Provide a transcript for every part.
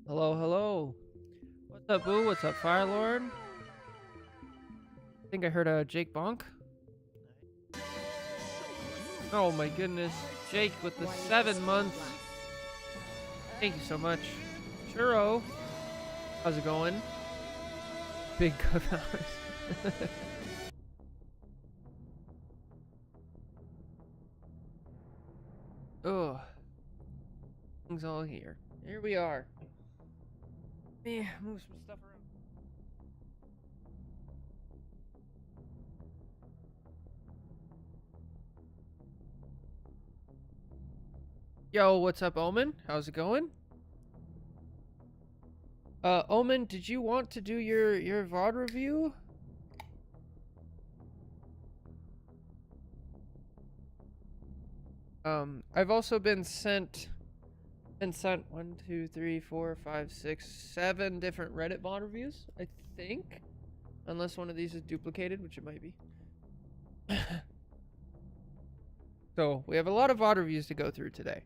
Hello, hello. What's up, Boo? What's up, Firelord? I think I heard a Jake Bonk. Oh my goodness. Jake with the 7 months. Thank you so much. Churro. How's it going? Big good hours. Oh. Things all here. Here we are. Let me move some stuff around. Yo, what's up, Omen? How's it going? Omen, did you want to do your VOD review? I've also been sent 1, 2, 3, 4, 5, 6, 7 different Reddit VOD reviews, I think. Unless one of these is duplicated, which it might be. So, we have a lot of VOD reviews to go through today.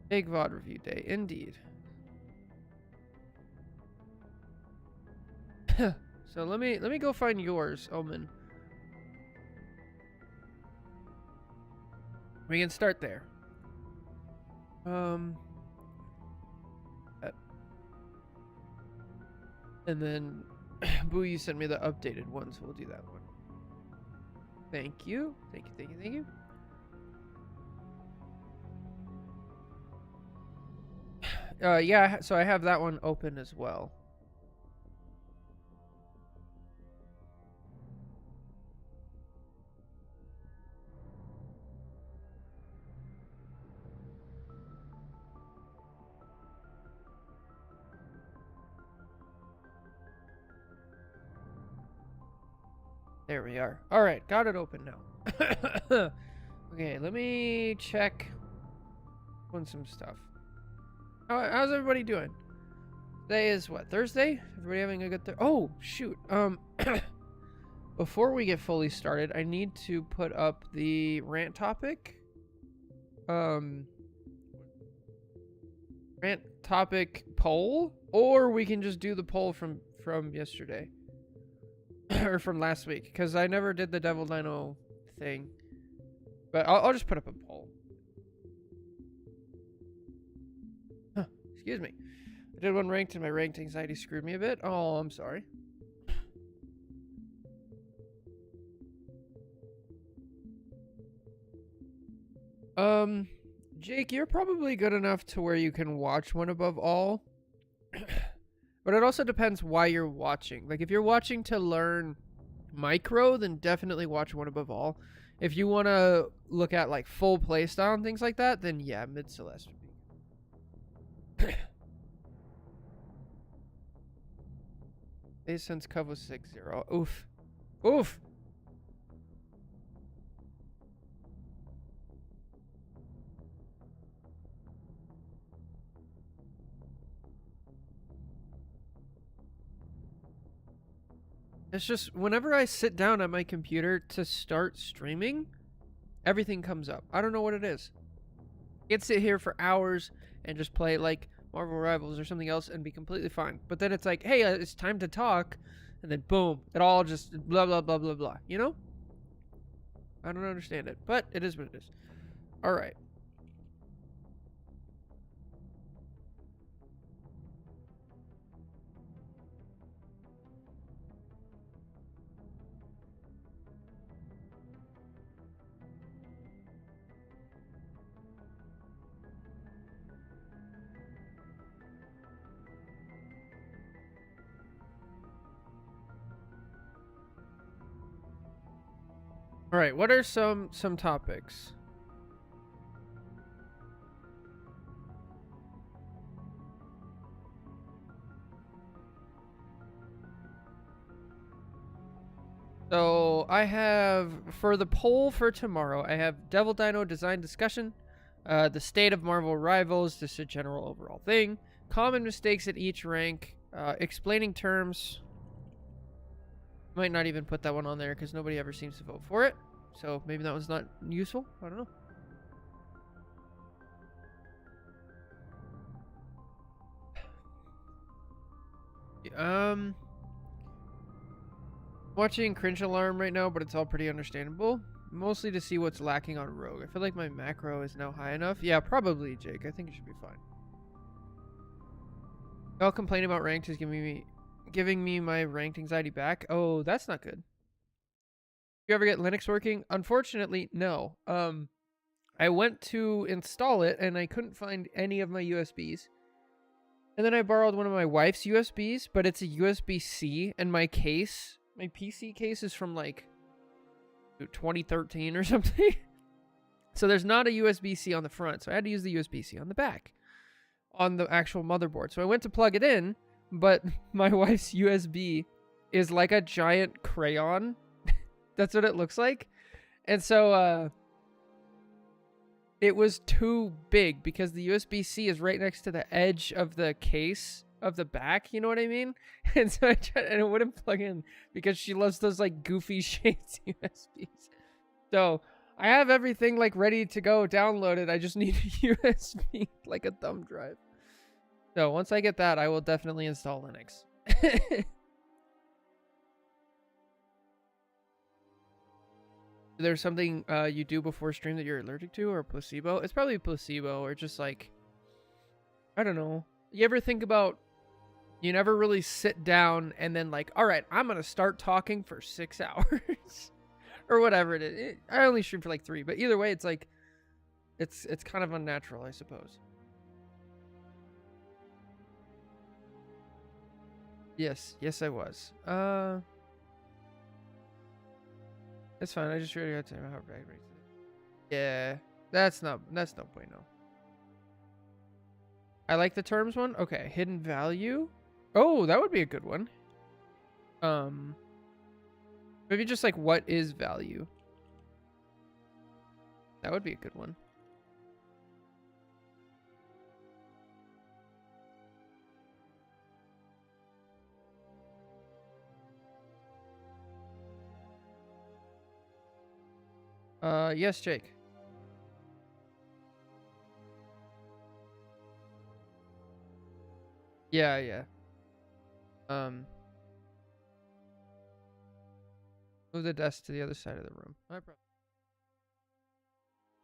Big VOD review day, indeed. So let me go find yours, Omen. We can start there. And then Boo, you sent me the updated one, so we'll do that one. Thank you. Thank you, thank you, thank you. Yeah, so I have that one open as well. There we are. All right, got it open now. Okay, let me check on some stuff. How's everybody doing? Today is what, Thursday? Everybody having a good oh, shoot. Before we get fully started, I need to put up the rant topic. Rant topic poll, or we can just do the poll from yesterday. Or from last week, because I never did the Devil Dino thing. But I'll just put up a poll. Huh, excuse me. I did one ranked and my ranked anxiety screwed me a bit. Oh, I'm sorry. Jake, you're probably good enough to where you can watch One Above All. But it also depends why you're watching. Like, if you're watching to learn micro, then definitely watch One Above All. If you want to look at, like, full playstyle and things like that, then yeah, Mid Celeste would be. Since Cove was 6-0. Oof. Oof! It's just, whenever I sit down at my computer to start streaming, everything comes up. I don't know what it is. I can sit here for hours and just play, like, Marvel Rivals or something else and be completely fine. But then it's like, hey, it's time to talk. And then boom, it all just blah, blah, blah, blah, blah. You know? I don't understand it. But it is what it is. Alright. Alright, what are some topics? So I have, for the poll for tomorrow, I have Devil Dino design discussion, the state of Marvel Rivals, just a general overall thing, common mistakes at each rank, explaining terms. Might not even put that one on there because nobody ever seems to vote for it. So maybe that one's not useful. I don't know. Watching Cringe Alarm right now, but it's all pretty understandable. Mostly to see what's lacking on Rogue. I feel like my macro is now high enough. Yeah, probably, Jake. I think it should be fine. Y'all complaining about ranked is giving me my ranked anxiety back. Oh, that's not good. You ever get Linux working? Unfortunately, no. I went to install it and I couldn't find any of my USBs. And then I borrowed one of my wife's USBs, but it's a USB-C, and my PC case is from like 2013 or something. So there's not a USB-C on the front, so I had to use the USB-C on the back on the actual motherboard. So I went to plug it in, but my wife's USB is like a giant crayon. That's what it looks like. And so it was too big because the USB-C is right next to the edge of the case of the back, you know what I mean? And so I tried, and it wouldn't plug in because she loves those like goofy shaped USBs. So I have everything like ready to go downloaded. I just need a USB, like a thumb drive. So once I get that, I will definitely install Linux. There's something you do before stream that you're allergic to, or placebo? It's probably placebo, or just like, I don't know. You ever think about, you never really sit down and then like, all right, I'm going to start talking for 6 hours or whatever it is. I only stream for like 3, but either way, it's like, it's kind of unnatural, I suppose. Yes, I was. It's fine. I just really got to how bad rates. Yeah, that's no bueno. I like the terms one. Okay, hidden value. Oh, that would be a good one. Maybe just like what is value? That would be a good one. Yes, Jake. Yeah. Move the desk to the other side of the room.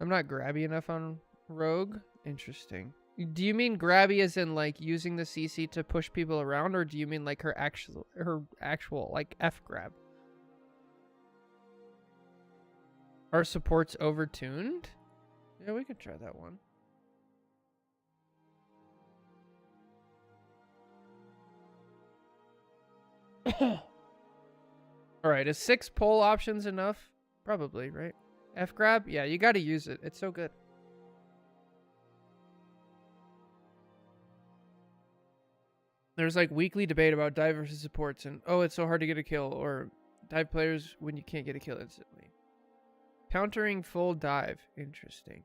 I'm not grabby enough on Rogue. Interesting. Do you mean grabby as in like using the CC to push people around, or do you mean like her actual like F grab? Are supports overtuned? Yeah, we could try that one. Alright, is 6 pull options enough? Probably, right? F grab? Yeah, you gotta use it. It's so good. There's like weekly debate about dive versus supports, and oh, it's so hard to get a kill, or dive players when you can't get a kill instantly. Countering full dive. Interesting.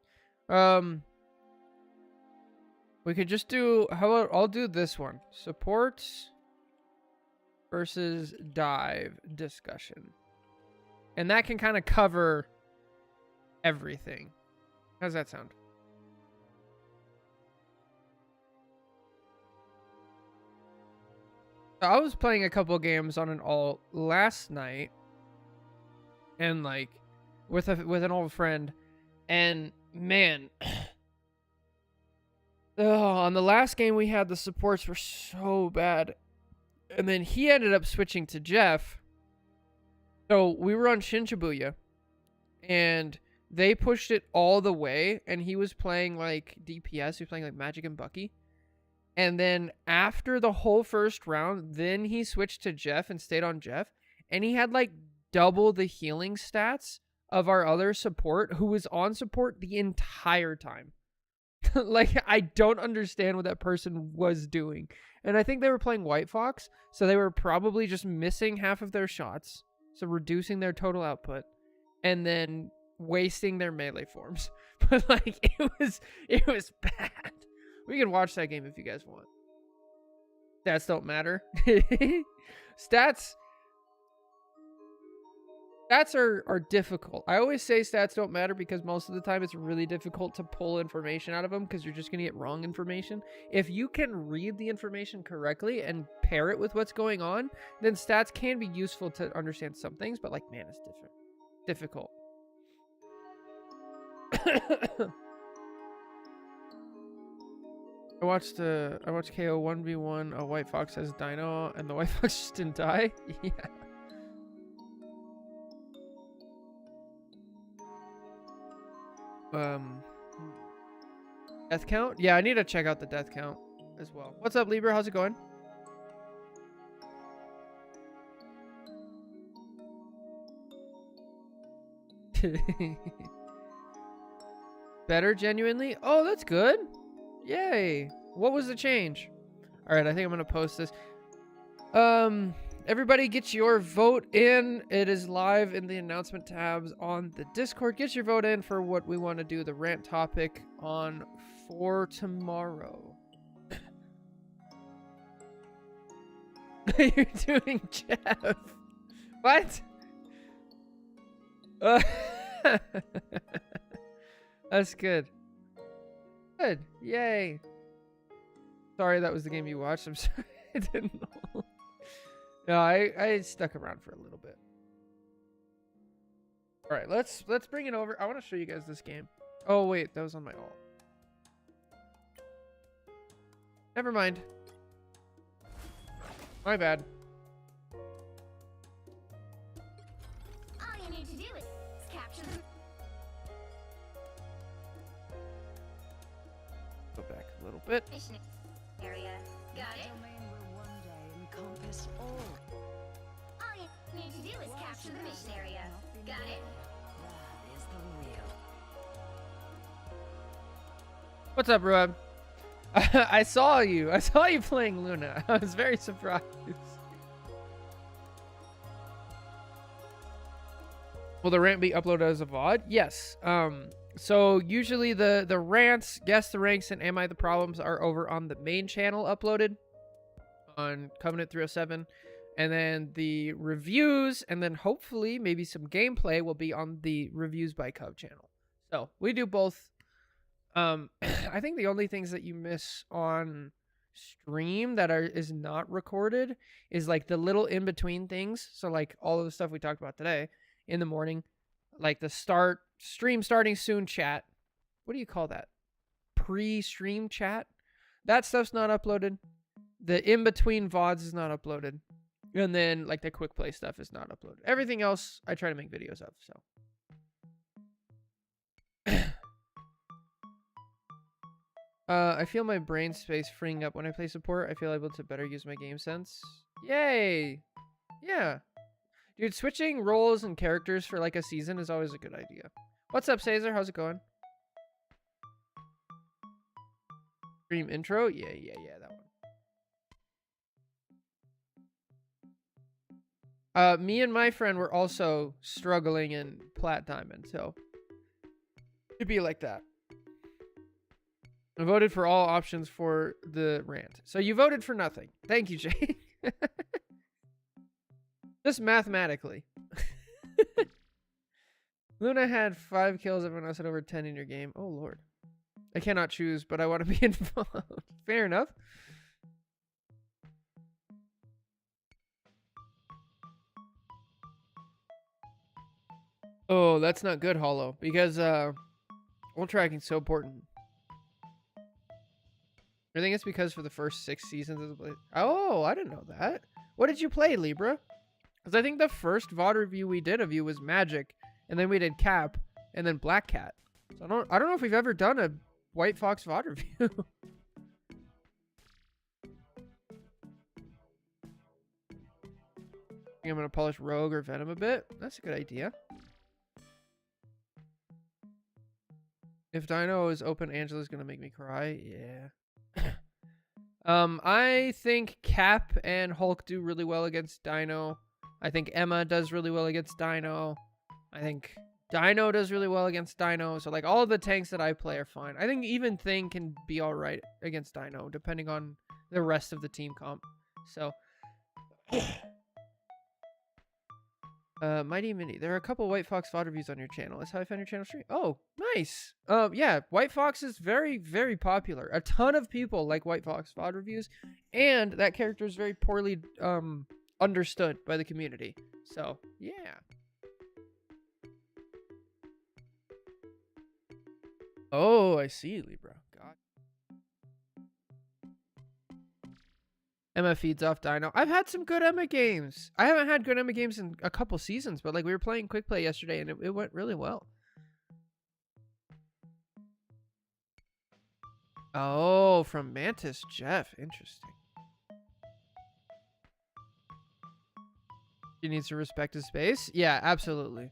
We could just do, how about, I'll do this one. Supports versus dive discussion. And that can kind of cover everything. How's that sound? I was playing a couple games on an alt last night, and like with an old friend, and man, on the last game we had, the supports were so bad, and then he ended up switching to Jeff. So we were on Shin Shibuya, and they pushed it all the way, and he was playing like DPS. He was playing like Magic and Bucky. And then after the whole first round, then he switched to Jeff and stayed on Jeff. And he had like double the healing stats of our other support, who was on support the entire time. Like, I don't understand what that person was doing. And I think they were playing White Fox, so they were probably just missing half of their shots, so reducing their total output, and then wasting their melee forms. But like, it was bad. We can watch that game if you guys want. Stats don't matter. Stats Stats are difficult. I always say stats don't matter because most of the time it's really difficult to pull information out of them because you're just going to get wrong information. If you can read the information correctly and pair it with what's going on, then stats can be useful to understand some things, but like, man, it's difficult. I watched KO 1v1, a White Fox has Dino, and the White Fox just didn't die. Yeah. Death count? Yeah, I need to check out the death count as well. What's up, Libra? How's it going? Better, genuinely? Oh, that's good. Yay. What was the change? All right, I think I'm going to post this. Everybody get your vote in. It is live in the announcement tabs on the Discord. Get your vote in for what we want to do, the rant topic on for tomorrow. You're doing Jeff. What? That's good. Good. Yay. Sorry that was the game you watched. I'm sorry. I didn't know. No, I stuck around for a little bit. All right, let's bring it over. I want to show you guys this game. Oh wait, that was on my alt. Never mind. My bad. All you need to do is capture them. Go back a little bit. Mission area. Got it? Domain will one day encompass all. All you need to do is capture the mission area. Got it? That is the real. What's up, Ruab? I saw you. I saw you playing Luna. I was very surprised. Will the rant be uploaded as a VOD? Yes. So usually the rants, Guess the Ranks, and Am I the Problems are over on the main channel uploaded on Covenant 307. And then the reviews, and then hopefully maybe some gameplay will be on the Reviews by Cub channel. So we do both. I think the only things that you miss on stream that is not recorded is like the little in-between things. So like all of the stuff we talked about today in the morning, like the stream starting soon chat. What do you call that? Pre-stream chat? That stuff's not uploaded. The in-between VODs is not uploaded. And then like the quick play stuff is not uploaded. Everything else I try to make videos of, so. I feel my brain space freeing up when I play support. I feel able to better use my game sense. Yay! Yeah. Dude, switching roles and characters for like a season is always a good idea. What's up, Caesar? How's it going? Stream intro? Yeah, that one. Me and my friend were also struggling in Plat Diamond, so it'd be like that. I voted for all options for the rant. So you voted for nothing. Thank you, Jay. Just mathematically. Luna had 5 kills. Everyone else had over 10 in your game. Oh, Lord. I cannot choose, but I want to be involved. Fair enough. Oh, that's not good, Hollow, because ult tracking's so important. I think it's because for the first 6 seasons of the play. Oh, I didn't know that. What did you play, Libra? Because I think the first VOD review we did of you was Magic, and then we did Cap, and then Black Cat. So I don't know if we've ever done a White Fox VOD review. I'm gonna polish Rogue or Venom a bit. That's a good idea. If Dino is open, Angela's gonna make me cry. Yeah. I think Cap and Hulk do really well against Dino. I think Emma does really well against Dino. I think Dino does really well against Dino. So like all of the tanks that I play are fine. I think even Thing can be all right against Dino, depending on the rest of the team comp. So Mighty Mini. There are a couple White Fox VOD reviews on your channel. That's how I found your channel stream. Oh, nice. Yeah, White Fox is very, very popular. A ton of people like White Fox VOD reviews, and that character is very poorly understood by the community. So, yeah. Oh, I see, Libra. God. Emma feeds off Dino. I've had some good Emma games. I haven't had good Emma games in a couple seasons, but like we were playing Quick Play yesterday and it went really well. Oh, from Mantis Jeff. Interesting. He needs to respect his space. Yeah, absolutely.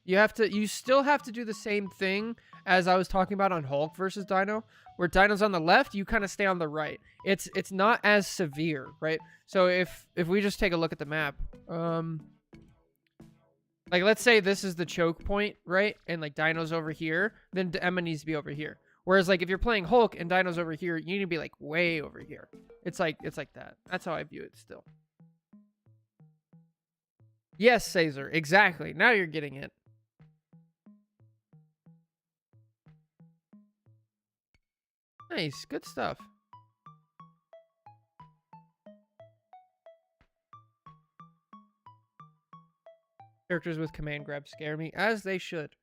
You still have to do the same thing as I was talking about on Hulk versus Dino, where Dino's on the left, you kind of stay on the right. It's not as severe, right? So if we just take a look at the map, like let's say this is the choke point, right? And like Dino's over here, then Emma needs to be over here. Whereas like if you're playing Hulk and Dino's over here, you need to be like way over here. It's like that. That's how I view it still. Yes, Caesar, exactly. Now you're getting it. Nice, good stuff. Characters with command grab scare me, as they should.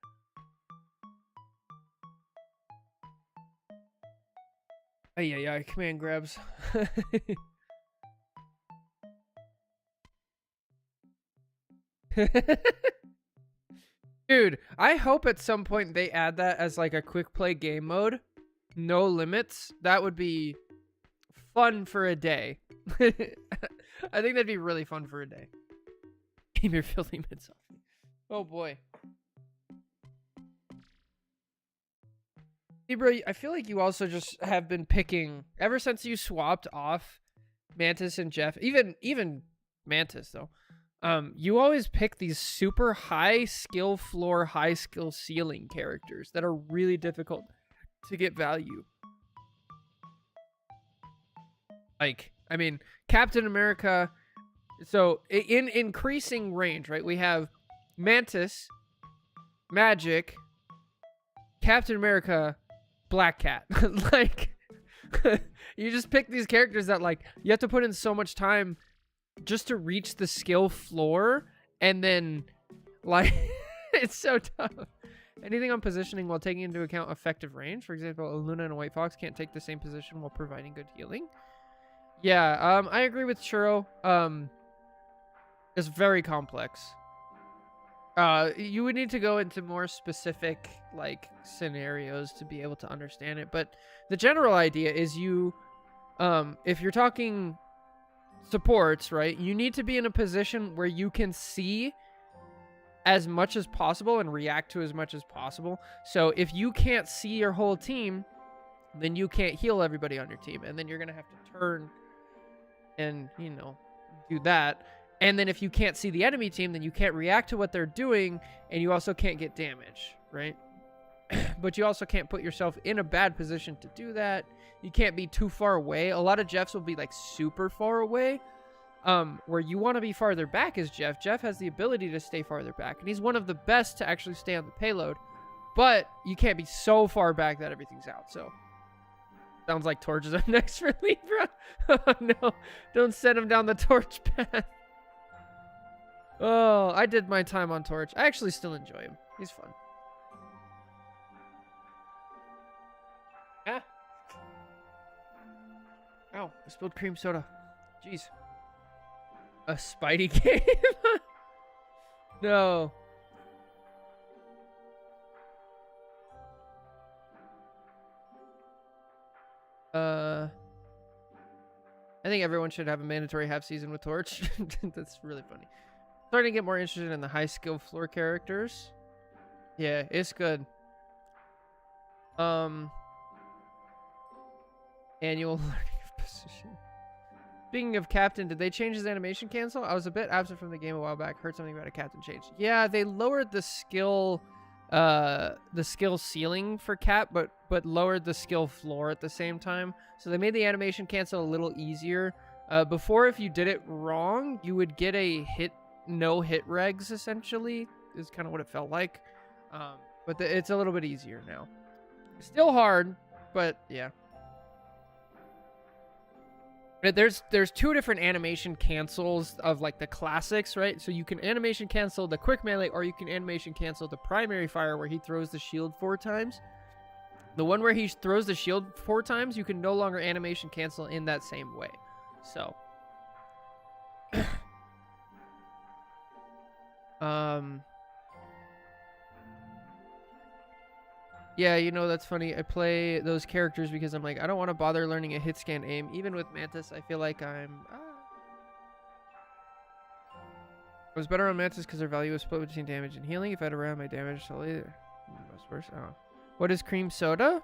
Ay, command grabs. Dude, I hope at some point they add that as like a quick play game mode. No limits. That would be fun for a day. I think that'd be really fun for a day. Keep your filthy mitts off me. Oh boy. Libra, I feel like you also just have been picking ever since you swapped off Mantis and Jeff, even Mantis though. You always pick these super high skill floor, high skill ceiling characters that are really difficult to get value. Like, I mean, Captain America. So in increasing range, right? We have Mantis, Magic, Captain America, Black Cat. Like, you just pick these characters that like you have to put in so much time just to reach the skill floor, and then like it's so tough. Anything on positioning while taking into account effective range. For example, a Luna and a White Fox can't take the same position while providing good healing. Yeah, I agree with Churro. It's very complex. You would need to go into more specific like scenarios to be able to understand it. But the general idea is you, if you're talking supports, right, you need to be in a position where you can see as much as possible and react to as much as possible. So if you can't see your whole team, then you can't heal everybody on your team, and then you're gonna have to turn and, you know, do that. And then if you can't see the enemy team, then you can't react to what they're doing, and you also can't get damage, right? But you also can't put yourself in a bad position to do that. You can't be too far away. A lot of Jeffs will be like super far away. Where you want to be farther back is Jeff. Jeff has the ability to stay farther back, and he's one of the best to actually stay on the payload. But you can't be so far back that everything's out. So sounds like Torch is up next for Libra. Oh no, don't send him down the Torch path. Oh, I did my time on Torch. I actually still enjoy him. He's fun. Ah. Ow, I spilled cream soda. Jeez. A Spidey game? No. I think everyone should have a mandatory half season with Torch. That's really funny. Starting to get more interested in the high skill floor characters. Yeah, it's good. Annual learning of position. Speaking of Captain, did they change his animation cancel? I was a bit absent from the game a while back. Heard something about a Captain change. Yeah, they lowered the skill ceiling for Cap, but lowered the skill floor at the same time. So they made the animation cancel a little easier. Before, if you did it wrong, you would get a hit no hit regs, essentially, is kind of what it felt like. But it's a little bit easier now. Still hard, but yeah. There's two different animation cancels of like the classics, right? So you can animation cancel the quick melee, or you can animation cancel the primary fire where he throws the shield 4 times. The one where he throws the shield 4 times, you can no longer animation cancel in that same way. So, yeah, you know, that's funny. I play those characters because I'm like, I don't want to bother learning a hit scan aim. Even with Mantis, I feel like I'm... I was better on Mantis because her value was split between damage and healing. If I had around my damage solely, most worse. Oh. What is cream soda?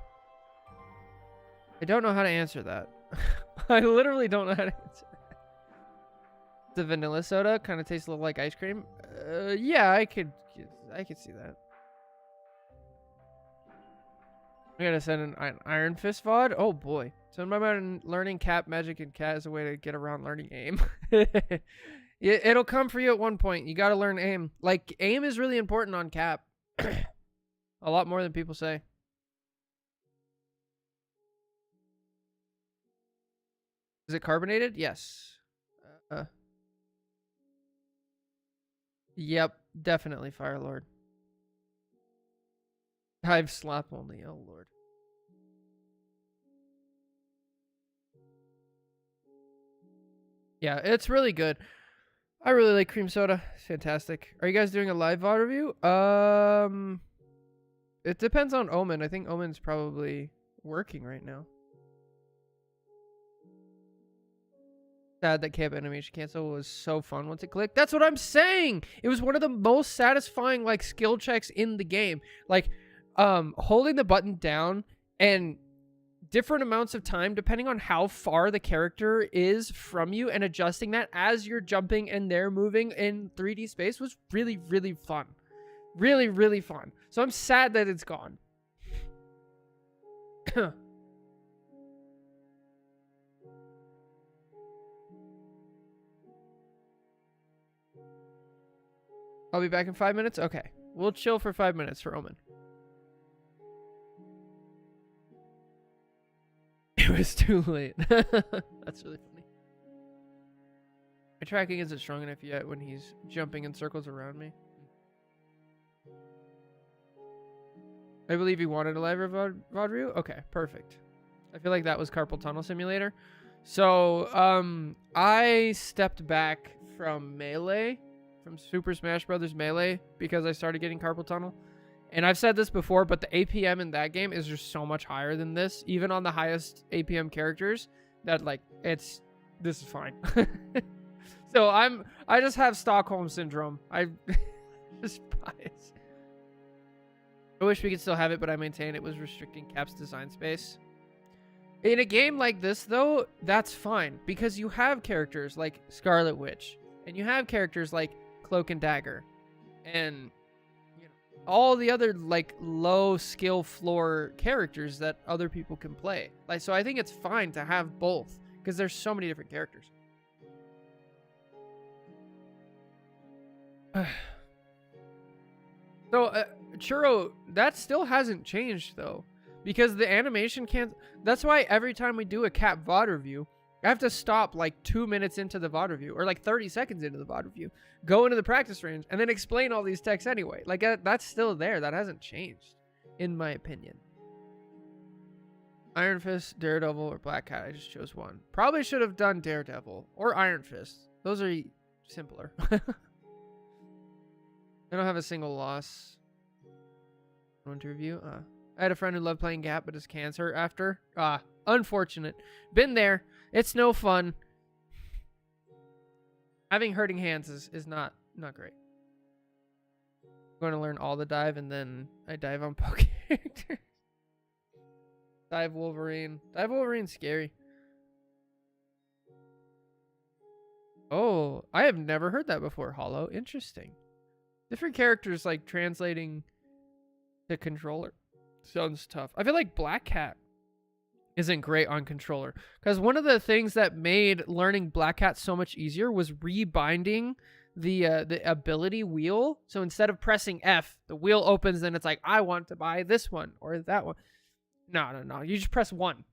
I don't know how to answer that. I literally don't know how to answer that. The vanilla soda kind of tastes a little like ice cream. Yeah, I could see that. I gotta send an Iron Fist VOD. Oh boy. So in my mind, learning Cap, Magic, and Cat is a way to get around learning aim. It'll come for you at one point. You gotta learn aim. Like, aim is really important on Cap. A lot more than people say. Is it carbonated? Yes. Yep, definitely Fire Lord. Dive slap only. Oh lord. Yeah, it's really good. I really like cream soda. It's fantastic. Are you guys doing a live VOD review? It depends on Omen. I think Omen's probably working right now. Sad that camp animation cancel was so fun once it clicked. That's what I'm saying. It was one of the most satisfying like skill checks in the game. Like holding the button down and different amounts of time depending on how far the character is from you and adjusting that as you're jumping and they're moving in 3D space was really, really fun. Really, really fun. So I'm sad that it's gone. I'll be back in 5 minutes? Okay. We'll chill for 5 minutes for Omen. It was too late. That's really funny. My tracking isn't strong enough yet when he's jumping in circles around me. I believe you wanted a live VOD review? Okay, perfect. I feel like that was Carpal Tunnel Simulator. So, I stepped back from Melee, from Super Smash Bros. Melee, because I started getting Carpal Tunnel. And I've said this before, but the APM in that game is just so much higher than this. Even on the highest APM characters, that like, this is fine. So I just have Stockholm Syndrome. I just bias. I wish we could still have it, but I maintain it was restricting Cap's design space. In a game like this, though, that's fine. Because you have characters like Scarlet Witch. And you have characters like Cloak and Dagger. And you know, all the other like low skill floor characters that other people can play. Like, so I think it's fine to have both. Because there's so many different characters. So, Churro, that still hasn't changed, though. Because the animation can't... That's why every time we do a Cap VOD review, I have to stop like 2 minutes into the VOD review, or like 30 seconds into the VOD review, go into the practice range, and then explain all these texts anyway. Like, that's still there. That hasn't changed, in my opinion. Iron Fist, Daredevil, or Black Cat. I just chose one. Probably should have done Daredevil or Iron Fist. Those are simpler. I don't have a single loss. Want to review? I had a friend who loved playing Gap, but has cancer after. Unfortunate. Been there. It's no fun. Having hurting hands is not great. I'm going to learn all the dive, and then I dive on poke characters. Dive Wolverine. Dive Wolverine's scary. Oh, I have never heard that before, Hollow. Interesting. Different characters like translating to controller sounds tough. I feel like Black Cat isn't great on controller because one of the things that made learning Black Cat so much easier was rebinding the ability wheel. So instead of pressing F, the wheel opens and it's like, I want to buy this one or that one. No. You just press 1,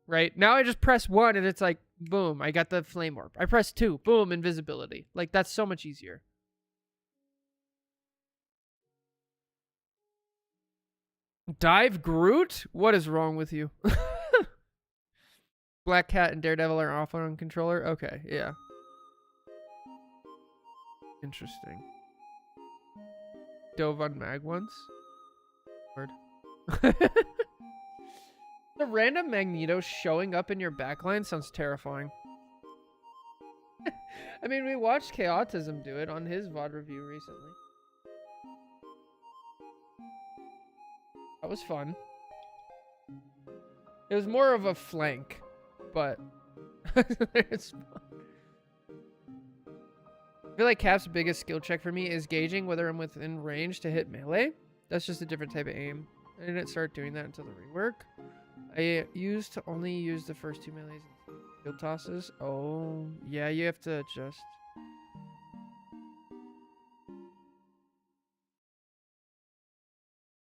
right? Now I just press 1 and it's like, boom, I got the flame orb. I press 2, boom, invisibility. Like, that's so much easier. Dive Groot? What is wrong with you? Black Cat and Daredevil are off on controller? Okay, yeah. Interesting. Dove on Mag once? Word. The random Magneto showing up in your backline sounds terrifying. I mean, we watched Chaotism do it on his VOD review recently. That was fun. It was more of a flank, but it's fun. I feel like Cap's biggest skill check for me is gauging whether I'm within range to hit melee. That's just a different type of aim. I didn't start doing that until the rework. I used to only use the first 2 melees and field tosses. Oh, yeah, you have to adjust.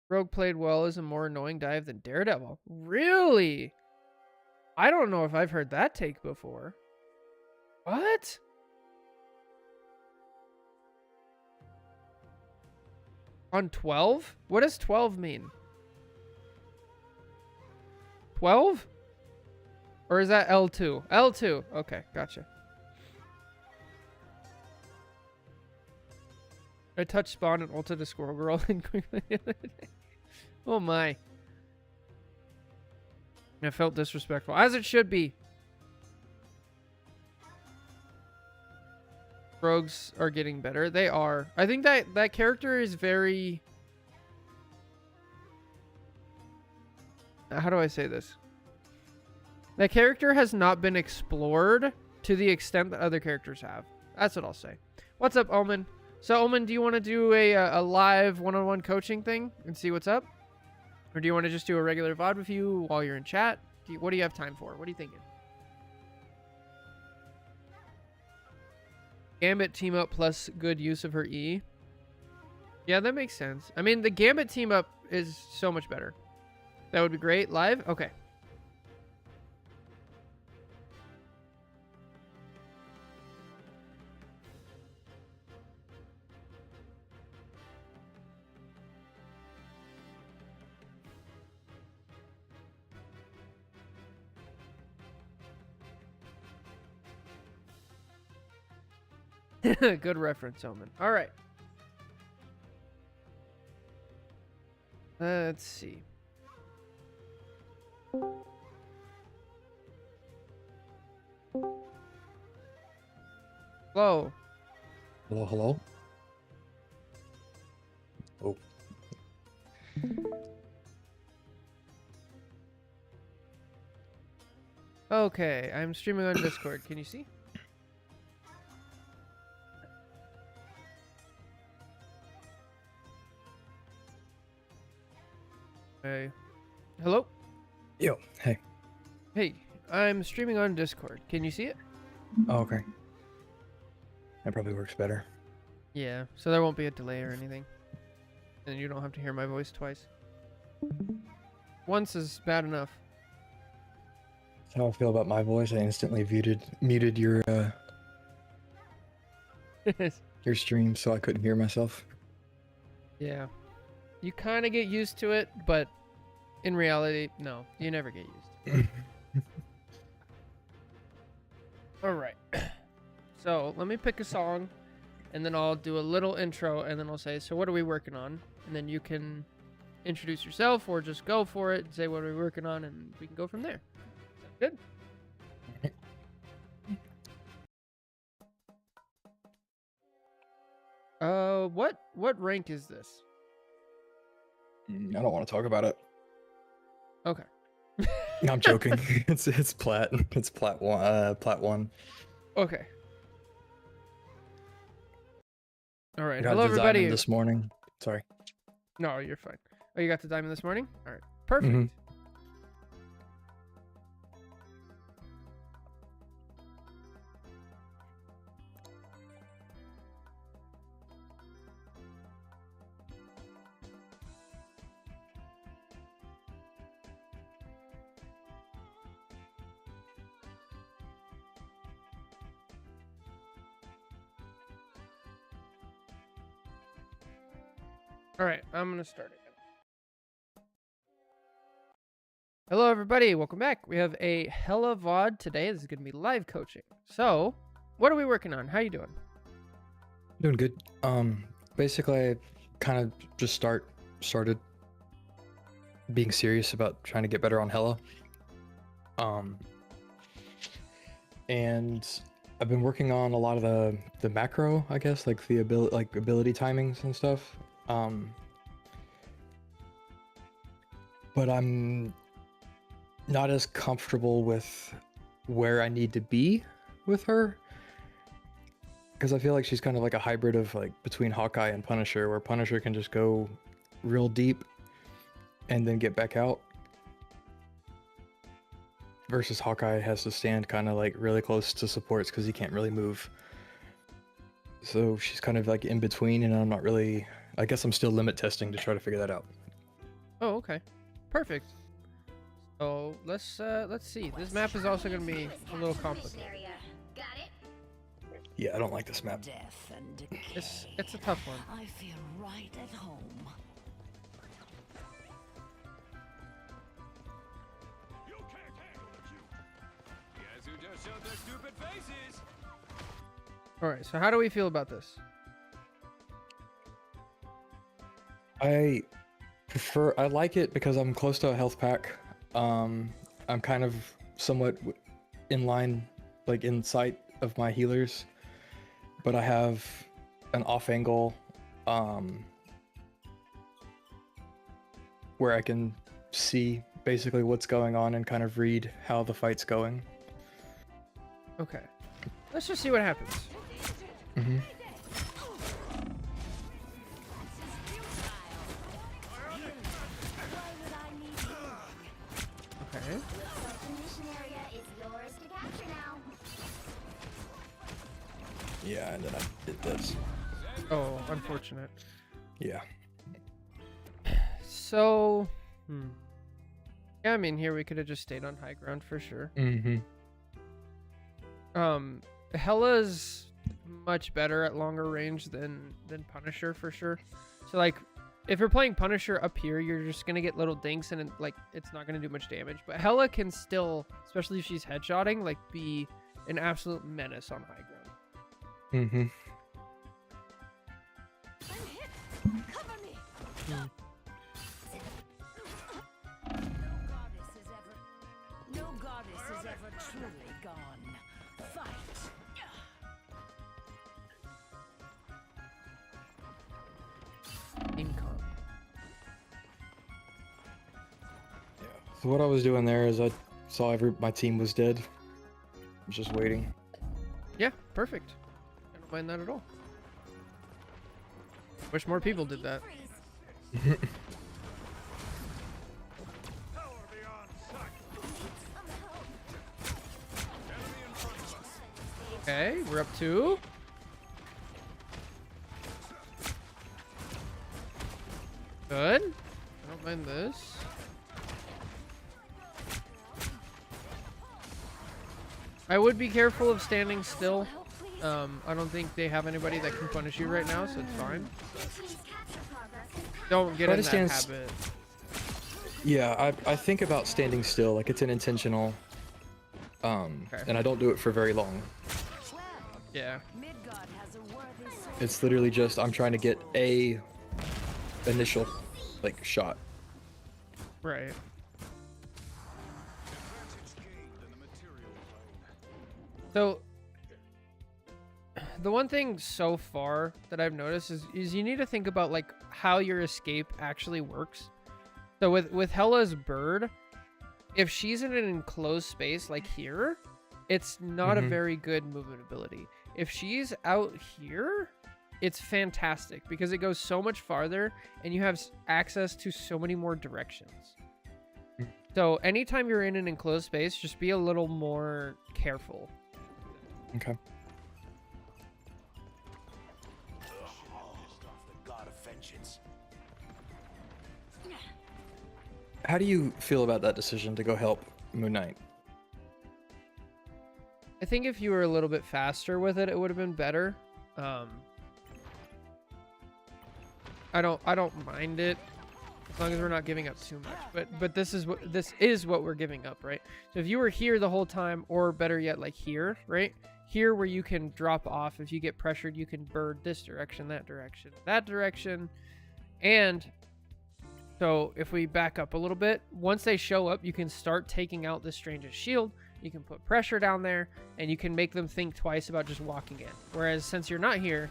Rogue played well as a more annoying dive than Daredevil. Really? I don't know if I've heard that take before. What? On 12? What does 12 mean? 12? Or is that L2? L2. Okay, gotcha. I touched spawn and ulted a squirrel girl in quickly the other day. Oh my. I felt disrespectful. As it should be. Rogues are getting better. They are. I think that character is very... How do I say this? That character has not been explored to the extent that other characters have. That's what I'll say. What's up, Omen? So, Omen, do you want to do a live one-on-one coaching thing and see what's up? Or do you want to just do a regular VOD with you while you're in chat? What do you have time for? What are you thinking? Gambit team up plus good use of her E. Yeah, that makes sense. I mean, the Gambit team up is so much better. That would be great. Live? Okay. Good reference, Omen. All right. Let's see. Hello. Hello, hello. Oh. Okay, I'm streaming on Discord. Can you see? Hey. Hello? Yo, hey. Hey, I'm streaming on Discord. Can you see it? Oh, okay. That probably works better. Yeah, so there won't be a delay or anything. And you don't have to hear my voice twice. Once is bad enough. That's how I feel about my voice. I instantly muted your stream so I couldn't hear myself. Yeah. You kind of get used to it, but in reality, no. You never get used to it. Alright. So, let me pick a song, and then I'll do a little intro, and then I'll say, so what are we working on? And then you can introduce yourself, or just go for it, and say what are we working on, and we can go from there. Sound good? What rank is this? I don't want to talk about it. Okay. No, I'm joking. It's plat. It's plat one. Plat one. Okay. All right. I got Hello, the diamond everybody. this morning. Sorry. No, you're fine. Oh, you got the diamond this morning? All right. Perfect. Mhm. All right, I'm gonna start again. Hello, everybody. Welcome back. We have a hella VOD today. This is gonna be live coaching. So, what are we working on? How you doing? Doing good. Basically, I kind of just started being serious about trying to get better on Hella. And I've been working on a lot of the macro, I guess, like the ability timings and stuff. But I'm not as comfortable with where I need to be with her, because I feel like she's kind of like a hybrid of like between Hawkeye and Punisher, where Punisher can just go real deep and then get back out, versus Hawkeye has to stand kind of like really close to supports because he can't really move. So she's kind of like in between, and I'm not really, I guess I'm still limit testing to try to figure that out. Oh, okay. Perfect. So let's see. This map is also gonna be a little Mission complicated. area. Got it? Yeah, I don't like this map. Death and decay. It's a tough one. I feel right at home. You can't handle the truth. Guess who just showed their stupid faces? All right. So how do we feel about this? I like it because I'm close to a health pack. I'm kind of somewhat in line, like in sight of my healers, but I have an off angle where I can see basically what's going on and kind of read how the fight's going. Okay. Let's just see what happens. Mm-hmm. Okay. The mission area is yours to capture now. Yeah, and then I did this. Oh, unfortunate. Yeah. So, yeah, I mean, here we could have just stayed on high ground for sure. Mm-hmm. Hella's much better at longer range than Punisher for sure. So like, if you're playing Punisher up here, you're just gonna get little dinks and like it's not gonna do much damage. But Hella can still, especially if she's headshotting, like be an absolute menace on high ground. Mm-hmm. Cover me. No goddess is ever truly gone. Fight. Income. Yeah. So what I was doing there is I saw my team was dead. I was just waiting. Yeah, perfect. I don't mind that at all. Wish more people did that. Freeze. Power beyond sight. Some help. Enemy in front of us. Okay, we're up 2. Good. I don't mind this. I would be careful of standing still. Help, please. I don't think they have anybody that can punish you right now, so it's fine. Your team's capture progress is passed. Don't get Try in to that stand habit. Yeah, I think about standing still, like it's an intentional, Okay. and I don't do it for very long. Well, Yeah. Midgard has a worthy soul. It's literally just I'm trying to get a initial like shot. Right. Advantage gained in the material plane. So the one thing so far that I've noticed is you need to think about like how your escape actually works. So with Hella's bird, if she's in an enclosed space like here, it's not a Mhm. very good movement ability. If she's out here, it's fantastic because it goes so much farther and you have access to so many more directions. Mm. So anytime you're in an enclosed space, just be a little more careful. Okay. How do you feel about that decision to go help Moon Knight? I think if you were a little bit faster with it, it would have been better. I don't mind it as long as we're not giving up too much. But this is what we're giving up, right? So if you were here the whole time, or better yet, like here, right? Here where you can drop off. If you get pressured, you can bird this direction, that direction. And so if we back up a little bit, once they show up, you can start taking out the Strange's shield. You can put pressure down there, and you can make them think twice about just walking in. Whereas since you're not here,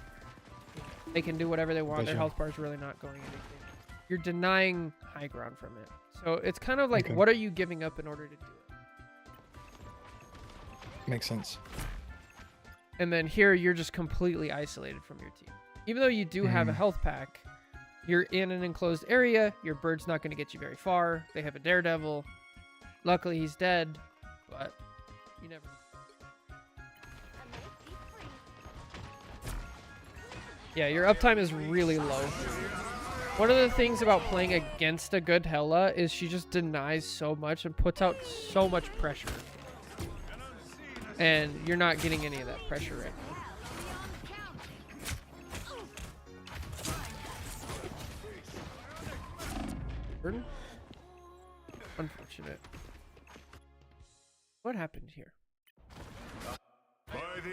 they can do whatever they want. Their Gotcha. health bar is really not going anything. You're denying high ground from it. So it's kind of like, Okay. what are you giving up in order to do it? Makes sense. And then here, you're just completely isolated from your team. Even though you do have a health pack, you're in an enclosed area. Your bird's not going to get you very far. They have a daredevil. Luckily, he's dead, but you never know. Yeah, your uptime is really low. One of the things about playing against a good Hela is she just denies so much and puts out so much pressure. And you're not getting any of that pressure right now. Burden? Unfortunate. What happened here? By the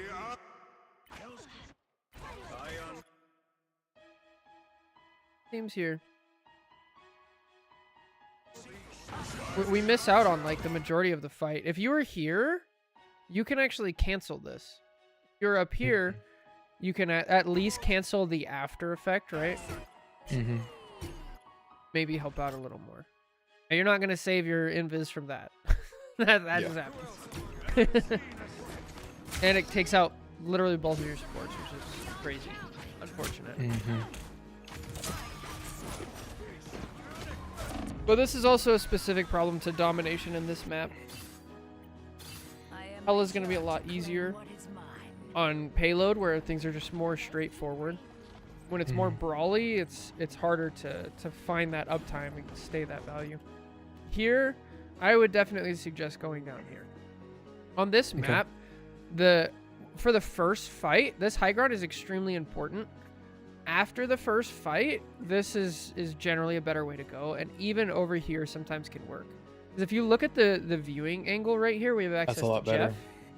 Ion. Teams here. We miss out on like the majority of the fight. If you were here, you can actually cancel this. If you're up here, you can at least cancel the after effect, right? Mm-hmm. Maybe help out a little more. And you're not gonna save your invis from that. that Yeah. just happens. And it takes out literally both of your supports, which is crazy. Unfortunate. Mm-hmm. But this is also a specific problem to domination in this map. I am Hela's gonna be a lot easier what is mine. on payload, where things are just more straightforward. When it's more brawly, it's harder to find that uptime and stay that value. Here, I would definitely suggest going down here. On this Okay. map, for the first fight, this high ground is extremely important. After the first fight, this is generally a better way to go, and even over here sometimes can work. Because if you look at the viewing angle right here, we have access That's a lot to better. Jeff,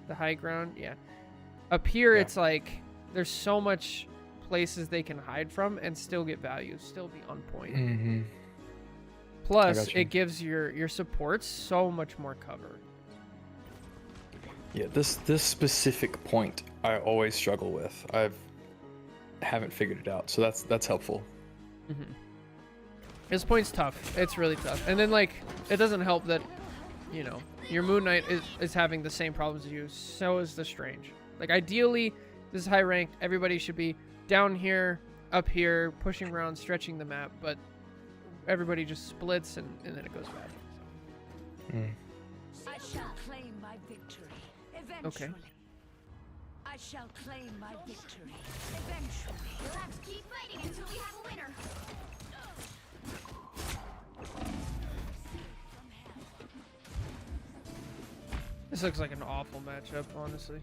the high ground. Yeah. Up here, Yeah. it's like there's so much places they can hide from and still get value, still be on point. Mm-hmm. Plus, gotcha. it gives your supports so much more cover. Yeah, this specific point I always struggle with. Haven't figured it out, so that's helpful. This point's tough. It's really tough. And then, like, it doesn't help that, you know, your Moon Knight is having the same problems as you. So is the Strange. Like, ideally, this is high ranked. Everybody should be down here, up here, pushing around, stretching the map. But everybody just splits, and then it goes bad. Mm. I shall claim my victory. Eventually. I shall claim my victory. Eventually. We'll have to keep fighting until we have a winner. This looks like an awful matchup, honestly.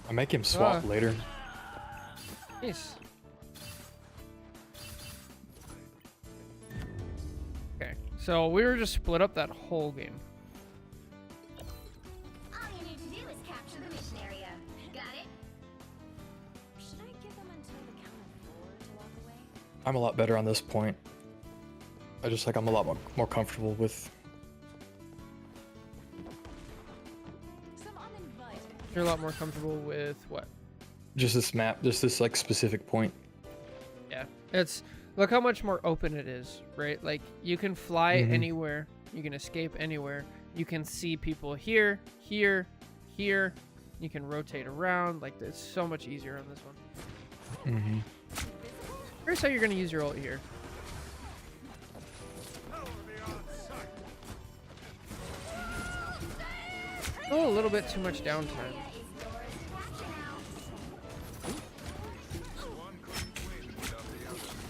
I make him swap later. Nice. Okay, so we were just split up that whole game. All you need to do is capture the mission area. Got it? Should I give them until the count of 4 to walk away? I'm a lot better on this point. I'm a lot more comfortable with. Some uninvited. You're a lot more comfortable with what? Just this map, just this like specific point. Yeah, it's look how much more open it is, right? Like you can fly anywhere, you can escape anywhere, you can see people here, here, here. You can rotate around. Like it's so much easier on this one. Mm-hmm. Here's how you're gonna use your ult here. Oh, a little bit too much downtime.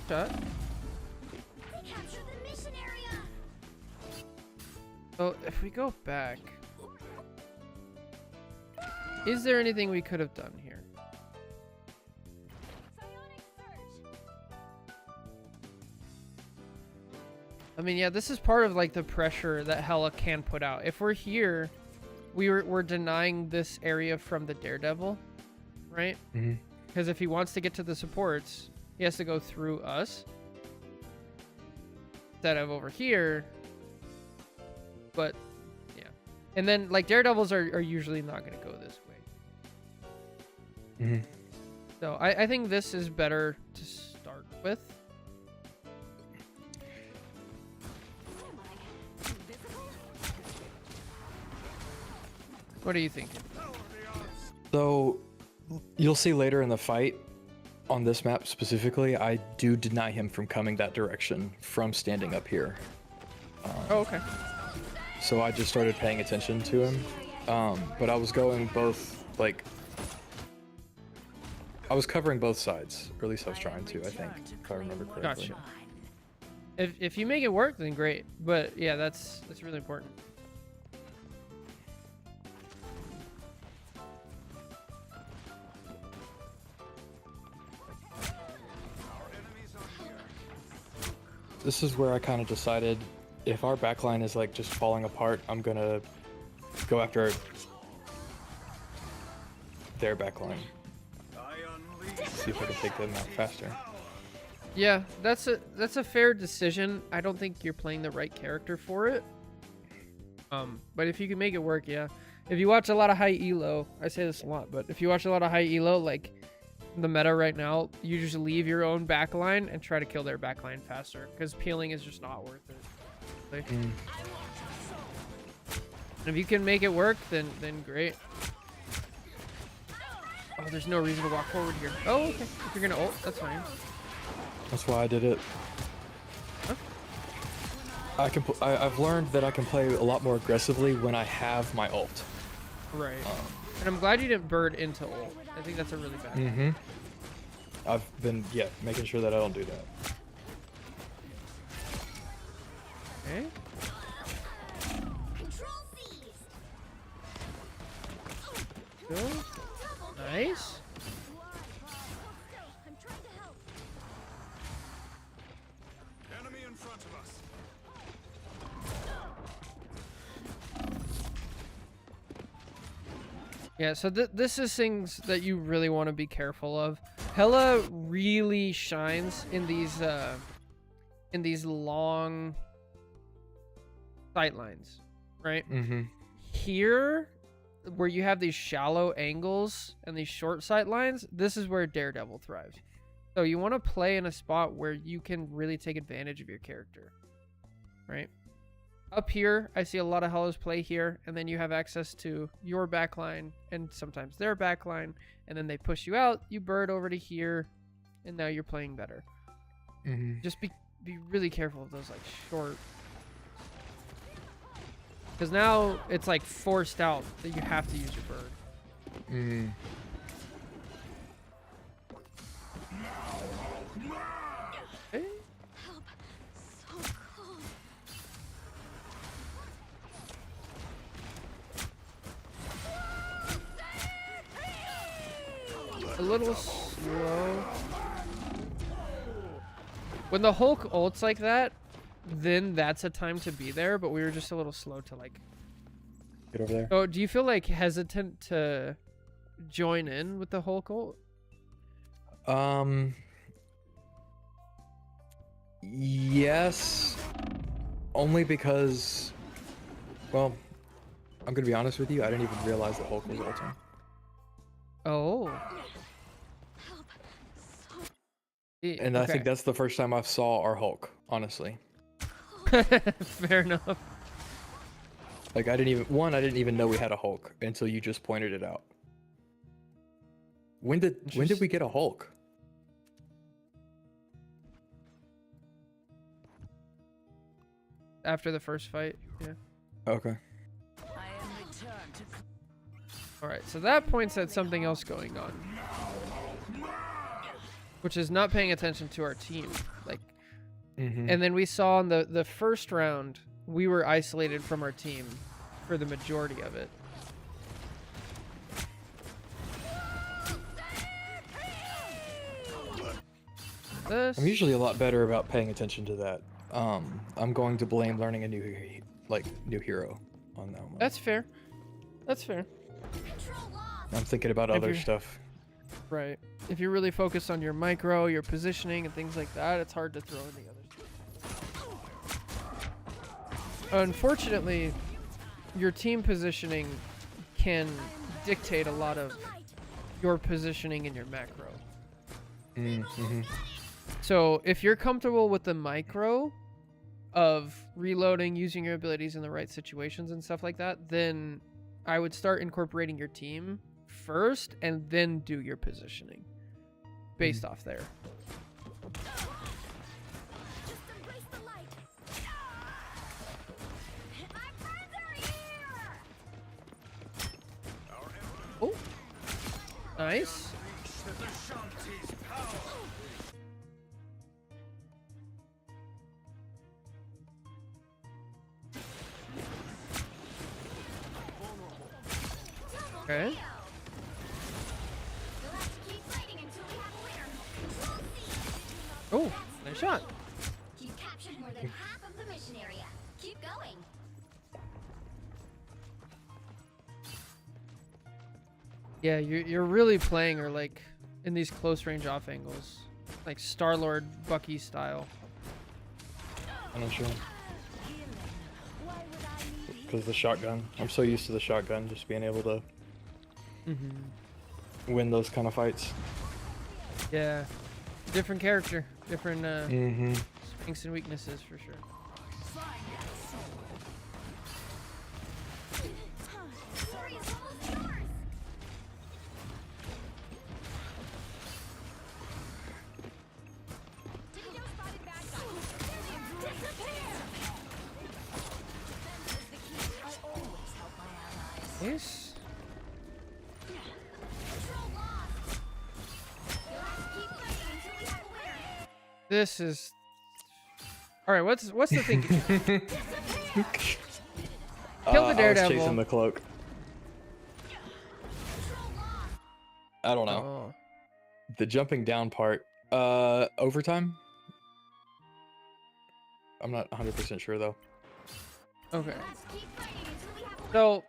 Shot. We captured the mission area. So if we go back, is there anything we could have done here? Psionic surge. I mean, yeah, this is part of like the pressure that Hela can put out. If we're here, we're denying this area from the Daredevil, right? Mm-hmm. Because if he wants to get to the supports, he has to go through us instead of over here. But yeah, and then like Daredevils are usually not going to go this way. Mm-hmm. So I think this is better to start with. What are you thinking? So you'll see later in the fight on this map specifically, I do deny him from coming that direction from standing up here. Oh, okay. So I just started paying attention to him. But I was going both, like, I was covering both sides, or at least I was trying to, I think, if I remember correctly. Gotcha. If you make it work, then great. But yeah, that's really important. This is where I kind of decided if our backline is like just falling apart, I'm gonna go after their backline. See if I can take them out faster. Yeah, that's a fair decision. I don't think you're playing the right character for it. But if you can make it work, yeah. If you watch a lot of high elo, I say this a lot, but if you watch a lot of high elo, like the meta right now, you just leave your own backline and try to kill their backline faster because peeling is just not worth it. Like, if you can make it work, then great. Oh, there's no reason to walk forward here. Oh, okay. If you're gonna ult, that's fine. That's why I did it. Huh? I've learned that I can play a lot more aggressively when I have my ult. Right. And I'm glad you didn't bird into ult. I think that's a really bad idea. Mm-hmm. I've been, making sure that I don't do that. Okay. Control seized. Cool. Nice. I'm trying to help. Enemy in front of us. Yeah, so this is things that you really want to be careful of. Hela really shines in these long sight lines, right? Mm-hmm. Here, where you have these shallow angles and these short sight lines, this is where Daredevil thrives. So you want to play in a spot where you can really take advantage of your character, right? Up here, I see a lot of Helas play here, and then you have access to your backline and sometimes their backline, and then they push you out, you bird over to here, and now you're playing better. Mm-hmm. Just be really careful of those like short, because now it's like forced out that you have to use your bird. Mm-hmm. Okay. Help. So cold. A little slow. When the Hulk ults like that, then that's a time to be there, but we were just a little slow to like... Get over there. Oh, do you feel like hesitant to join in with the Hulk ult? Yes. Only because, well, I'm gonna be honest with you, I didn't even realize that Hulk was ulting. Oh. Help. So And I think that's the first time I saw our Hulk, honestly. fair enough. Like, I didn't even know we had a Hulk until you just pointed it out. When did we get a Hulk? After the first fight, yeah. Okay. I am returned to Alright, so that points at something else going on. Which is not paying attention to our team. Like, Mm-hmm. and then we saw in the first round, we were isolated from our team for the majority of it. This. I'm usually a lot better about paying attention to that. I'm going to blame learning a new hero on that one. That's fair. That's fair. Control lost. I'm thinking about If other you're- stuff. Right. If you're really focused on your micro, your positioning, and things like that, it's hard to throw in the others. Unfortunately, your team positioning can dictate a lot of your positioning in your macro. Mm-hmm. So if you're comfortable with the micro of reloading, using your abilities in the right situations and stuff like that, then I would start incorporating your team first and then do your positioning based off there. Just embrace the light. My friends are here. Oh, nice. Okay. You'll have to keep fighting until we have a winner. Control C. Oh, nice shot. You've captured more than half of the mission area. Keep going. Yeah, you're really playing her like in these close range off angles, like Star-Lord Bucky style. I'm not sure. Why would I need Because the shotgun. I'm so used to the shotgun, just being able to win those kind of fights. Yeah, different character, different Mm-hmm. strengths and weaknesses for sure. Glory is almost yours. Didn't spotted bad guy. Disappear. I always help my allies. Nice. Control lost. You'll have to keep fighting until we have a winner. This is. All right, what's the thinking? Kill the I was Daredevil. chasing the cloak. Control lost. I don't know. Oh. The jumping down part. Overtime? I'm not 100% sure though. Okay. Let's keep fighting until we have a winner. So,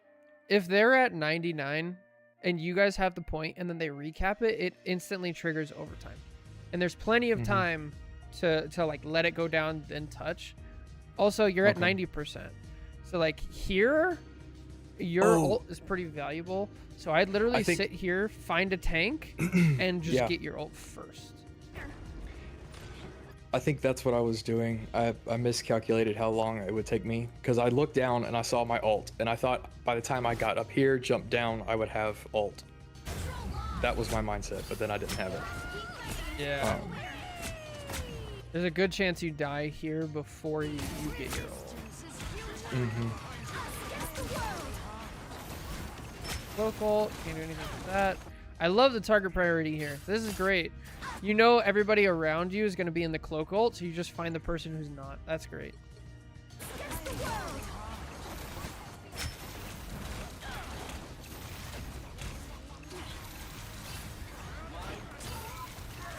if they're at 99 and you guys have the point and then they recap it, it instantly triggers overtime. And there's plenty of Mhm. time to like let it go down then touch. Also, you're at Okay. 90%. So like here your Oh. ult is pretty valuable. So I'd literally I think- sit here, find a tank and just Yeah. get your ult first. I think that's what I was doing. I miscalculated how long it would take me because I looked down and I saw my ult and I thought by the time I got up here, jumped down, I would have ult. That was my mindset, but then I didn't have it. Yeah. There's a good chance you die here before you get your ult. Local, can't do anything with that. I love the target priority here. This is great. You know everybody around you is going to be in the cloak ult, so you just find the person who's not. That's great.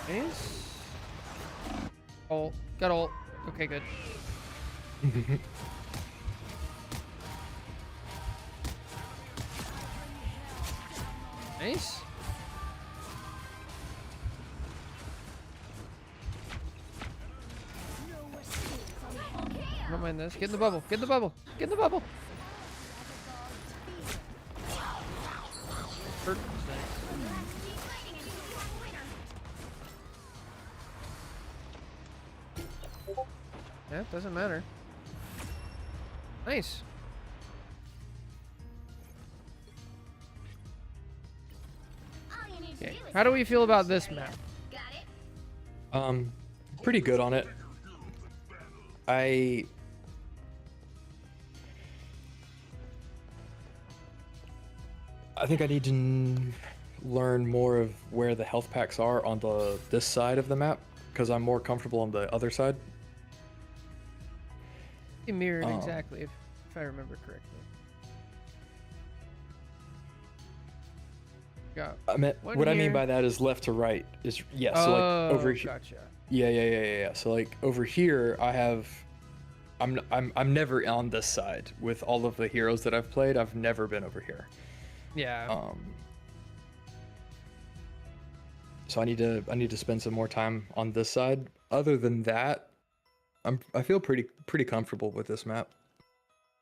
Nice. Ult. Got ult. Okay, good. Nice. I don't mind this. Get in the bubble. Get in the bubble. Get in the bubble. Hurt. Yeah, doesn't matter. Nice. All you need to Okay. do is How do we feel about this map? got it. Pretty good on it. I think I need to learn more of where the health packs are on this side of the map because I'm more comfortable on the other side. It mirrored Oh. exactly, if I remember correctly. Got. One What I mean here. by that is left to right is so like over here. Gotcha. Yeah. So like over here, I have I'm never on this side with all of the heroes that I've played. I've never been over here. Yeah. So I need to spend some more time on this side. Other than that, I feel pretty comfortable with this map.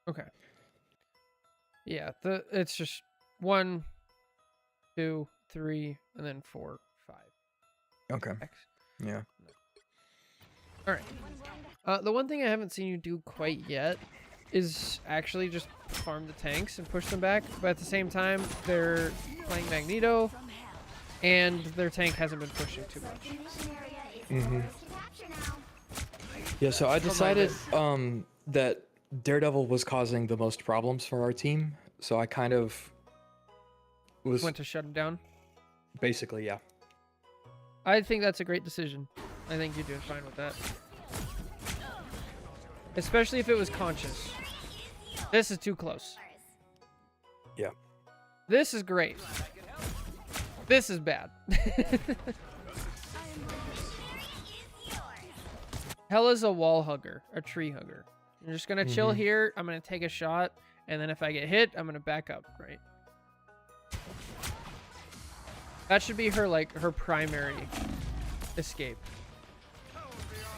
Okay. Yeah, it's just 1, 2, 3, and then 4, 5. Okay. X. Yeah. All right. The one thing I haven't seen you do quite yet is actually just farm the tanks and push them back. But at the same time, they're playing Magneto, and their tank hasn't been pushing too much. The mission area is yours to capture now. Yeah. So I decided that Daredevil was causing the most problems for our team. So I kind of was Went to shut him down. basically, yeah. I think that's a great decision. I think you're doing fine with that. Especially if it was conscious. This is too close. Yeah. This is great. This is bad. Hella's a wall hugger, a tree hugger. I'm just gonna chill here. I'm gonna take a shot, and then if I get hit, I'm gonna back up, right? That should be her primary escape.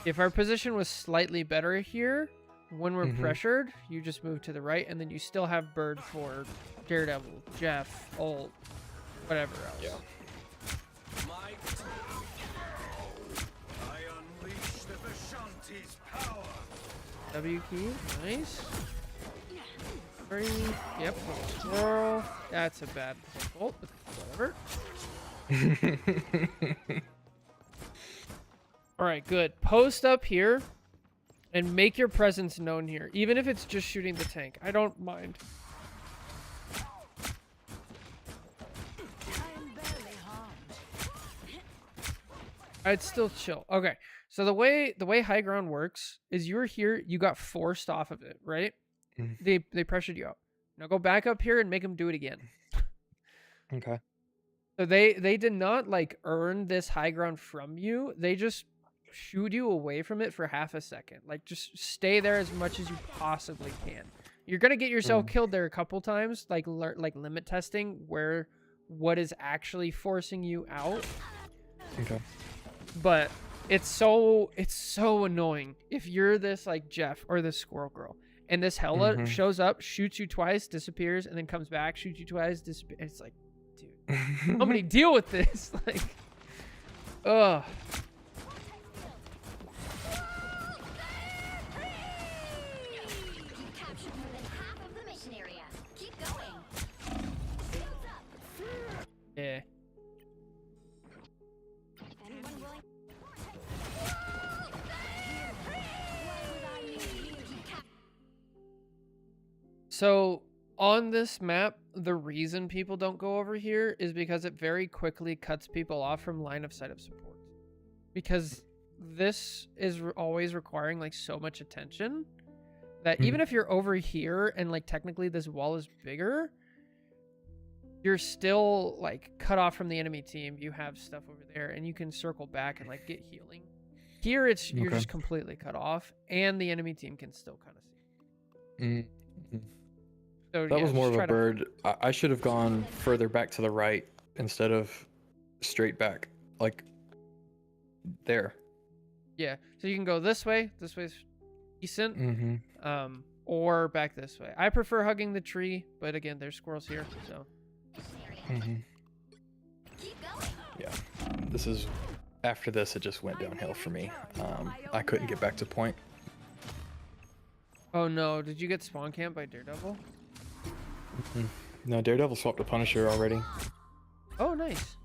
If our position was slightly better here, when we're pressured, you just move to the right, and then you still have Bird for Daredevil, Jeff, Ult, whatever else. Yeah. My turn. I unleash the Vishanti's power. W key, nice. 3, yep, swirl. That's a bad ult, but whatever. Alright, good. Post up here and make your presence known here, even if it's just shooting the tank. I don't mind. I am barely harmed. I'd still chill. Okay, so the way high ground works is you were here, you got forced off of it, right? They pressured you out. Now go back up here and make them do it again. Okay. So they did not like earn this high ground from you. They just shoot you away from it for half a second. Like just stay there as much as you possibly can. You're gonna get yourself killed there a couple times, like limit testing where what is actually forcing you out. Okay. But it's so annoying if you're this like Jeff or this Squirrel Girl and this Hella shows up, shoots you twice, disappears, and then comes back, shoots you twice, disappears. It's like, dude, somebody deal with this. Like, ugh. You've captured more than half of the mission area. Keep going. Shields up. Yeah. Anyone willing? So on this map, the reason people don't go over here is because it very quickly cuts people off from line of sight of support. Because this is always requiring like so much attention that even if you're over here and like technically this wall is bigger, you're still like cut off from the enemy team. You have stuff over there and you can circle back and like get healing. Here it's you're just completely cut off and the enemy team can still kind of see. So, That yeah, was more just of a try to- bird. I should have gone further back to the right instead of straight back, like there. Yeah, so you can go this way. This way's decent. Or back this way. I prefer hugging the tree, but again, there's squirrels here, so. Keep going. Yeah. This is after this. It just went downhill for me. I couldn't get back to point. Oh no, did you get spawn camped by Daredevil? No, Daredevil swapped to Punisher already. Oh, nice.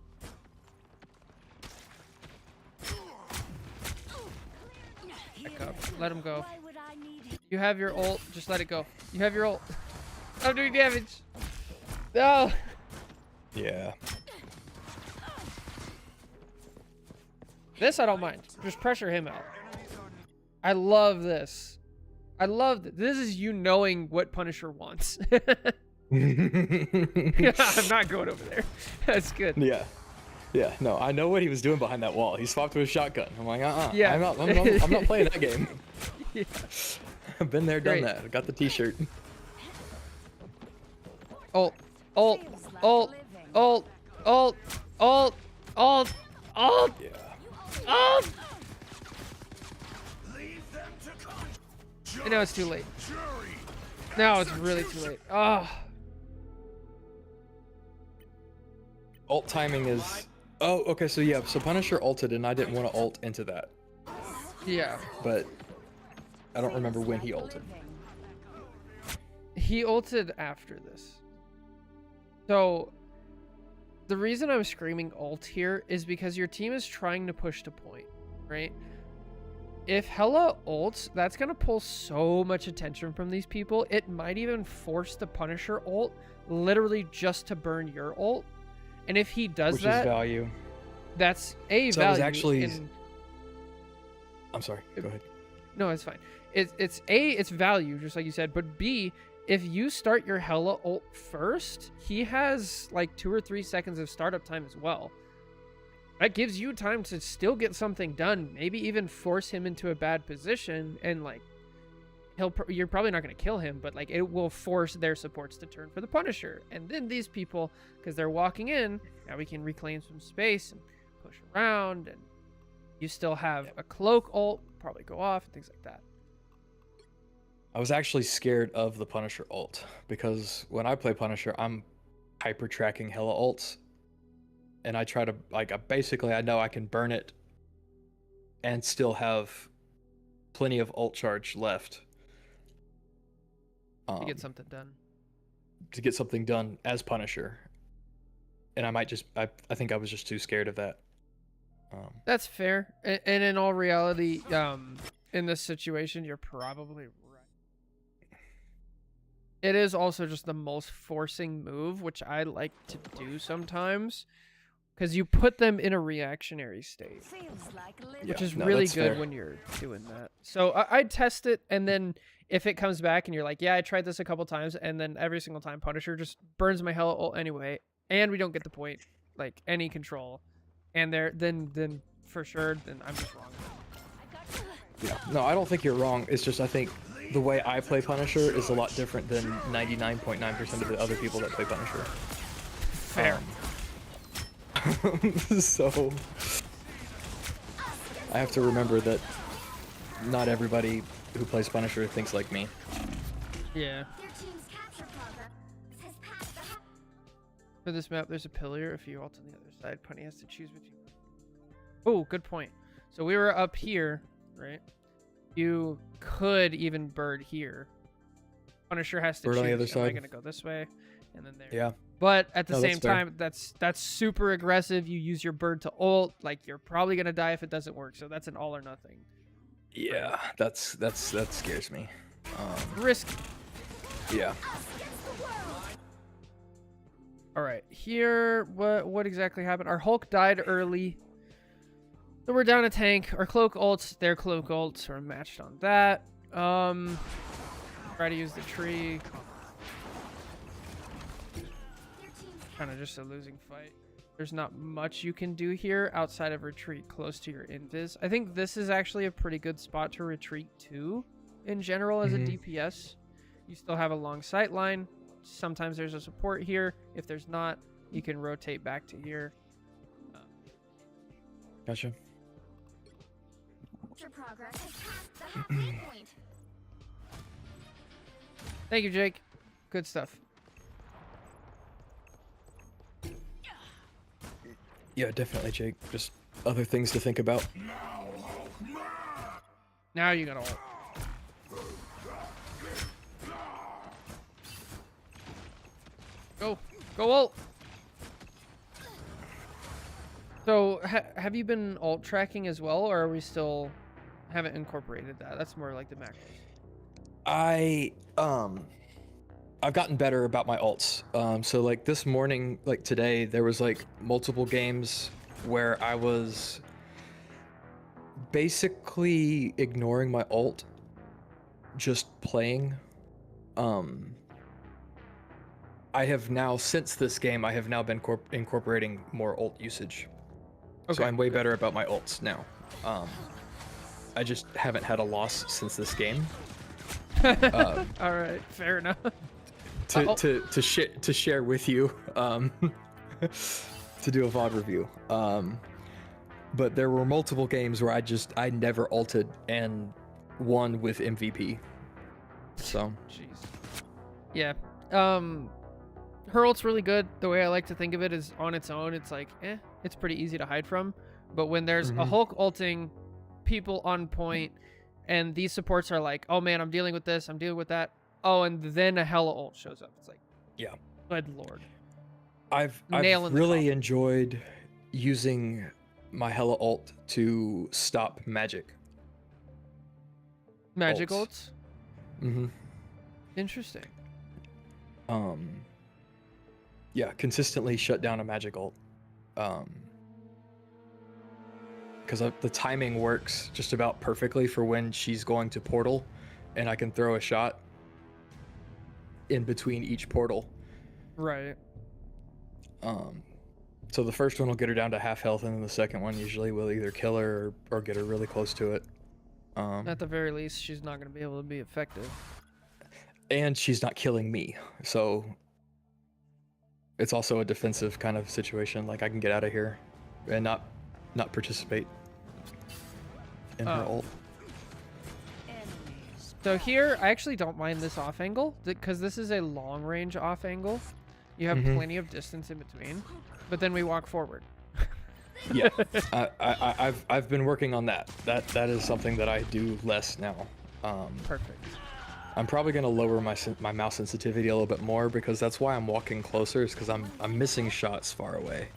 Back up. Let him go. Why would I need You have your ult. Just let it go. You have your ult. I'm doing damage. No. Yeah. This I don't mind. Just pressure him out. I love this. I love this. This is you knowing what Punisher wants. I'm not going over there. That's good. Yeah. Yeah. No, I know what he was doing behind that wall. He swapped to a shotgun. I'm like, Yeah. I'm not playing that game. Yeah. I've been there, done Great. that. I got the T-shirt. Ult, ult, Feels like ult, living. ult, ult, ult, ult, ult, Yeah. ult. Leave them to come. And now it's too late. Jury. Now it's really too late. Oh, Ult timing is. Oh, okay. So yeah. So Punisher ulted, and I didn't want to ult into that, yeah. but I don't remember when he ulted. He ulted after this. So the reason I'm screaming ult here is because your team is trying to push to point, right? If Hela ults, that's going to pull so much attention from these people. It might even force the Punisher ult literally just to burn your ult. And if he does Which that, is value. that's a So I was value. actually- in- I'm sorry. Go ahead. No, it's fine. It's A, it's value, just like you said. But B, if you start your Hela ult first, he has like 2 or 3 seconds of startup time as well. That gives you time to still get something done. Maybe even force him into a bad position, and like you're probably not going to kill him, but like it will force their supports to turn for the Punisher. And then these people, because they're walking in, now we can reclaim some space and push around, and you still have a cloak ult probably go off and things like that. I was actually scared of the Punisher ult because when I play Punisher, I'm hyper tracking Hela ults, and I try to basically I know I can burn it and still have plenty of ult charge left To get something done. to get something done as Punisher. And I think I was just too scared of that. That's fair. And in all reality, in this situation, you're probably right. It is also just the most forcing move, which I like to do sometimes, because you put them in a reactionary state, Feels like living. which is no, really that's good fair. when you're doing that. So I'd test it, and then if it comes back and you're like, yeah, I tried this a couple times, and then every single time Punisher just burns my Hela ult anyway, and we don't get the point, like any control, and then for sure, then I'm just wrong. Yeah. No, I don't think you're wrong. It's just I think the way I play Punisher is a lot different than 99.9% of the other people that play Punisher. Fair. So I have to remember that not everybody who plays Punisher thinks like me. Yeah. Their team's capture progress has passed the For this map, there's a pillar. If you ult on the other side, Punny has to choose between. Oh, good point. So we were up here, right? You could even bird here. Punisher has to Bird choose. on the other Am I side. gonna go this way? And then there. Yeah. But at the No, that's same fair. time, that's super aggressive. You use your bird to ult. Like you're probably gonna die if it doesn't work. So that's an all or nothing. Yeah, that scares me. Risk. Yeah. All right, here, what exactly happened? Our Hulk died early, so we're down a tank. Our cloak ults, their cloak ults are matched on that. Try to use the tree. Kind of just a losing fight. There's not much you can do here outside of retreat close to your invis. I think this is actually a pretty good spot to retreat to in general as a DPS. You still have a long sight line. Sometimes there's a support here. If there's not, you can rotate back to here. Gotcha. capture progress has passed the halfway point. Thank you, Jake. Good stuff. Yeah, definitely, Jake. Just other things to think about. Now you gotta ult. Go. Go ult. So, have you been ult tracking as well, or are we still haven't incorporated that? That's more like the macros. I've gotten better about my ults. So like this morning, like today, there was like multiple games where I was basically ignoring my ult, just playing. I have now, since this game, I have now been incorporating more ult usage. So I'm way better about my ults now. I just haven't had a loss since this game. All right, fair enough. to share with you, to do a VOD review. But there were multiple games where I never ulted and won with MVP. So Jeez. Yeah. Her ult's really good. The way I like to think of it is on its own, it's like, it's pretty easy to hide from. But when there's a Hulk ulting, people on point, and these supports are like, oh man, I'm dealing with this, I'm dealing with that. Oh, and then a Hela ult shows up. It's like, yeah. good lord. I've Nail in the really coffin. enjoyed using my Hela ult to stop magic. Magic ults. ults? Interesting. Yeah, consistently shut down a magic ult. Because the timing works just about perfectly for when she's going to portal, and I can throw a shot in between each portal. Right. So the first one will get her down to half health, and then the second one usually will either kill her or get her really close to it. At the very least, she's not going to be able to be effective. And she's not killing me, so it's also a defensive kind of situation. Like, I can get out of here and not participate in her ult. So here, I actually don't mind this off angle, because this is a long range off angle. You have plenty of distance in between, but then we walk forward. Yeah, I've been working on that. That is something that I do less now. Perfect. I'm probably gonna lower my mouse sensitivity a little bit more, because that's why I'm walking closer, is because I'm missing shots far away.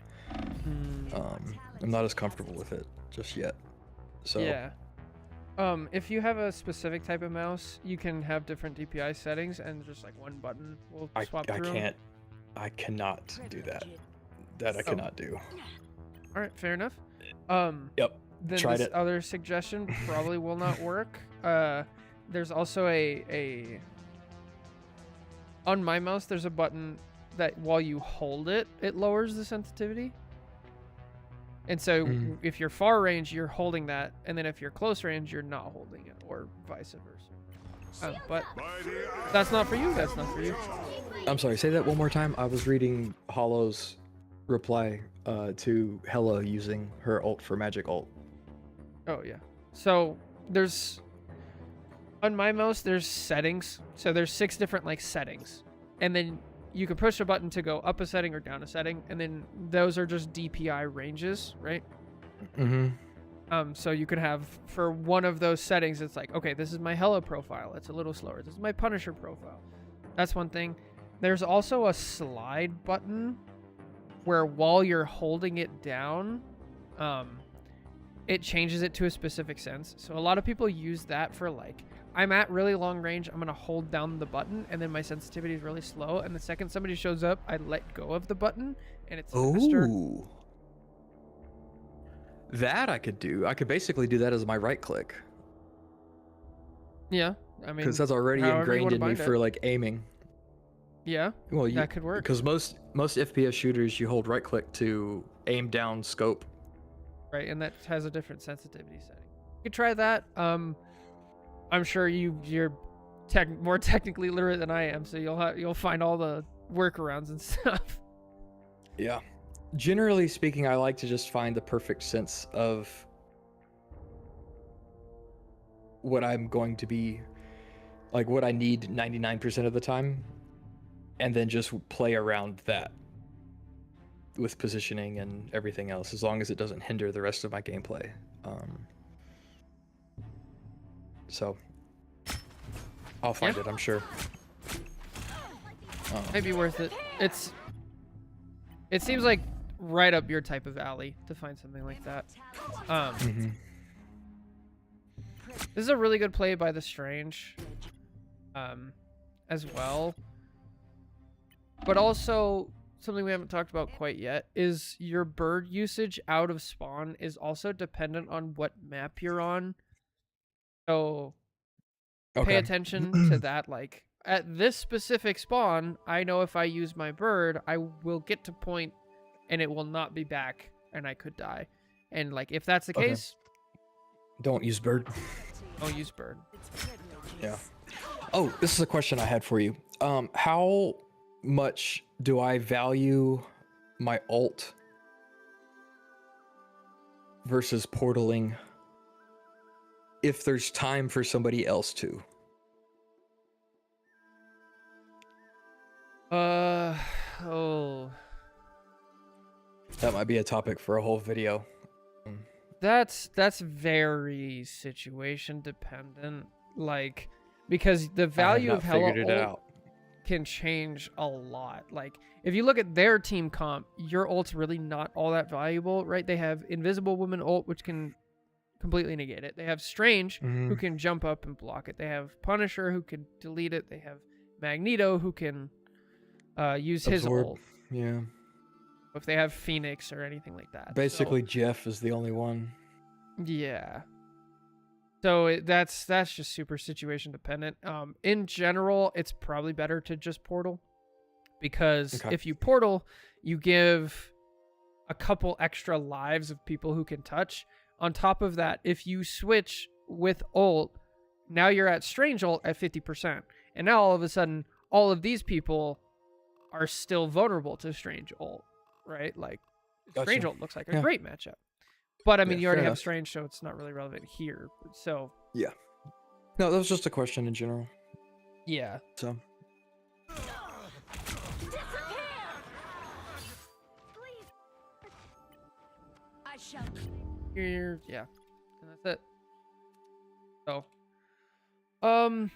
I'm not as comfortable with it just yet. So Yeah. If you have a specific type of mouse, you can have different DPI settings, and just like one button will swap through. I cannot do that. That I cannot do. All right, fair enough. Yep. Then Tried this it. other suggestion probably will not work. There's also a on my mouse. There's a button that while you hold it, it lowers the sensitivity. And so if you're far range, you're holding that, and then if you're close range, you're not holding it, or vice versa. But that's not for you. That's not for you. I'm sorry. Say that one more time. I was reading Hollow's reply to Hela using her ult for magic ult. Oh yeah. So there's on my mouse there's settings. So there's 6 different like settings, and then you can push a button to go up a setting or down a setting, and then those are just DPI ranges, right? So you could have for one of those settings, it's like, okay, this is my Hela profile. It's a little slower. This is my Punisher profile. That's one thing. There's also a slide button where while you're holding it down, it changes it to a specific sense. So a lot of people use that for like, I'm at really long range, I'm going to hold down the button, and then my sensitivity is really slow, and the second somebody shows up, I let go of the button, and it's faster. Ooh. That I could do. I could basically do that as my right click, Yeah, I mean, because that's already however you ingrained wanna in me bind it. for like aiming. Yeah, Well, that could work. Because most FPS shooters, you hold right click to aim down scope. Right, and that has a different sensitivity setting. You could try that. I'm sure you're more technically literate than I am, so you'll find all the workarounds and stuff. Yeah. Generally speaking, I like to just find the perfect sense of what I'm going to be, like what I need 99% of the time, and then just play around that with positioning and everything else, as long as it doesn't hinder the rest of my gameplay. So I'll find it, I'm sure. Maybe worth it. It seems like right up your type of alley to find something like that. This is a really good play by the Strange, as well. But also, something we haven't talked about quite yet is your bird usage out of spawn is also dependent on what map you're on. So pay attention to that. Like, at this specific spawn, I know if I use my bird, I will get to point and it will not be back and I could die. And like, if that's the case, Don't use bird. don't use bird. Yeah. Oh, this is a question I had for you. How much do I value my ult versus portaling if there's time for somebody else to? Oh, That might be a topic for a whole video. that's very situation dependent. Like, because the value of Hella figured it ult out. can change a lot. Like, if you look at their team comp, your ult's really not all that valuable, right? They have Invisible Woman ult, which can completely negate it. They have Strange, who can jump up and block it. They have Punisher, who can delete it. They have Magneto, who can use his Absorb. ult. Yeah. If they have Phoenix or anything like that. Basically, Jeff is the only one. Yeah. So that's just super situation dependent. In general, it's probably better to just portal, because Okay. if you portal, you give a couple extra lives of people who can touch. On top of that, if you switch with ult, now you're at Strange ult at 50%, and now all of a sudden, all of these people are still vulnerable to Strange ult, right? Like, Strange Gotcha. ult looks like a Yeah. great matchup. But I mean, Yeah, you already fair have enough. Strange, so it's not really relevant here. So No, that was just a question in general. yeah, So, I shall. here, yeah, and that's it. So,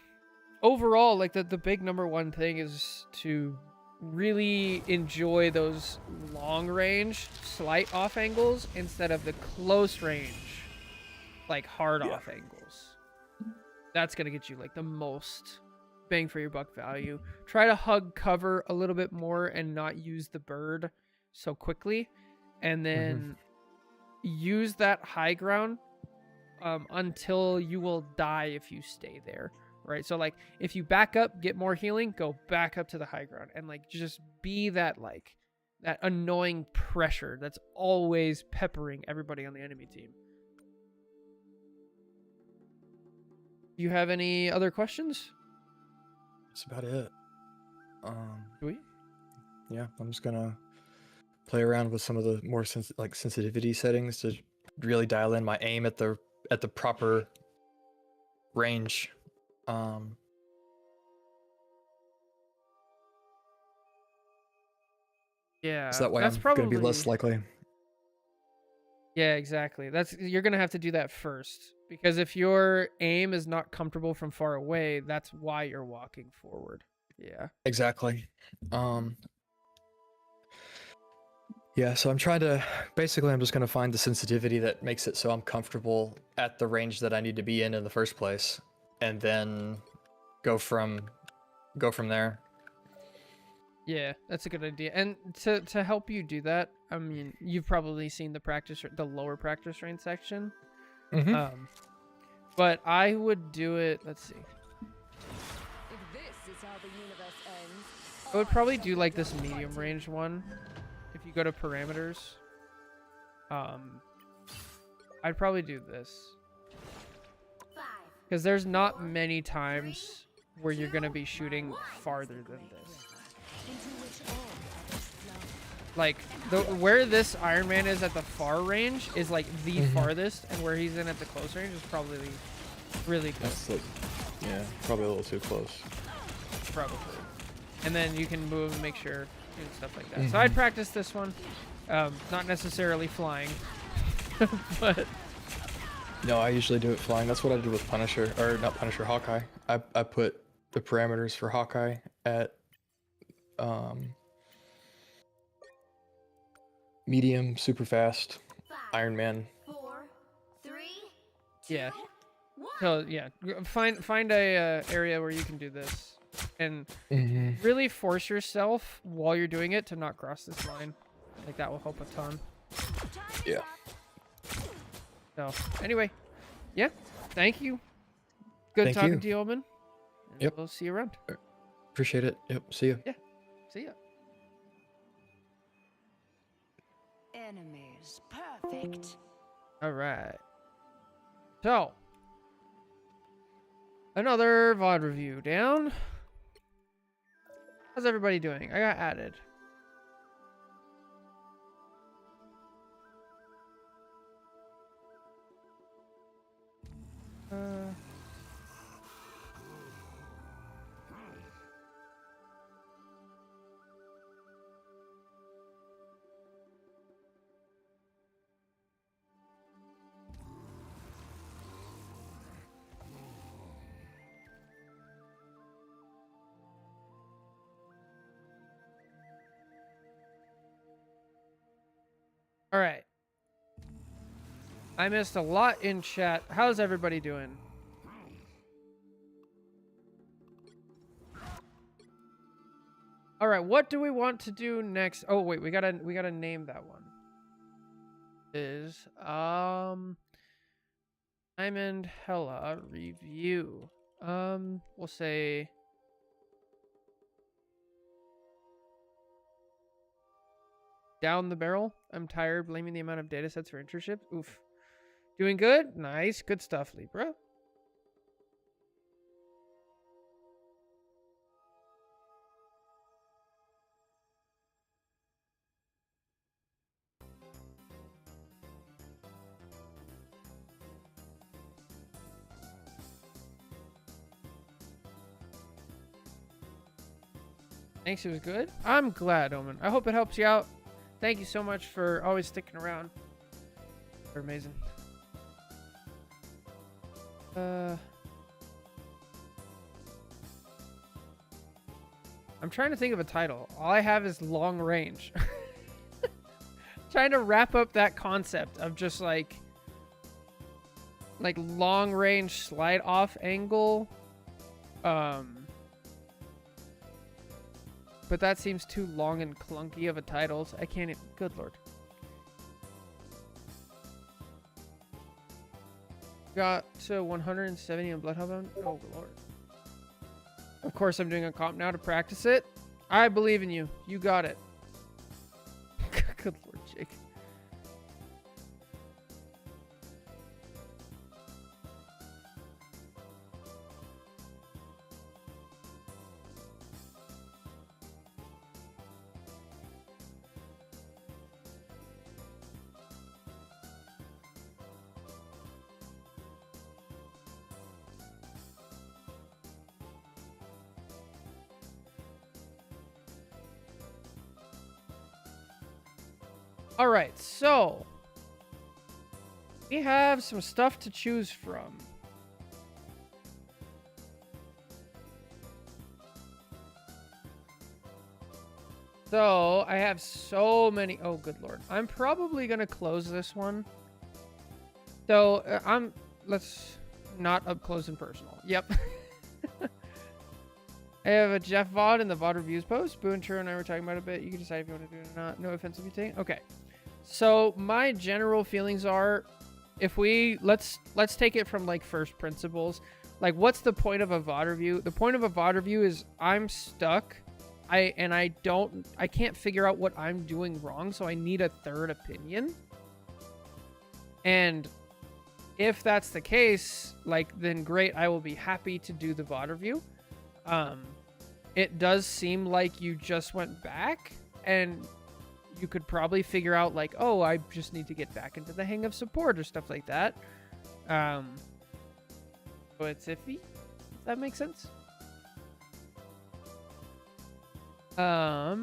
overall, like the big number one thing is to really enjoy those long range, slight off angles instead of the close range, like hard Yeah. off angles. That's gonna get you like the most bang for your buck value. Try to hug cover a little bit more and not use the bird so quickly, and then use that high ground until you will die if you stay there, right? So like if you back up, get more healing, go back up to the high ground, and like just be that like that annoying pressure that's always peppering everybody on the enemy team. Do you have any other questions? that's about it. Do we? Yeah, I'm just gonna play around with some of the more sensitivity settings to really dial in my aim at the proper range. Yeah. So that way that's I'm probably gonna be less likely. Yeah, exactly. You're gonna have to do that first, because if your aim is not comfortable from far away, that's why you're walking forward. Yeah. Exactly. Yeah, so I'm trying to basically I'm just gonna find the sensitivity that makes it so I'm comfortable at the range that I need to be in the first place, and then go from there. Yeah, that's a good idea. And to help you do that, I mean, you've probably seen the lower practice range section. Mm-hmm. But I would do it. Let's see. If this is how the universe ends, I would probably do like this medium range one. If you go to parameters, I'd probably do this, 5, because there's not many times where you're gonna be shooting farther than this. into which all others flow. Like where this Iron Man is at the far range is like the Mhm. farthest, and where he's in at the close range is probably really close. That's like, yeah, probably a little too close. Probably. And then you can move and make sure and stuff like that. So I'd practice this one. Not necessarily flying, but No, I usually do it flying. That's what I did with Punisher, or not Punisher, Hawkeye. I put the parameters for Hawkeye at medium, super fast, 5, Iron Man. 4, 3, yeah. 1. So yeah, find a area where you can do this, and Mm-hmm. really force yourself while you're doing it to not cross this line. Like that will help a ton. Yeah. So anyway, yeah. Thank you. Good Thank talking you. to you, Omen. And Yep. We'll see you around. Appreciate it. Yep. See you. See ya. Enemies, perfect. All right. So Another VOD review down. How's everybody doing? I got added. All right. I missed a lot in chat. How's everybody doing? All right, what do we want to do next? Oh wait, we gotta name that one. Diamond Hella review. We'll say down the barrel. I'm tired blaming the amount of data sets for internships. Oof. Doing good? Nice. Good stuff, Libra. Thanks, it was good. I'm glad, Omen. I hope it helps you out. Thank you so much for always sticking around. You're amazing. I'm trying to think of a title. All I have is long range. Trying to wrap up that concept of just like long range slide off angle. But that seems too long and clunky of a title. So I can't even. Good lord. Got to 170 on Bloodhound. Oh lord. Of course, I'm doing a comp now to practice it. I believe in you. You got it. Good lord, Jake. All right, so we have some stuff to choose from. So I have so many. Oh, good lord. I'm probably going to close this one. So let's not up close and personal. Yep. I have a Jeff VOD in the VOD reviews post. Boo and Churro and I were talking about it a bit. You can decide if you want to do it or not. No offense if you take. Okay. So my general feelings are, if we let's take it from like first principles. Like, what's the point of a VOD review? The point of a VOD review is I'm stuck. I can't figure out what I'm doing wrong, so I need a third opinion. And if that's the case, like, then great, I will be happy to do the VOD review. It does seem like you just went back and you could probably figure out like, oh, I just need to get back into the hang of support or stuff like that. So it's iffy, if that makes sense. I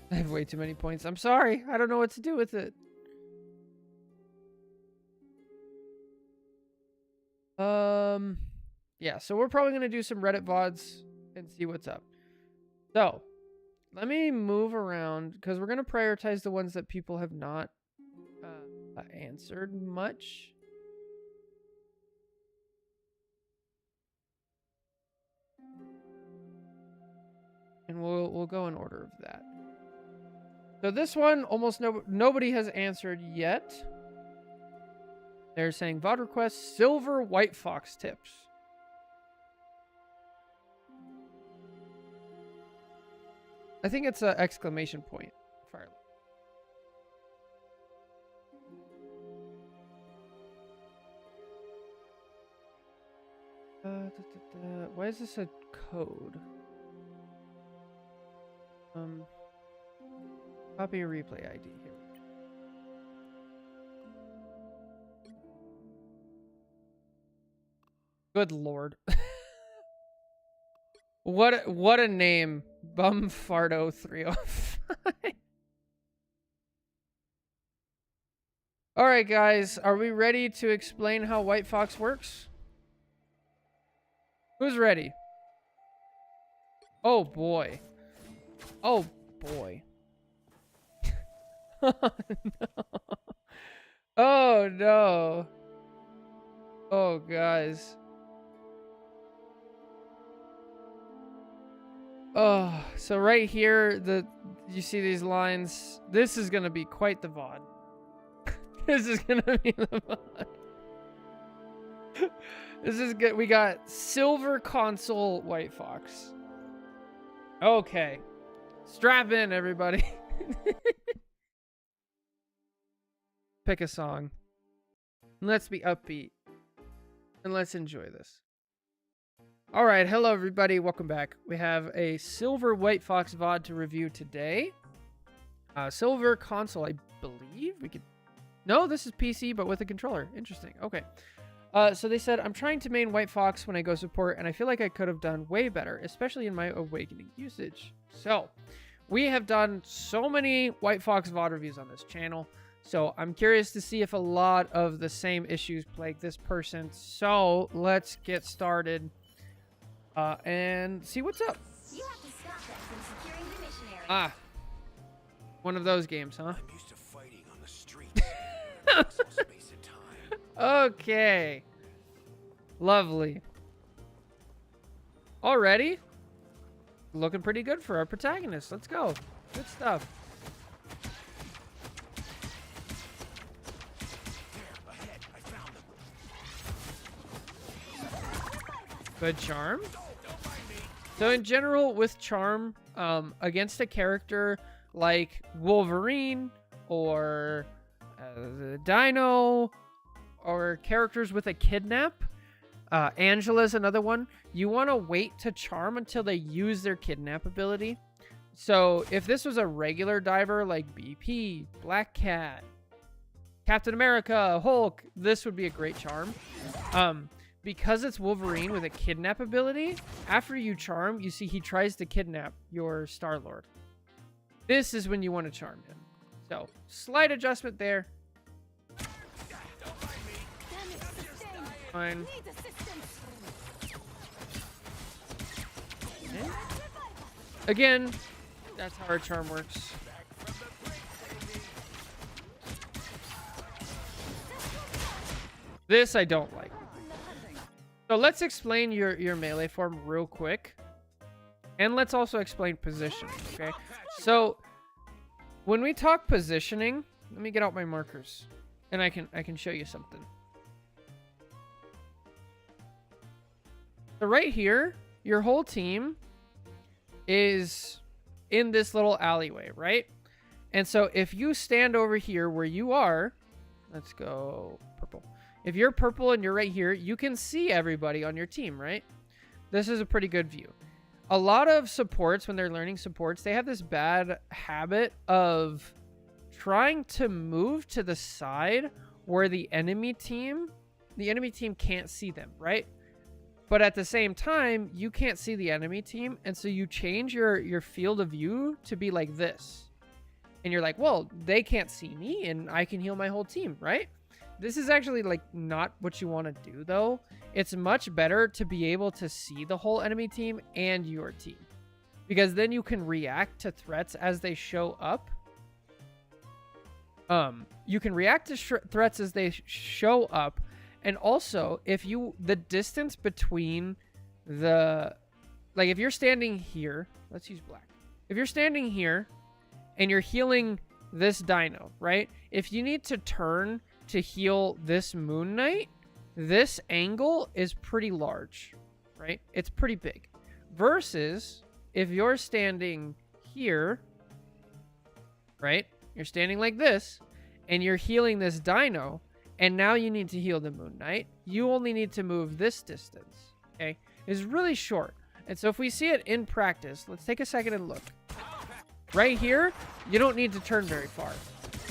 have way too many points. I'm sorry. I don't know what to do with it. Yeah, so we're probably going to do some Reddit VODs and see what's up. So, let me move around because we're going to prioritize the ones that people have not answered much. And we'll go in order of that. So this one, almost nobody has answered yet. They're saying VOD request, Silver White Fox tips. I think it's an exclamation point. Fire. Why is this a code? Copy a replay ID here. Good lord. What a name. Bumfardo 305. Alright guys, are we ready to explain how White Fox works? Who's ready? Oh boy. Oh boy. Oh no. Oh no. Oh guys. Oh, so right here, you see these lines. This is gonna be quite the VOD. This is gonna be the VOD. This is good. We got Silver Console White Fox. Okay. Strap in, everybody. Pick a song. Let's be upbeat. And let's enjoy this. Alright, hello everybody. Welcome back. We have a Silver White Fox VOD to review today. Silver Console, I believe. We could... No, this is PC, but with a controller. Interesting. Okay. So they said, I'm trying to main White Fox when I go support, and I feel like I could have done way better, especially in my Awakening usage. So, we have done so many White Fox VOD reviews on this channel, so I'm curious to see if a lot of the same issues plague this person. So, let's get started and see what's up. You have to stop them from securing the mission area. Ah, one of those games, huh? I'm used to fighting on the streets. Some space and time. Okay. Lovely. Already? Looking pretty good for our protagonist. Let's go. Good stuff. There, ahead. I found them. Good charm. So in general, with charm, against a character like Wolverine or the Dino or characters with a kidnap, Angela's another one, you want to wait to charm until they use their kidnap ability. So if this was a regular diver like BP, Black Cat, Captain America, Hulk, this would be a great charm. Because it's Wolverine with a kidnap ability, after you charm, you see he tries to kidnap your Star-Lord. This is when you want to charm him. So, slight adjustment there. Fine. Okay. Again, that's how our charm works. This I don't like. So let's explain your melee form real quick. And let's also explain positioning, okay? So when we talk positioning, let me get out my markers and I can show you something. So right here, your whole team is in this little alleyway, right? And so if you stand over here where you are, let's go purple. If you're purple and you're right here, you can see everybody on your team, right? This is a pretty good view. A lot of supports, when they're learning supports, they have this bad habit of trying to move to the side where the enemy team can't see them, right? But at the same time, you can't see the enemy team, and so you change your field of view to be like this. And you're like, well, they can't see me, and I can heal my whole team, right? This is actually like not what you want to do though. It's much better to be able to see the whole enemy team and your team, because then you can react to threats as they show up. You can react to threats as they show up, and also the distance between if you're standing here, let's use black. If you're standing here and you're healing this dino, right? If you need to turn to heal this Moon Knight, this angle is pretty large, right? It's pretty big. Versus if you're standing here, right? You're standing like this, and you're healing this dino, and now you need to heal the Moon Knight. You only need to move this distance, okay, is really short. And so if we see it in practice, let's take a second and look. Right here, you don't need to turn very far.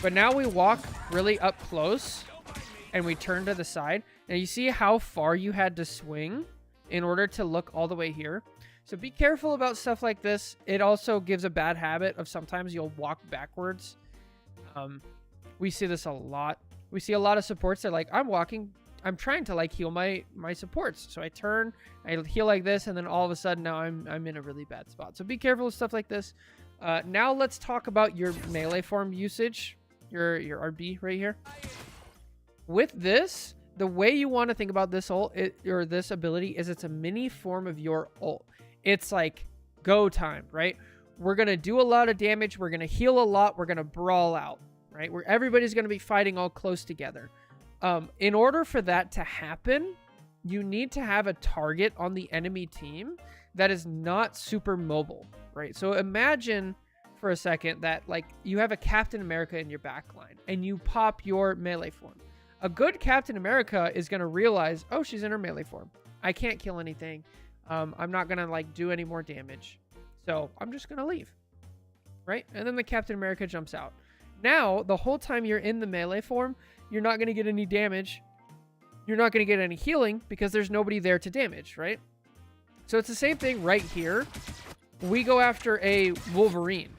But now we walk really up close and we turn to the side. And you see how far you had to swing in order to look all the way here. So be careful about stuff like this. It also gives a bad habit of sometimes you'll walk backwards. We see this a lot. We see a lot of supports that like, I'm trying to like heal my supports. So I turn, I heal like this, and then all of a sudden now I'm in a really bad spot. So be careful with stuff like this. Now let's talk about your melee form usage, your RB right here. With this, the way you want to think about this ult or this ability is it's a mini form of your ult. It's like go time, right? We're going to do a lot of damage. We're going to heal a lot. We're going to brawl out, right? Where everybody's going to be fighting all close together. In order for that to happen, you need to have a target on the enemy team that is not super mobile, right? So imagine for a second that like you have a Captain America in your backline and you pop your melee form. A good Captain America is going to realize, oh, she's in her melee form. I can't kill anything. I'm not going to like do any more damage. So I'm just going to leave, right? And then the Captain America jumps out. Now, the whole time you're in the melee form, you're not going to get any damage. You're not going to get any healing because there's nobody there to damage, right? So it's the same thing right here. We go after a Wolverine.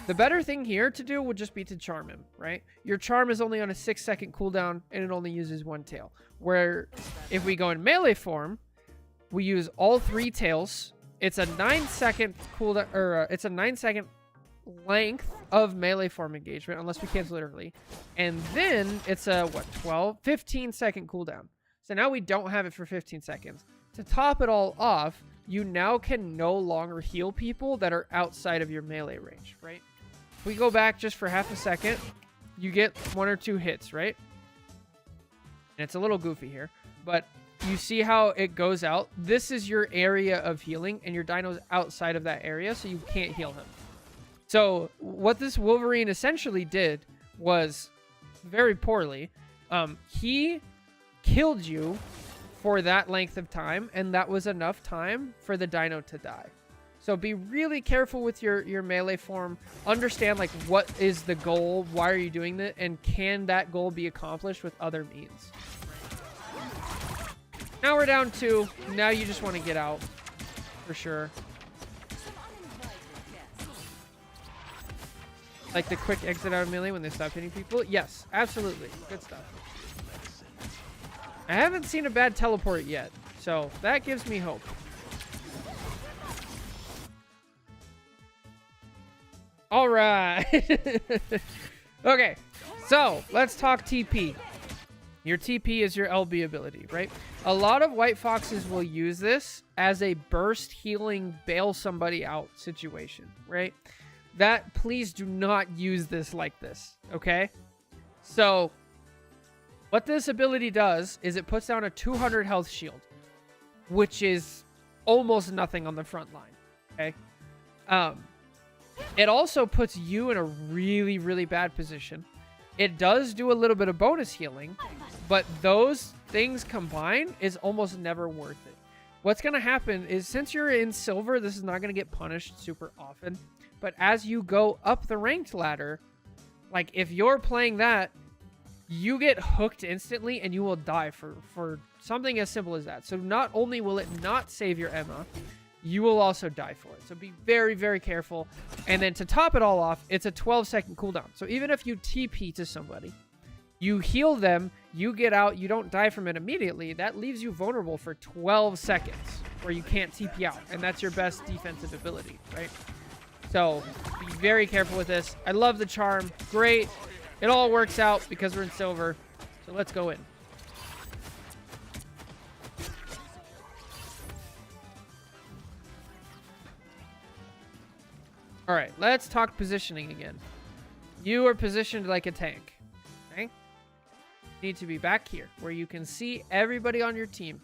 The better thing here to do would just be to charm him, right? Your charm is only on a 6-second cooldown and it only uses 1 tail. Where if we go in melee form, we use all 3 tails. It's a 9-second cooldown, or it's a 9-second length of melee form engagement unless we cancel it early, and then it's a 15-second cooldown. So now we don't have it for 15 seconds. To top it all off, you now can no longer heal people that are outside of your melee range, right? If we go back just for half a second, you get 1 or 2 hits, right? And it's a little goofy here, but you see how it goes out. This is your area of healing and your dino's outside of that area, so you can't heal him. So what this Wolverine essentially did was very poorly. He killed you for that length of time, and that was enough time for the dino to die. So be really careful with your melee form. Understand like what is the goal, why are you doing that, and can that goal be accomplished with other means. Now we're down 2. Now you just want to get out for sure. Like the quick exit out of melee when they stop hitting people? Yes, absolutely. Good stuff. I haven't seen a bad teleport yet, so that gives me hope. All right. Okay, so let's talk TP. Your TP is your LB ability, right? A lot of White Foxes will use this as a burst healing, bail somebody out situation, right? That, please do not use this like this, okay? So, what this ability does is it puts down a 200 health shield, which is almost nothing on the front line, okay? It also puts you in a really, really bad position. It does do a little bit of bonus healing, but those things combined is almost never worth it. What's going to happen is since you're in silver, this is not going to get punished super often. But as you go up the ranked ladder, like if you're playing that, you get hooked instantly and you will die for something as simple as that. So not only will it not save your Emma, you will also die for it. So be very, very careful. And then to top it all off, it's a 12-second cooldown. So even if you TP to somebody, you heal them, you get out, you don't die from it immediately, that leaves you vulnerable for 12 seconds where you can't TP out. And that's your best defensive ability, right? So be very careful with this. I love the charm. Great. It all works out because we're in silver. So let's go in. All right, let's talk positioning again. You are positioned like a tank. Okay? You need to be back here where you can see everybody on your team.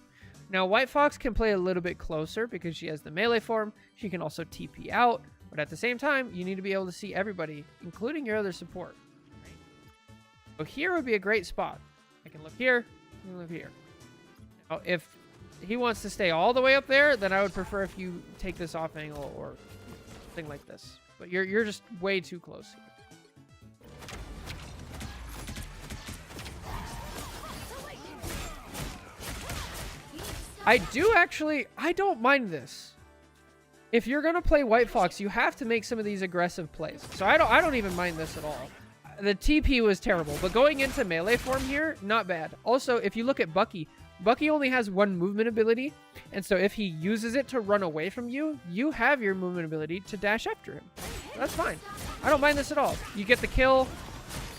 Now, White Fox can play a little bit closer because she has the melee form. She can also TP out. But at the same time, you need to be able to see everybody, including your other support. Right? So here would be a great spot. I can look here, I can look here. Now, if he wants to stay all the way up there, then I would prefer if you take this off angle or something like this. But you're just way too close here. I don't mind this. If you're gonna play White Fox, you have to make some of these aggressive plays. So I don't even mind this at all. The TP was terrible, but going into melee form here, not bad. Also, if you look at Bucky, Bucky only has one movement ability, and so if he uses it to run away from you, you have your movement ability to dash after him. That's fine. I don't mind this at all. You get the kill.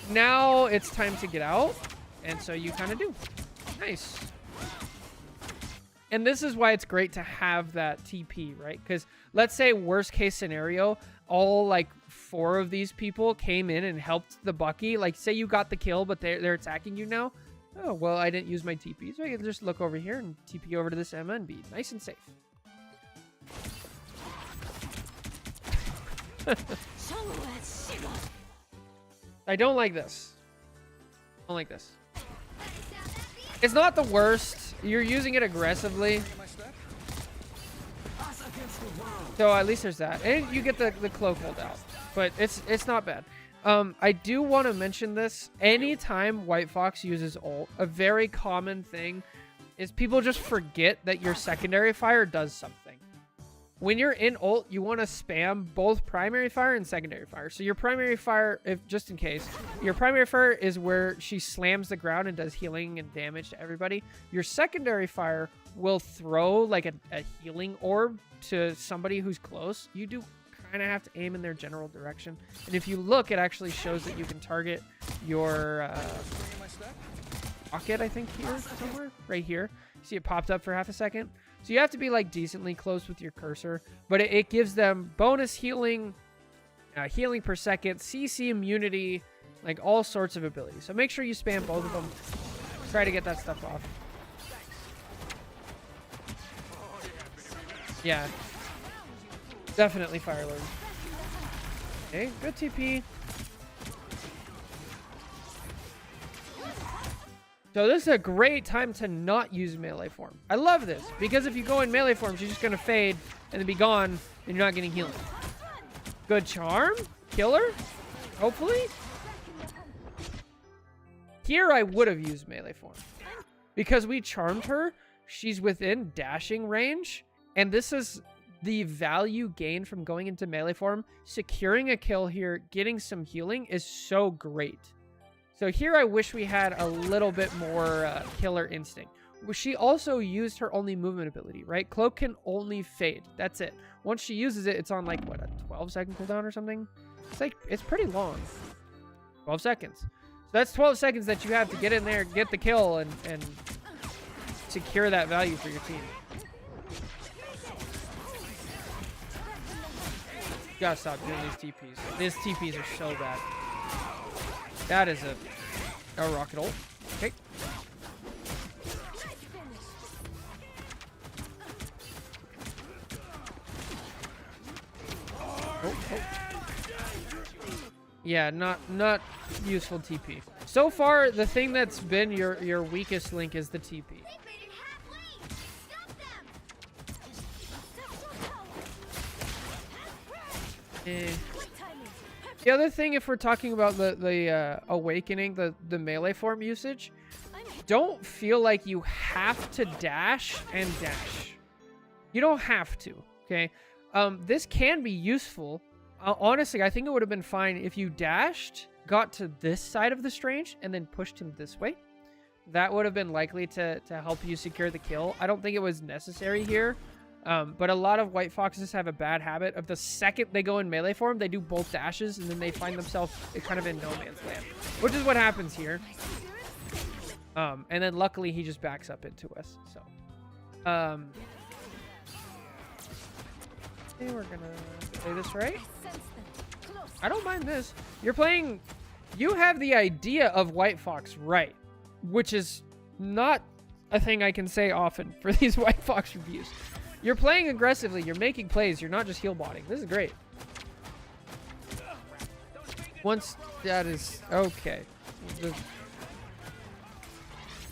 Now it's time to get out, and so you kind of do. Nice. And this is why it's great to have that TP, right? Because let's say worst case scenario, all like 4 of these people came in and helped the Bucky. Like say you got the kill, but they're attacking you now. Oh, well, I didn't use my TP, so I can just look over here and TP over to this Emma and be nice and safe. I don't like this. I don't like this. It's not the worst. You're using it aggressively. So at least there's that. And you get the cloak hold out. But it's not bad. I do want to mention this. Anytime White Fox uses ult, a very common thing is people just forget that your secondary fire does something. When you're in ult, you want to spam both primary fire and secondary fire. So your primary fire, if just in case, your primary fire is where she slams the ground and does healing and damage to everybody. Your secondary fire will throw like a healing orb to somebody who's close. You do kind of have to aim in their general direction. And if you look, it actually shows that you can target your rocket, I think, here somewhere. Right here. See it popped up for half a second. So you have to be like decently close with your cursor, but it gives them bonus healing, healing per second, CC immunity, like all sorts of abilities. So make sure you spam both of them. Try to get that stuff off. Yeah. Definitely Fire Lord. Okay, good TP. So this is a great time to not use melee form. I love this, because if you go in melee form, she's just going to fade and then be gone, and you're not getting healing. Good charm. Killer. Hopefully. Here I would have used melee form. Because we charmed her, she's within dashing range, and this is the value gained from going into melee form. Securing a kill here, getting some healing is so great. So here I wish we had a little bit more killer instinct. She also used her only movement ability, right? Cloak can only fade. That's it. Once she uses it, it's on like, what, a 12-second cooldown or something? It's pretty long. 12 seconds. So that's 12 seconds that you have to get in there, get the kill, and secure that value for your team. You gotta stop doing these TPs. These TPs are so bad. That is a rocket ult. Okay. Oh. Yeah, not useful TP. So far, the thing that's been your weakest link is the TP. The other thing, if we're talking about the awakening, the melee form usage, don't feel like you have to dash and dash. You don't have to, okay? This can be useful. Honestly, I think it would have been fine if you dashed, got to this side of the Strange, and then pushed him this way. That would have been likely to help you secure the kill. I don't think it was necessary here. But a lot of White Foxes have a bad habit of the second they go in melee form, they do both dashes, and then they find themselves kind of in no man's land, which is what happens here. And then luckily he just backs up into us. So, okay, we're gonna play this right. I don't mind this. You have the idea of White Fox right, which is not a thing I can say often for these White Fox reviews. You're playing aggressively. You're making plays. You're not just heal botting. This is great. Once that is okay. There's still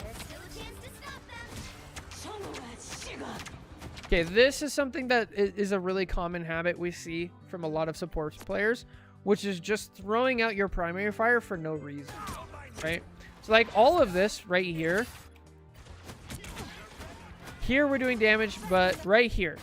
a chance to stop them. Okay, this is something that is a really common habit we see from a lot of support players, which is just throwing out your primary fire for no reason, right? So like all of this right here, here we're doing damage, but right here,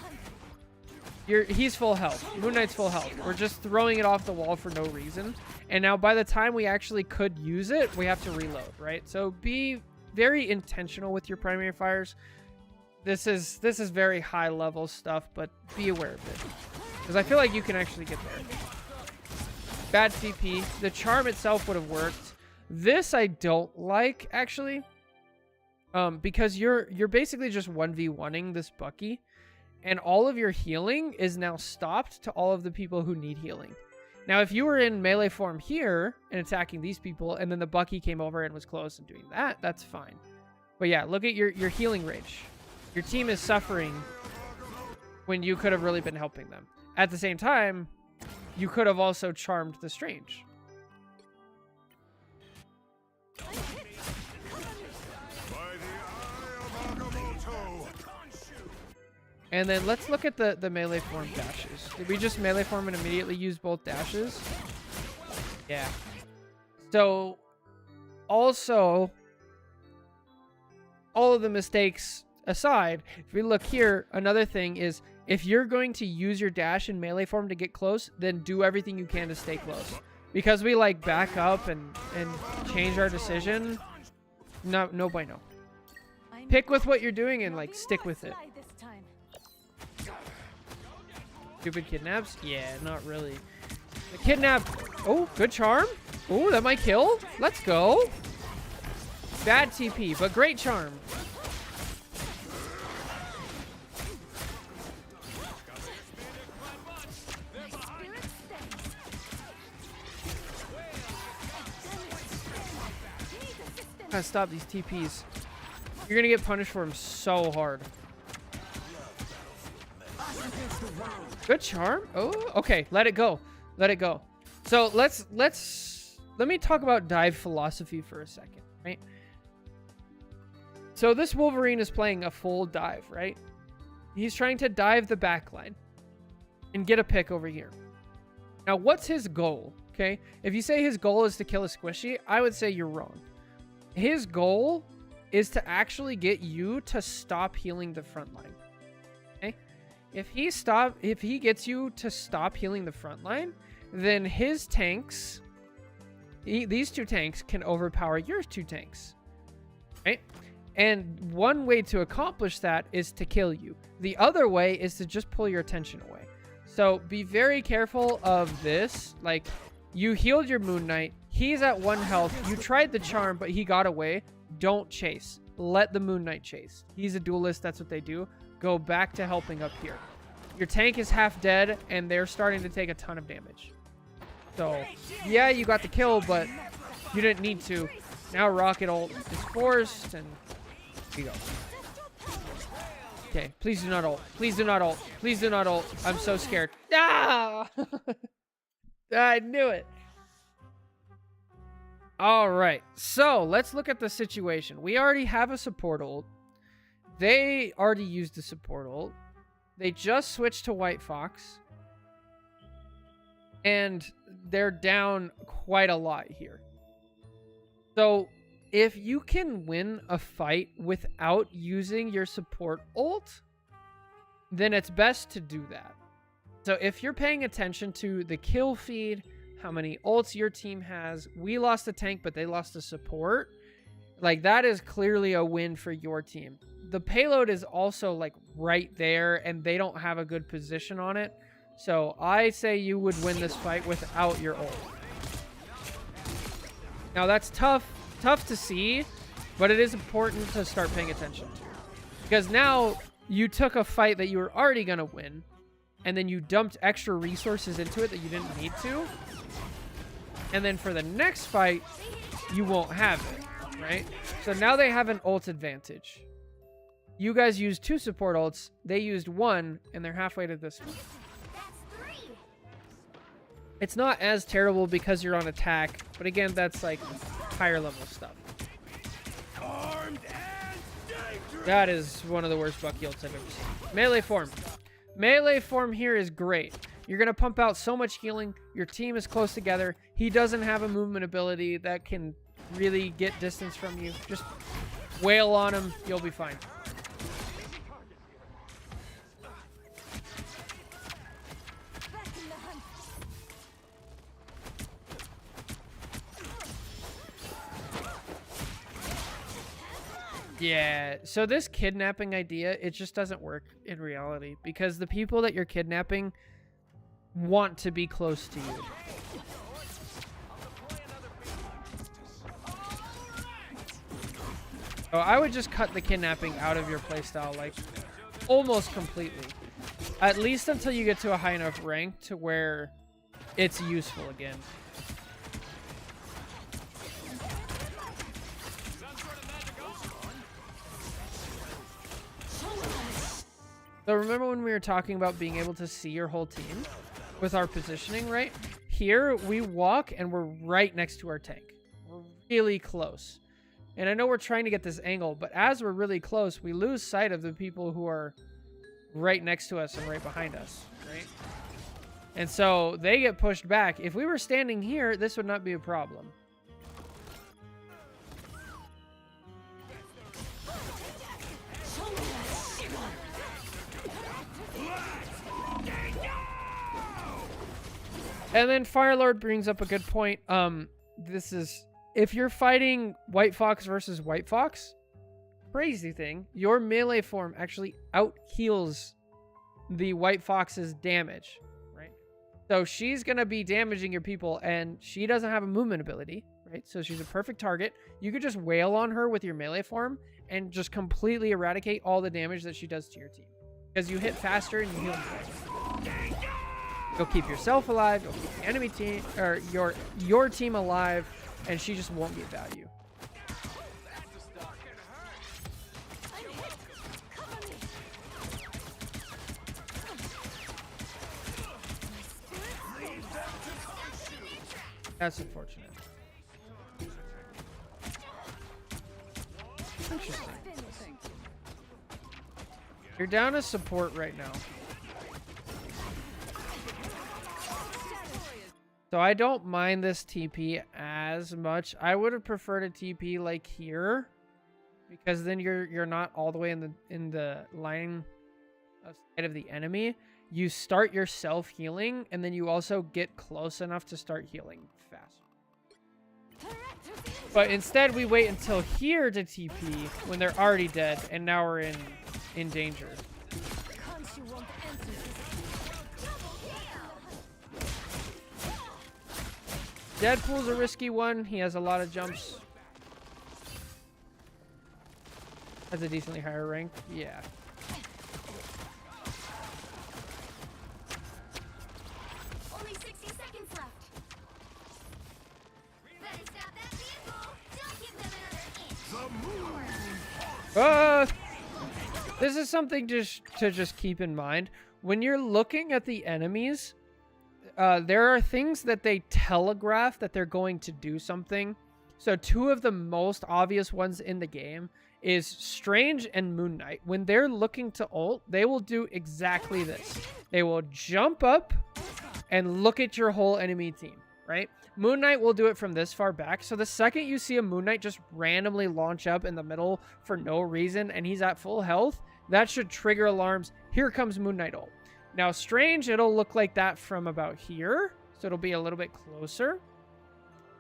he's full health. Moon Knight's full health. We're just throwing it off the wall for no reason. And now by the time we actually could use it, we have to reload, right? So be very intentional with your primary fires. This is very high level stuff, but be aware of it. Because I feel like you can actually get there. Bad TP. The charm itself would have worked. This I don't like, actually. Because you're basically just 1v1ing this Bucky. And all of your healing is now stopped to all of the people who need healing. Now, if you were in melee form here and attacking these people, and then the Bucky came over and was close and doing that, that's fine. But yeah, look at your healing range. Your team is suffering when you could have really been helping them. At the same time, you could have also charmed the Strange. And then let's look at the melee form dashes. Did we just melee form and immediately use both dashes? Yeah. So, also, all of the mistakes aside, if we look here, another thing is if you're going to use your dash in melee form to get close, then do everything you can to stay close. Because we like back up and change our decision, no bueno. Pick with what you're doing and like stick with it. Stupid kidnaps? Yeah, not really. The kidnap. Oh, good charm. Oh, that might kill. Let's go. Bad TP, but great charm. Gotta stop these TPs. You're gonna get punished for them so hard. Good charm. Oh, okay. Let it go. Let it go. So let me talk about dive philosophy for a second, right? So this Wolverine is playing a full dive, right? He's trying to dive the backline and get a pick over here. Now, what's his goal? Okay, if you say his goal is to kill a squishy, I would say you're wrong. His goal is to actually get you to stop healing the front line. If he gets you to stop healing the front line, then his tanks, these two tanks can overpower your two tanks, right? And one way to accomplish that is to kill you. The other way is to just pull your attention away. So be very careful of this. Like, you healed your Moon Knight. He's at 1 health. You tried the charm, but he got away. Don't chase. Let the Moon Knight chase. He's a duelist. That's what they do. Go back to helping up here. Your tank is half dead, and they're starting to take a ton of damage. So, yeah, you got the kill, but you didn't need to. Now Rocket ult is forced, and here we go. Okay, please do not ult. Please do not ult. Please do not ult. I'm so scared. Ah! I knew it. All right, so let's look at the situation. We already have a support ult. They already used the support ult. They just switched to White Fox. And they're down quite a lot here. So if you can win a fight without using your support ult, then it's best to do that. So if you're paying attention to the kill feed, how many ults your team has, we lost a tank, but they lost a support. Like, that is clearly a win for your team. The payload is also like right there, and they don't have a good position on it. So I say you would win this fight without your ult. Now that's tough to see, but it is important to start paying attention to. Because now you took a fight that you were already going to win, and then you dumped extra resources into it that you didn't need to. And then for the next fight, you won't have it, right? So now they have an ult advantage. You guys used 2 support ults, they used 1, and they're halfway to this one. It's not as terrible because you're on attack, but again, that's like higher level stuff. Armed and dangerous. That is one of the worst buck yields I've ever seen. Melee form. Melee form here is great. You're going to pump out so much healing. Your team is close together. He doesn't have a movement ability that can really get distance from you. Just wail on him. You'll be fine. Yeah, so this kidnapping idea, it just doesn't work in reality because the people that you're kidnapping want to be close to you. So I would just cut the kidnapping out of your playstyle, like, almost completely. At least until you get to a high enough rank to where it's useful again. So remember when we were talking about being able to see your whole team with our positioning, right? Here, we walk and we're right next to our tank. We're really close. And I know we're trying to get this angle, but as we're really close, we lose sight of the people who are right next to us and right behind us, right? And so they get pushed back. If we were standing here, this would not be a problem. And then Firelord brings up a good point. This is, if you're fighting White Fox versus White Fox, crazy thing, your melee form actually out-heals the White Fox's damage, right? So she's going to be damaging your people, and she doesn't have a movement ability, right? So she's a perfect target. You could just wail on her with your melee form and just completely eradicate all the damage that she does to your team. Because you hit faster and you heal faster. You'll keep yourself alive, you'll keep the enemy team, or your team alive, and she just won't get value. That's unfortunate. Interesting. You're down as support right now. So I don't mind this TP as much. I would have preferred a TP like here, because then you're not all the way in the line of sight of the enemy. You start yourself healing, and then you also get close enough to start healing fast. But instead, we wait until here to TP when they're already dead, and now we're in danger. Deadpool's a risky one. He has a lot of jumps. Has a decently higher rank. Yeah. Only 60 seconds left. Better stop that vehicle. Don't give them another inch. This is something to just keep in mind. When you're looking at the enemies, there are things that they telegraph that they're going to do something. So two of the most obvious ones in the game is Strange and Moon Knight. When they're looking to ult, they will do exactly this. They will jump up and look at your whole enemy team, right? Moon Knight will do it from this far back. So the second you see a Moon Knight just randomly launch up in the middle for no reason and he's at full health, that should trigger alarms. Here comes Moon Knight ult. Now, Strange, it'll look like that from about here. So it'll be a little bit closer.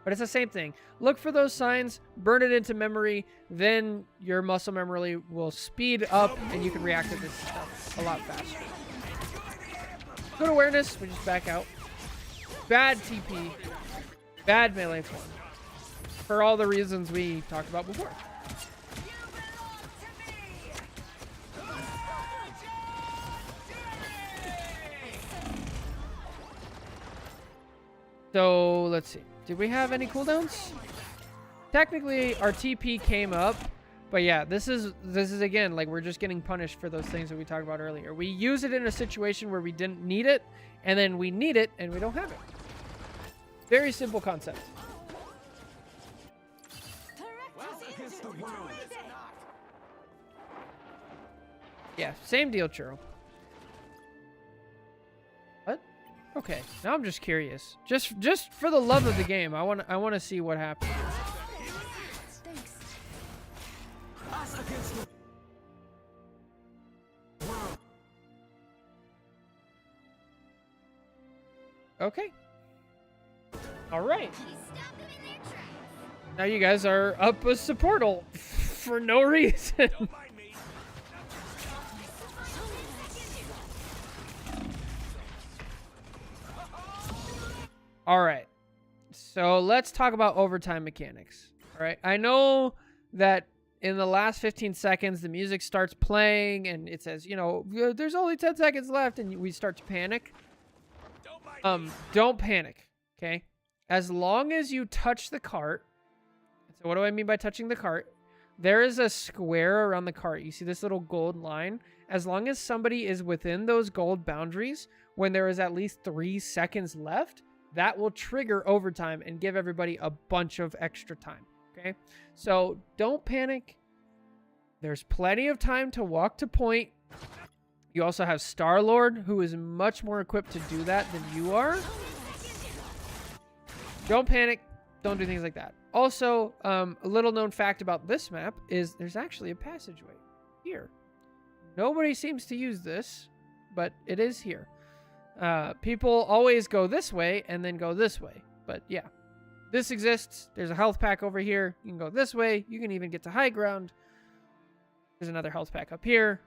But it's the same thing. Look for those signs, burn it into memory, then your muscle memory will speed up and you can react to this stuff a lot faster. Good awareness, we just back out. Bad TP. Bad melee form. For all the reasons we talked about before. So, let's see. Did we have any cooldowns? Technically, our TP came up. But yeah, this is again, like, we're just getting punished for those things that we talked about earlier. We use it in a situation where we didn't need it, and then we need it, and we don't have it. Very simple concept. Yeah, same deal, Churro. What? Okay, now I'm just curious. Just for the love of the game, I want to see what happens. Okay. All right. Now you guys are up a supportal for no reason. All right. So let's talk about overtime mechanics. All right. I know that in the last 15 seconds, the music starts playing and it says, you know, there's only 10 seconds left, and we start to panic. Don't panic. Okay. As long as you touch the cart. So what do I mean by touching the cart? There is a square around the cart. You see this little gold line? As long as somebody is within those gold boundaries, when there is at least 3 seconds left, that will trigger overtime and give everybody a bunch of extra time. Okay? So don't panic. There's plenty of time to walk to point. You also have Star-Lord, who is much more equipped to do that than you are. Don't panic. Don't do things like that. Also, a little known fact about this map is there's actually a passageway here. Nobody seems to use this, but it is here. People always go this way and then go this way. But yeah, this exists. There's a health pack over here. You can go this way. You can even get to high ground. There's another health pack up here.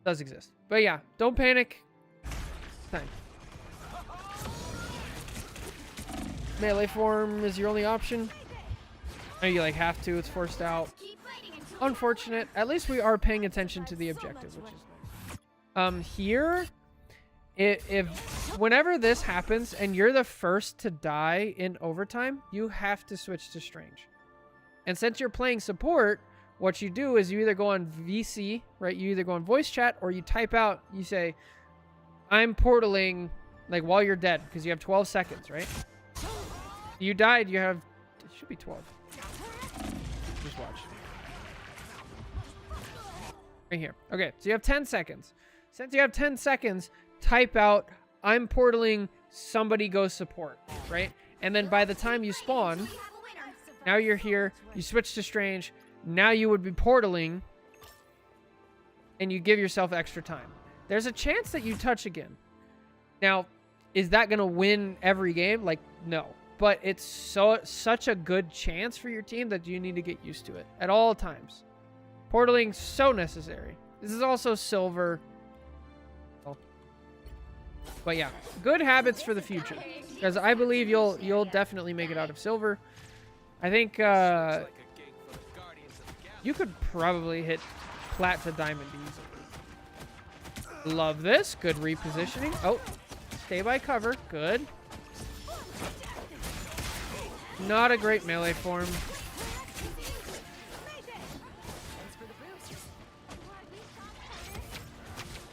Does exist. But yeah, don't panic. Time. Melee form is your only option. No, you like have to. It's forced out. Unfortunate. At least we are paying attention to the objective, which is nice. Here, if whenever this happens and you're the first to die in overtime, you have to switch to Strange. And since you're playing support, what you do is you either go on VC, right? You either go on voice chat or you type out, you say, I'm portaling, like while you're dead, because you have 12 seconds, right? You died, you have, it should be 12. Just watch. Right here. Okay, so you have 10 seconds. Since you have 10 seconds, type out, I'm portaling, somebody go support, right? And then by the time you spawn, now you're here, you switch to Strange, now you would be portaling, and you give yourself extra time. There's a chance that you touch again. Now, is that going to win every game? Like, no. But it's such a good chance for your team that you need to get used to it at all times. Portaling so necessary. This is also silver. But yeah, good habits for the future, because I believe you'll definitely make it out of silver. I think you could probably hit plat to diamond easily. Love this. Good repositioning. Oh, stay by cover. Good. Not a great melee form.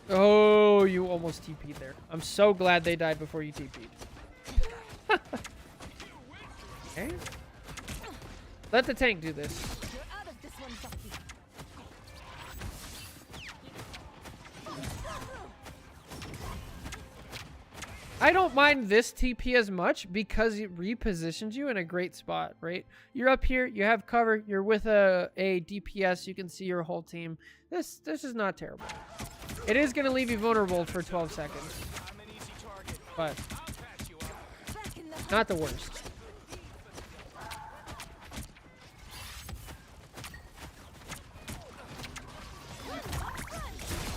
Oh, you almost TP'd there. I'm so glad they died before you TP'd. Okay. Let the tank do this. I don't mind this TP as much because it repositions you in a great spot, right? You're up here, you have cover, you're with a DPS, you can see your whole team. This is not terrible. It is going to leave you vulnerable for 12 seconds, but not the worst.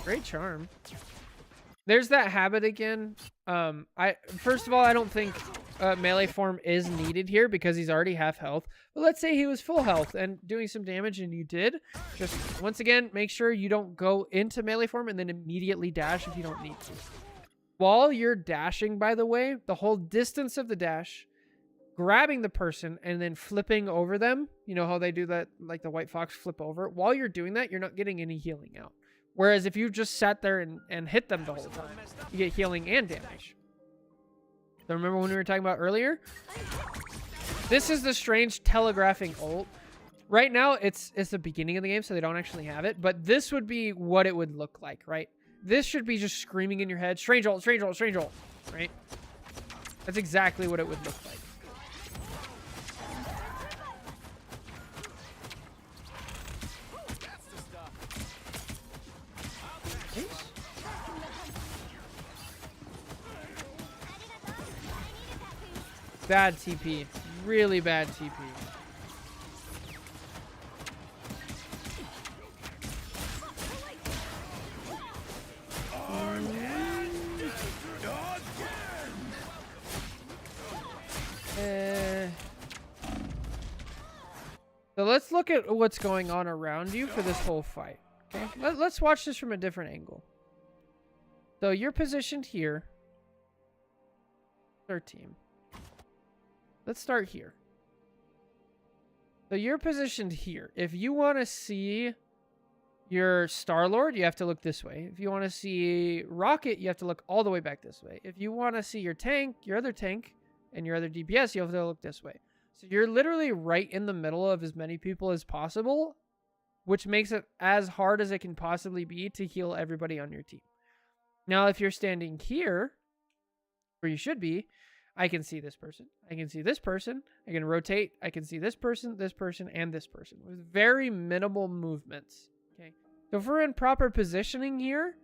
Great charm. There's that habit again. First of all, I don't think melee form is needed here because he's already half health. But let's say he was full health and doing some damage, and you did. Just once again, make sure you don't go into melee form and then immediately dash if you don't need to. While you're dashing, by the way, the whole distance of the dash, grabbing the person and then flipping over them. You know how they do that, like the White Fox flip over. While you're doing that, you're not getting any healing out. Whereas if you just sat there and hit them the whole time, you get healing and damage. So remember when we were talking about earlier? This is the Strange telegraphing ult. right now it's the beginning of the game, so they don't actually have it. But this would be what it would look like, right? This should be just screaming in your head, strange ult, strange ult, strange ult, right? That's exactly what it would look like. Bad TP. Really bad TP. So let's look at what's going on around you for this whole fight. Okay, let's watch this from a different angle. So you're positioned here. Our team. Let's start here. So you're positioned here. If you want to see your Star-Lord, you have to look this way. If you want to see Rocket, you have to look all the way back this way. If you want to see your tank, your other tank, and your other DPS, you have to look this way. So you're literally right in the middle of as many people as possible, which makes it as hard as it can possibly be to heal everybody on your team. Now, if you're standing here, where you should be, I can see this person. I can see this person. I can rotate. I can see this person, and this person with very minimal movements. Okay. So if we're in proper positioning here,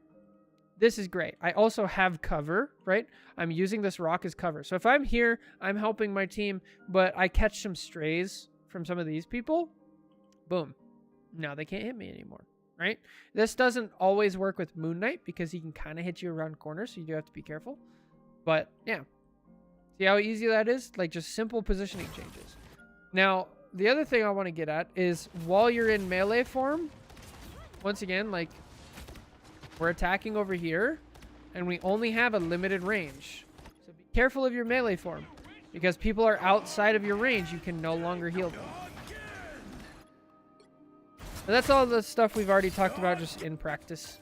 this is great. I also have cover, right? I'm using this rock as cover. So if I'm here, I'm helping my team, but I catch some strays from some of these people. Boom. Now they can't hit me anymore, right? This doesn't always work with Moon Knight because he can kind of hit you around corners, so you do have to be careful. But yeah. See how easy that is? Like just simple positioning changes. Now, the other thing I want to get at is while you're in melee form, once again, like we're attacking over here and we only have a limited range. So be careful of your melee form because people are outside of your range. You can no longer heal them. But that's all the stuff we've already talked about just in practice.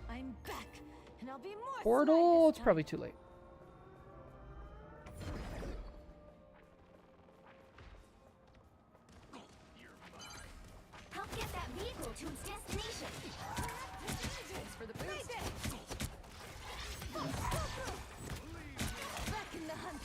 I'm back, and I'll be more Portal, it's probably too late. Help get that vehicle to its destination. Thanks for the boost. Back in the hunt.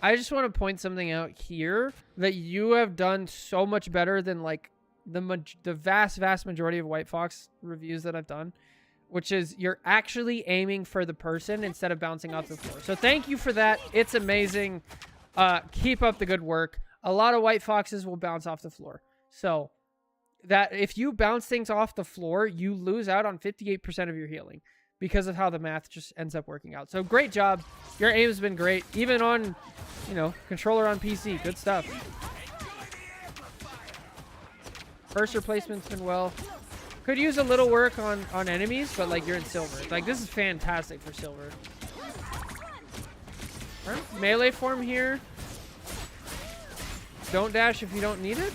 I just want to point something out here that you have done so much better than like the vast majority of White Fox reviews that I've done, which is you're actually aiming for the person instead of bouncing off the floor. So thank you for that. It's amazing. Keep up the good work. A lot of White Foxes will bounce off the floor. So that if you bounce things off the floor, you lose out on 58% of your healing because of how the math just ends up working out. So great job. Your aim has been great. Even on, you know, controller on PC. Good stuff. Cursor placement's been well. Could use a little work on enemies, but like you're in silver. Like this is fantastic for silver. Right. Melee form here. Don't dash if you don't need it.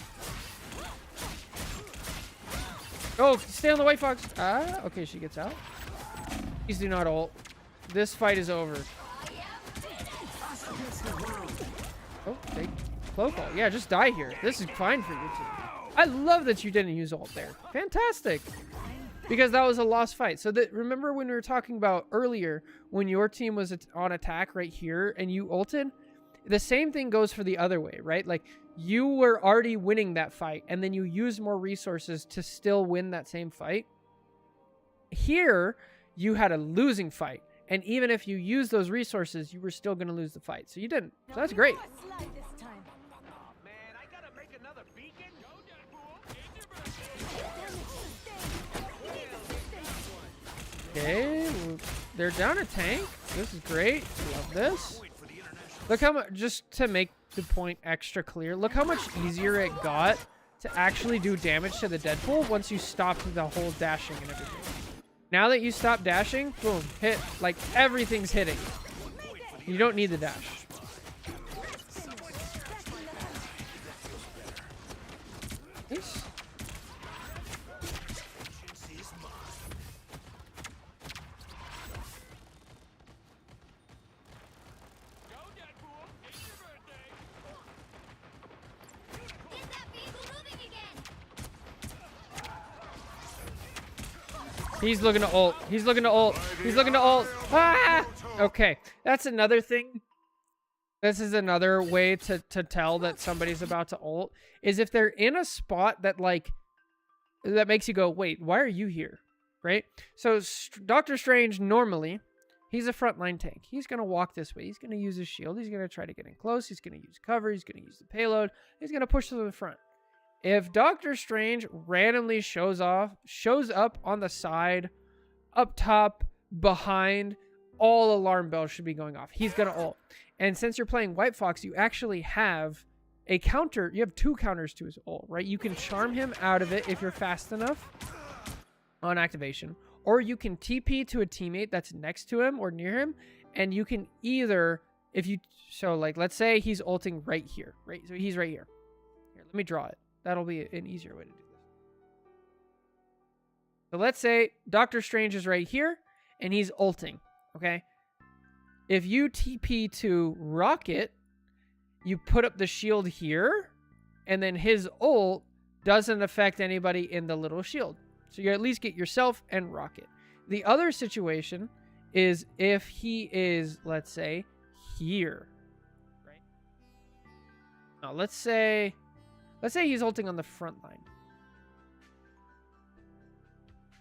Oh, stay on the White Fox. Ah, okay, she gets out. Please do not ult. This fight is over. Oh, take cloak ult. Yeah, just die here. This is fine for you two. I love that you didn't use ult there. Fantastic. Because that was a lost fight. So that remember when we were talking about earlier when your team was on attack right here and you ulted? The same thing goes for the other way, right? Like you were already winning that fight and then you use more resources to still win that same fight. Here, you had a losing fight. And even if you use those resources, you were still going to lose the fight. So you didn't. So that's great. Man, I gotta make another beacon. Go, Deadpool. It's your birthday. Okay, well, they're down a tank. This is great. Love this. Look how much, just to make the point extra clear, look how much easier it got to actually do damage to the Deadpool once you stopped the whole dashing and everything. Now that you stop dashing, boom, hit. Like everything's hitting. You don't need the dash. Nice. Go, Deadpool. It's your birthday. He's looking to ult. He's looking to ult. He's looking to ult. Ah! Okay, that's another thing. This is another way to tell that somebody's about to ult, is if they're in a spot that, like, that makes you go, wait, why are you here? Right? So Doctor Strange, normally, he's a frontline tank. He's going to walk this way. He's going to use his shield. He's going to try to get in close. He's going to use cover. He's going to use the payload. He's going to push to the front. If Doctor Strange randomly shows up on the side, up top, behind, all alarm bells should be going off. He's going to ult. And since you're playing White Fox, you actually have a counter. You have 2 counters to his ult, right? You can charm him out of it if you're fast enough on activation. Or you can TP to a teammate that's next to him or near him. And you can either, so like, let's say he's ulting right here, right? So he's right here. Here, let me draw it. That'll be an easier way to do this. So let's say Doctor Strange is right here and he's ulting, okay? If you TP to Rocket, you put up the shield here, and then his ult doesn't affect anybody in the little shield. So you at least get yourself and Rocket. The other situation is if he is, let's say, here, right? Now, let's say he's ulting on the front line.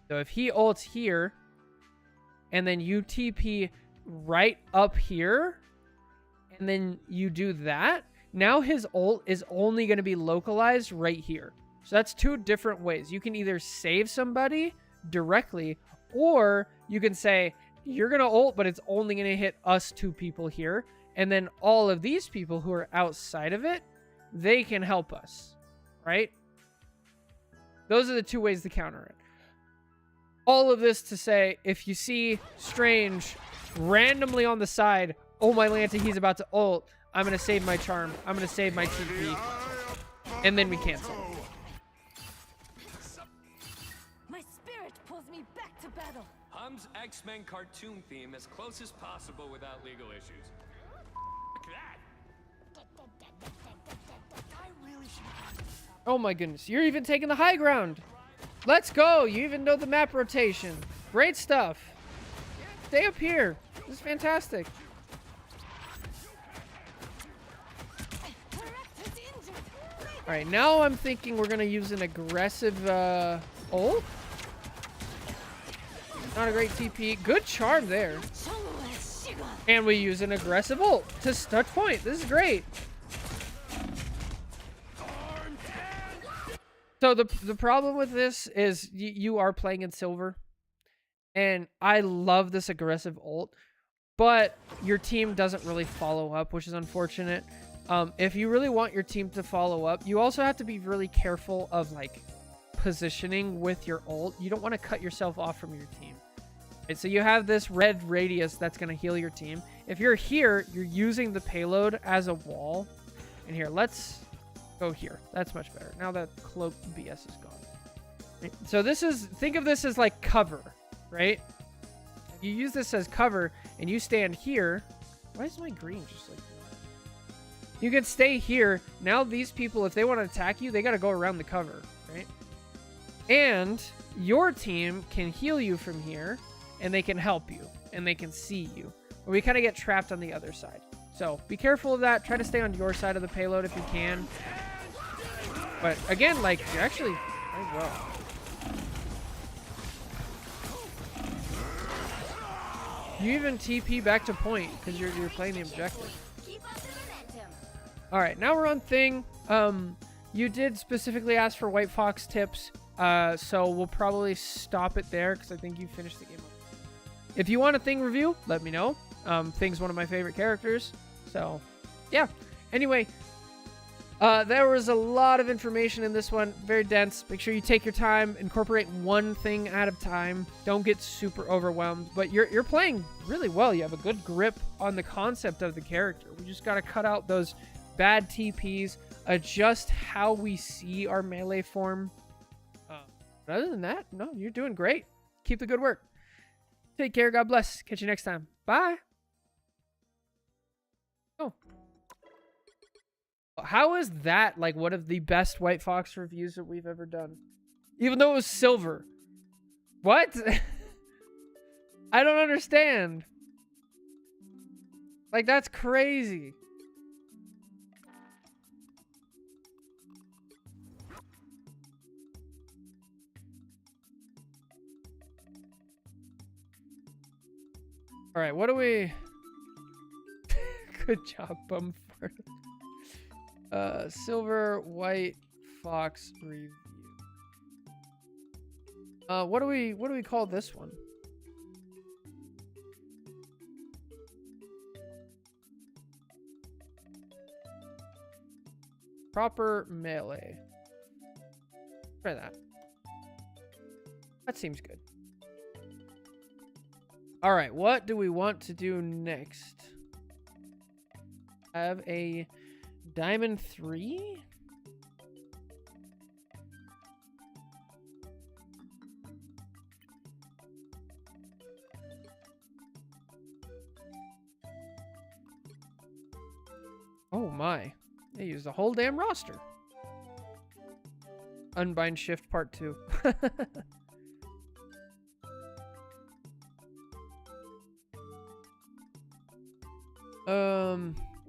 So if he ults here, and then you TP right up here, and then you do that, now his ult is only going to be localized right here. So that's 2 different ways. You can either save somebody directly, or you can say, you're going to ult, but it's only going to hit us 2 people here. And then all of these people who are outside of it, they can help us, right? Those are the 2 ways to counter it. All of this to say, if you see Strange randomly on the side, oh my Lanta, he's about to ult, I'm going to save my charm. I'm going to save my TP. And then we cancel. My spirit pulls me back to battle. Hum's X-Men cartoon theme as close as possible without legal issues. Look at that. I really should. Oh my goodness. You're even taking the high ground. Let's go. You even know the map rotation. Great stuff. Stay up here. This is fantastic. All right, now I'm thinking we're going to use an aggressive ult. Not a great TP. Good charm there. And we use an aggressive ult to touch point. This is great. So the problem with this is you are playing in silver. And I love this aggressive ult. But your team doesn't really follow up, which is unfortunate. If you really want your team to follow up, you also have to be really careful of like positioning with your ult. You don't want to cut yourself off from your team. Right, so you have this red radius that's going to heal your team. If you're here, you're using the payload as a wall. And here, let's go here. That's much better. Now that cloak BS is gone. Right, so think of this as like cover, right? If you use this as cover and you stand here, why is my green just like... You can stay here. Now these people, if they want to attack you, they got to go around the cover, right? And your team can heal you from here, and they can help you, and they can see you. But we kind of get trapped on the other side. So be careful of that. Try to stay on your side of the payload if you can. But again, like, you're actually very well. You even TP back to point because you're playing the objective. All right, now we're on Thing. You did specifically ask for White Fox tips, so we'll probably stop it there because I think you finished the game up. If you want a Thing review, let me know. Thing's one of my favorite characters, so yeah. Anyway, there was a lot of information in this one, very dense. Make sure you take your time, incorporate one thing at a time. Don't get super overwhelmed, but you're playing really well. You have a good grip on the concept of the character. We just got to cut out those bad TPs, adjust how we see our melee form. But other than that, no, you're doing great. Keep the good work. Take care. God bless. Catch you next time. Bye. Oh. How is that like one of the best White Fox reviews that we've ever done? Even though it was silver. What? I don't understand. Like, that's crazy. All right, what do we... Good job, Bumford. Silver White Fox review. What do we call this one? Proper melee. Try that. That seems good. All right, what do we want to do next? I have a diamond 3. Oh my. They used the whole damn roster. Unbind Shift Part 2.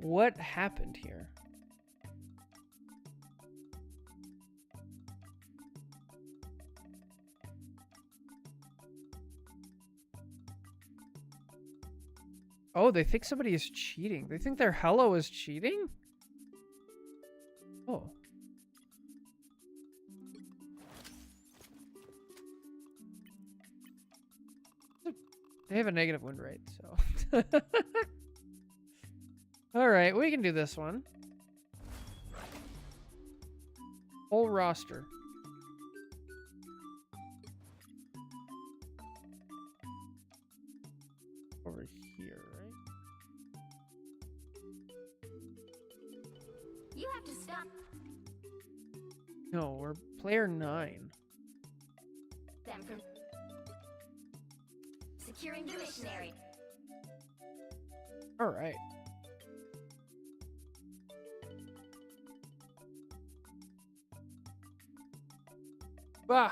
What happened here? Oh, they think somebody is cheating. They think their hello is cheating? Oh. They have a negative win rate, so. All right, we can do this one. Whole roster. Over here, right? You have to stop No, we're player 9. them from securing the mission area. All right. Bah.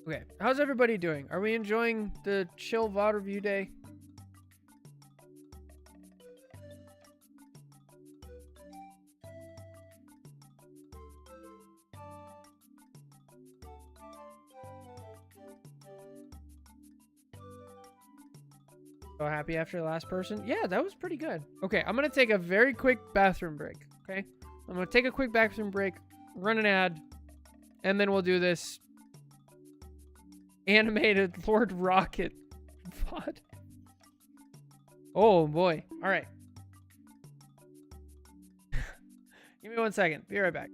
Okay, how's everybody doing? Are we enjoying the chill VOD review day? So happy after the last person? Yeah, that was pretty good. Okay, I'm gonna take a very quick bathroom break, okay? I'm gonna take a quick bathroom break, run an ad, and then we'll do this animated Lord Rocket VOD. Oh boy. All right. Give me 1 second. Be right back.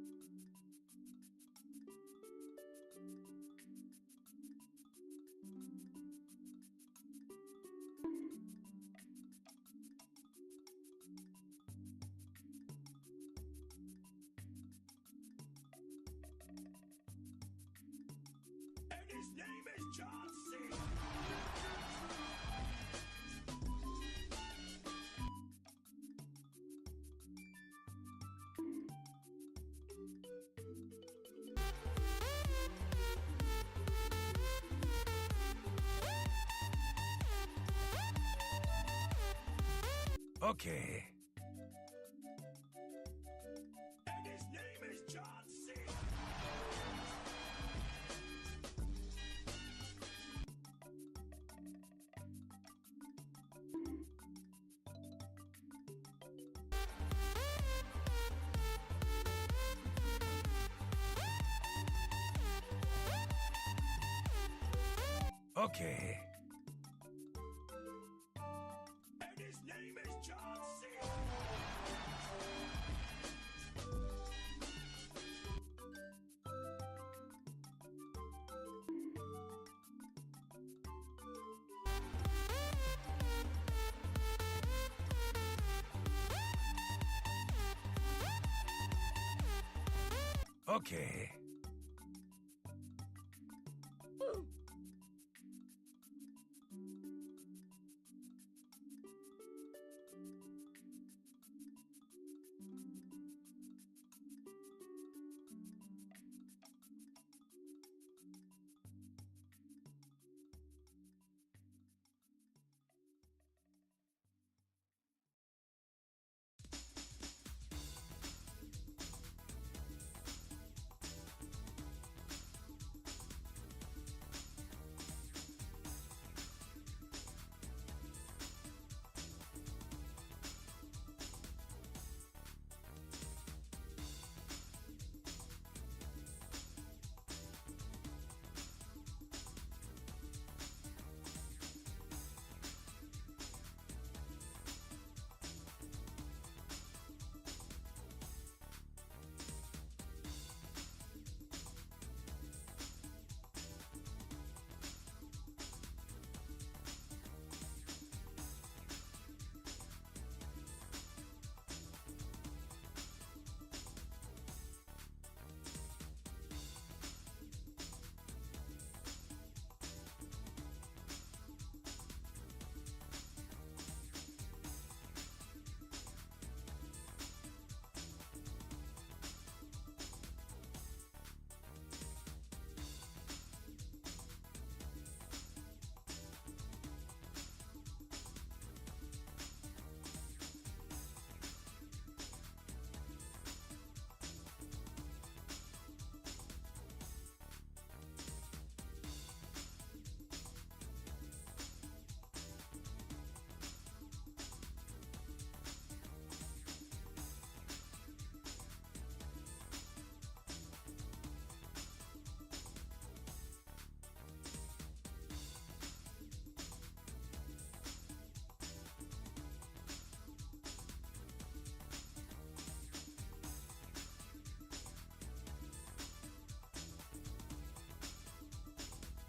His name is John C. Okay. And his name is John C. Okay. And his name is John C. Okay.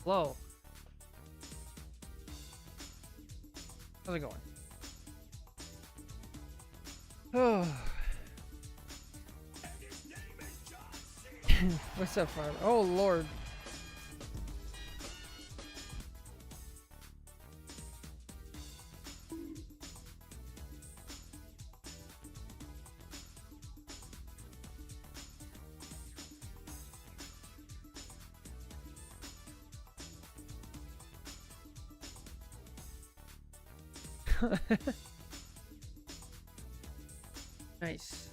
Hello. How's it going? Oh. What's up, Father? Oh, Lord. Nice.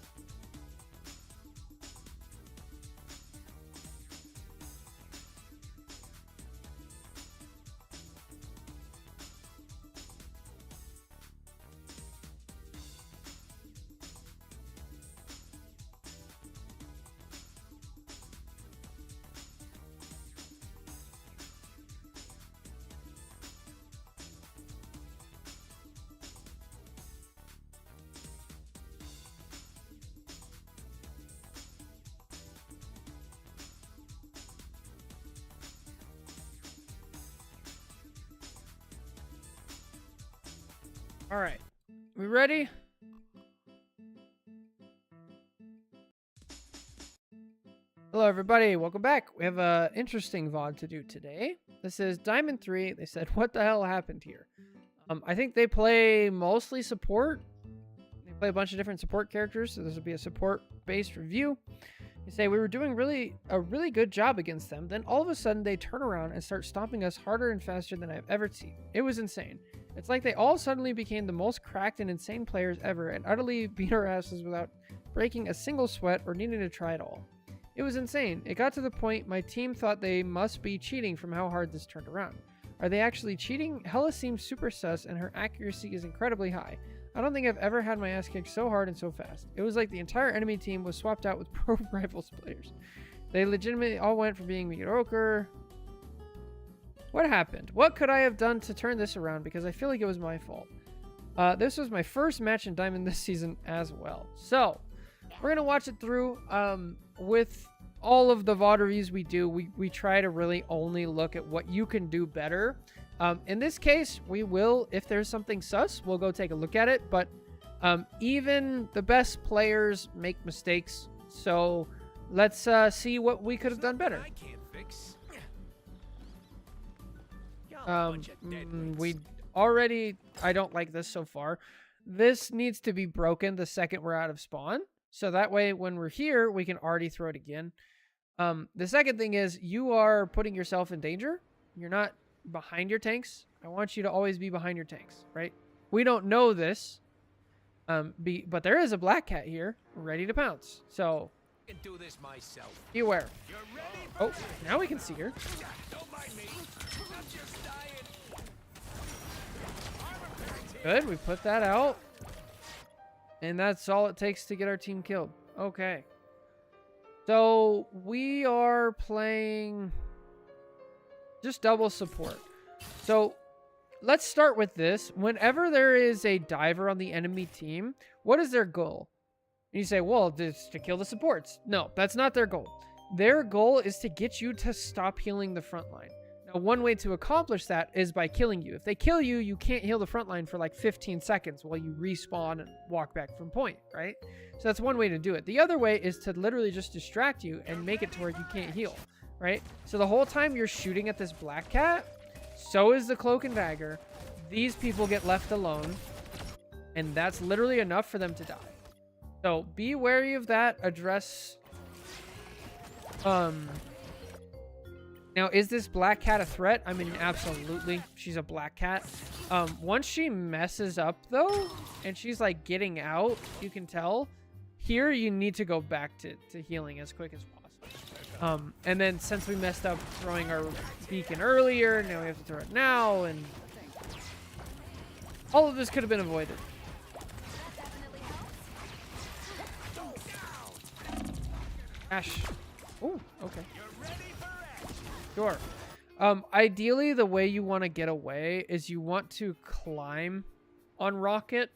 All right, we ready? Hello, everybody. Welcome back. We have a interesting VOD to do today. This is Diamond 3. They said, what the hell happened here? I think they play mostly support. They play a bunch of different support characters, so this will be a support-based review. They say we were doing a really good job against them. Then all of a sudden, they turn around and start stomping us harder and faster than I've ever seen. It was insane. It's like they all suddenly became the most cracked and insane players ever and utterly beat our asses without breaking a single sweat or needing to try at all. It was insane. It got to the point my team thought they must be cheating from how hard this turned around. Are they actually cheating? Hella seems super sus and her accuracy is incredibly high. I don't think I've ever had my ass kicked so hard and so fast. It was like the entire enemy team was swapped out with pro rivals players. They legitimately all went from being mediocre. What happened? What could I have done to turn this around? Because I feel like it was my fault. This was my first match in Diamond this season as well. So, we're going to watch it through. With all of the VOD reviews we do, we try to really only look at what you can do better. In this case, we will, if there's something sus, we'll go take a look at it. But even the best players make mistakes. So, let's see what we could have done better. I can't fix. We already, I don't like this so far. This needs to be broken the second we're out of spawn. So that way, when we're here, we can already throw it again. The second thing is you are putting yourself in danger. You're not behind your tanks. I want you to always be behind your tanks, right? We don't know this. But there is a black cat here ready to pounce. So I can do this myself. beware. You're ready for Oh, now we can see her. Don't mind me. I'm just dying. Good, we put that out. And that's all it takes to get our team killed. Okay. So, we are playing just double support. So, let's start with this. Whenever there is a diver on the enemy team, what is their goal? And you say, well, it's to kill the supports. No, that's not their goal. Their goal is to get you to stop healing the front line. Now, one way to accomplish that is by killing you. If they kill you, you can't heal the front line for like 15 seconds while you respawn and walk back from point, right? So that's one way to do it. The other way is to literally just distract you and make it to where you can't heal, right? So the whole time you're shooting at this black cat, so is the cloak and dagger. These people get left alone, and that's literally enough for them to die. So be wary of that. Address... Now, is this black cat a threat? I mean, absolutely. She's a black cat. Once she messes up, though, and she's, like, getting out, you can tell. Here, you need to go back to healing as quick as possible. And then, since we messed up throwing our beacon earlier, now we have to throw it now, and... all of this could have been avoided. Ash. Oh, okay. Sure. Ideally, the way you want to get away is you want to climb on Rocket.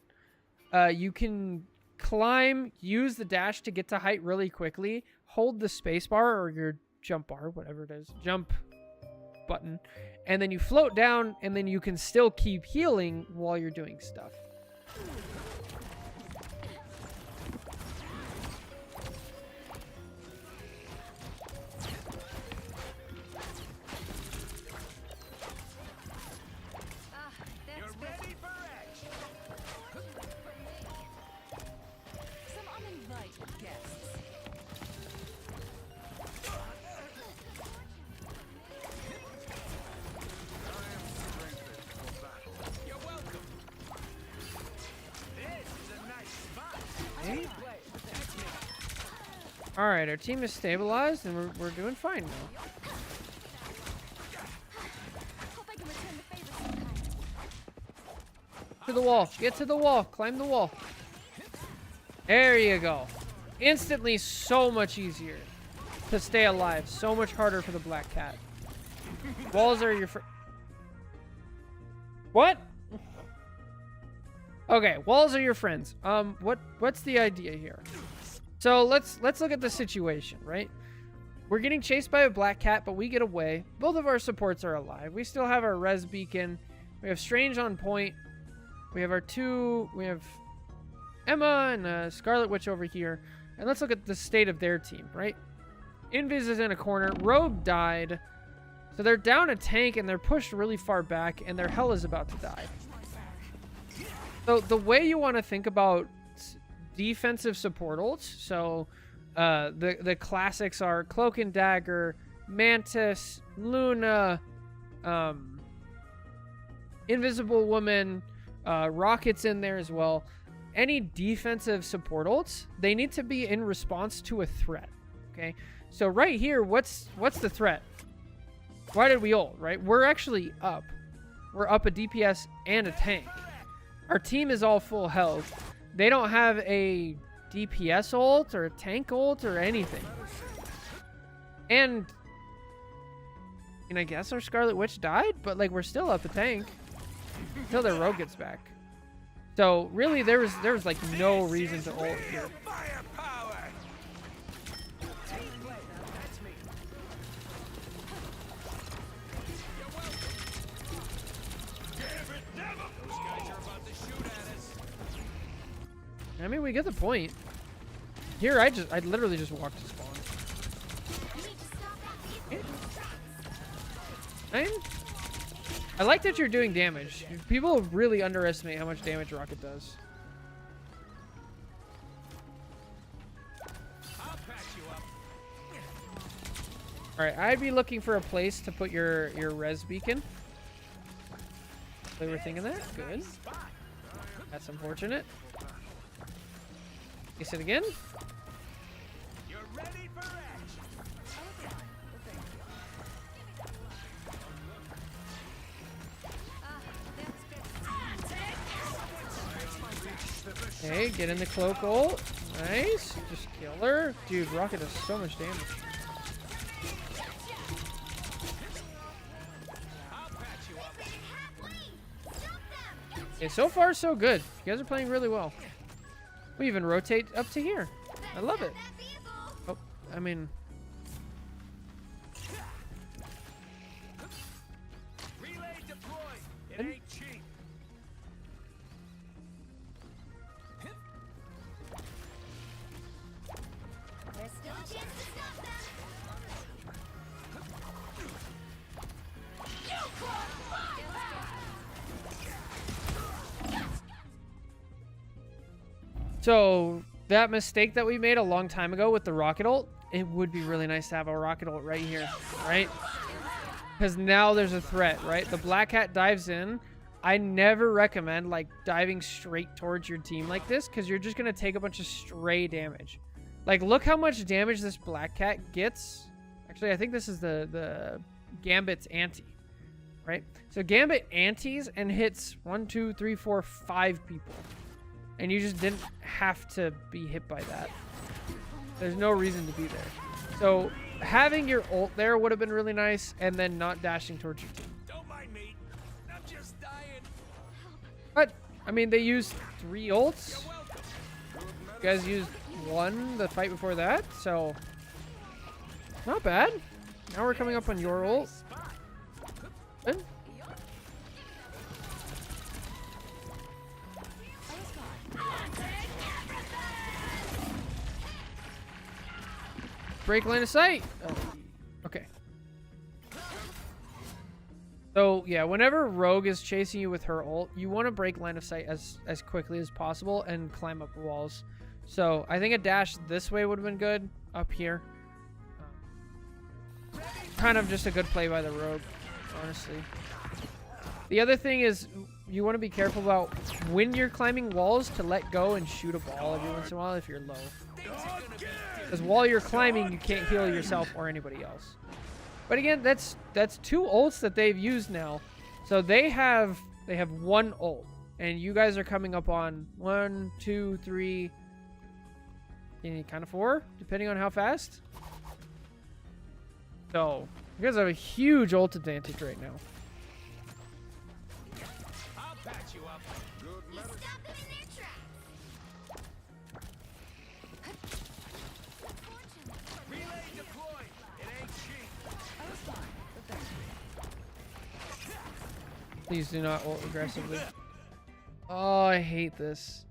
You can climb, use the dash to get to height really quickly, hold the space bar or your jump bar, whatever it is. Jump button, and then you float down, and then you can still keep healing while you're doing stuff. That's ready for action. Some uninvited guests. You're welcome. This is a nice spot. Okay. All right, our team is stabilized, and we're doing fine now. Hope I can return the favor sometime. To the wall. Get to the wall. Climb the wall. There you go. Instantly so much easier to stay alive. So much harder for the black cat. Walls are your What? Okay, walls are your friends. What's the idea here? So let's look at the situation, right? We're getting chased by a black cat, but we get away. Both of our supports are alive. We still have our res beacon. We have Strange on point. We have we have Emma and Scarlet Witch over here. And let's look at the state of their team, right? Invis is in a corner. Rogue died. So they're down a tank and they're pushed really far back and their hell is about to die. So the way you want to think about defensive support ults, so the classics are Cloak and Dagger, Mantis, Luna, Invisible Woman, Rocket's in there as well. Any defensive support ults, they need to be in response to a threat. Okay, so right here, what's the threat? Why did we ult, right? We're actually up. We're up a DPS and a tank. Our team is all full health. They don't have a DPS ult or a tank ult or anything. And I guess our Scarlet Witch died, but like we're still up a tank until their rogue gets back. So really there was like no reason to ult here. Firepower. Those guys are about to shoot at us. I mean, we get the point. Here, I literally just walked to spawn. You need to stop that vehicle. I like that you're doing damage. People really underestimate how much damage Rocket does. I'll patch you up. All right, I'd be looking for a place to put your res beacon. They were thinking that. Good. That's unfortunate. Is it again? You're ready for action. Okay, get in the cloak ult. Nice. Just kill her. Dude, Rocket does so much damage. I'll patch you up. Okay, so far so good. You guys are playing really well. We even rotate up to here. I love it. That vehicle. Oh, I mean, Relay deployed. It ain't cheap. There's still a chance to stop them. so that mistake that we made a long time ago with the rocket ult, it would be really nice to have a rocket ult right here, right? Because now there's a threat, right? The black cat dives in. I never recommend like diving straight towards your team like this because you're just gonna take a bunch of stray damage. Like, look how much damage this black cat gets. Actually, I think this is the Gambit's anti, right? So Gambit antis and hits 1, 2, 3, 4, 5 people. And you just didn't have to be hit by that. There's no reason to be there. So having your ult there would have been really nice, and then not dashing towards your team. Don't mind me. I'm just dying. But, I mean, they used 3 ults. You guys used 1 the fight before that, so not bad. Now we're coming up on your ult. Eh? Break line of sight. Oh, okay. So yeah, whenever Rogue is chasing you with her ult, you want to break line of sight as quickly as possible and climb up walls. So I think a dash this way would have been good up here. Kind of just a good play by the Rogue, honestly. The other thing is you want to be careful about when you're climbing walls to let go and shoot a ball every once in a while if you're low. Because while you're climbing, you can't heal yourself or anybody else. But again, that's 2 ults that they've used now. So they have one ult, and you guys are coming up on 1, 2, 3, kind of 4, depending on how fast. So you guys have a huge ult advantage right now. I'll patch you up. You stop them in their tracks. Relay deployed. It ain't cheap. Please do not ult aggressively. Oh, I hate this.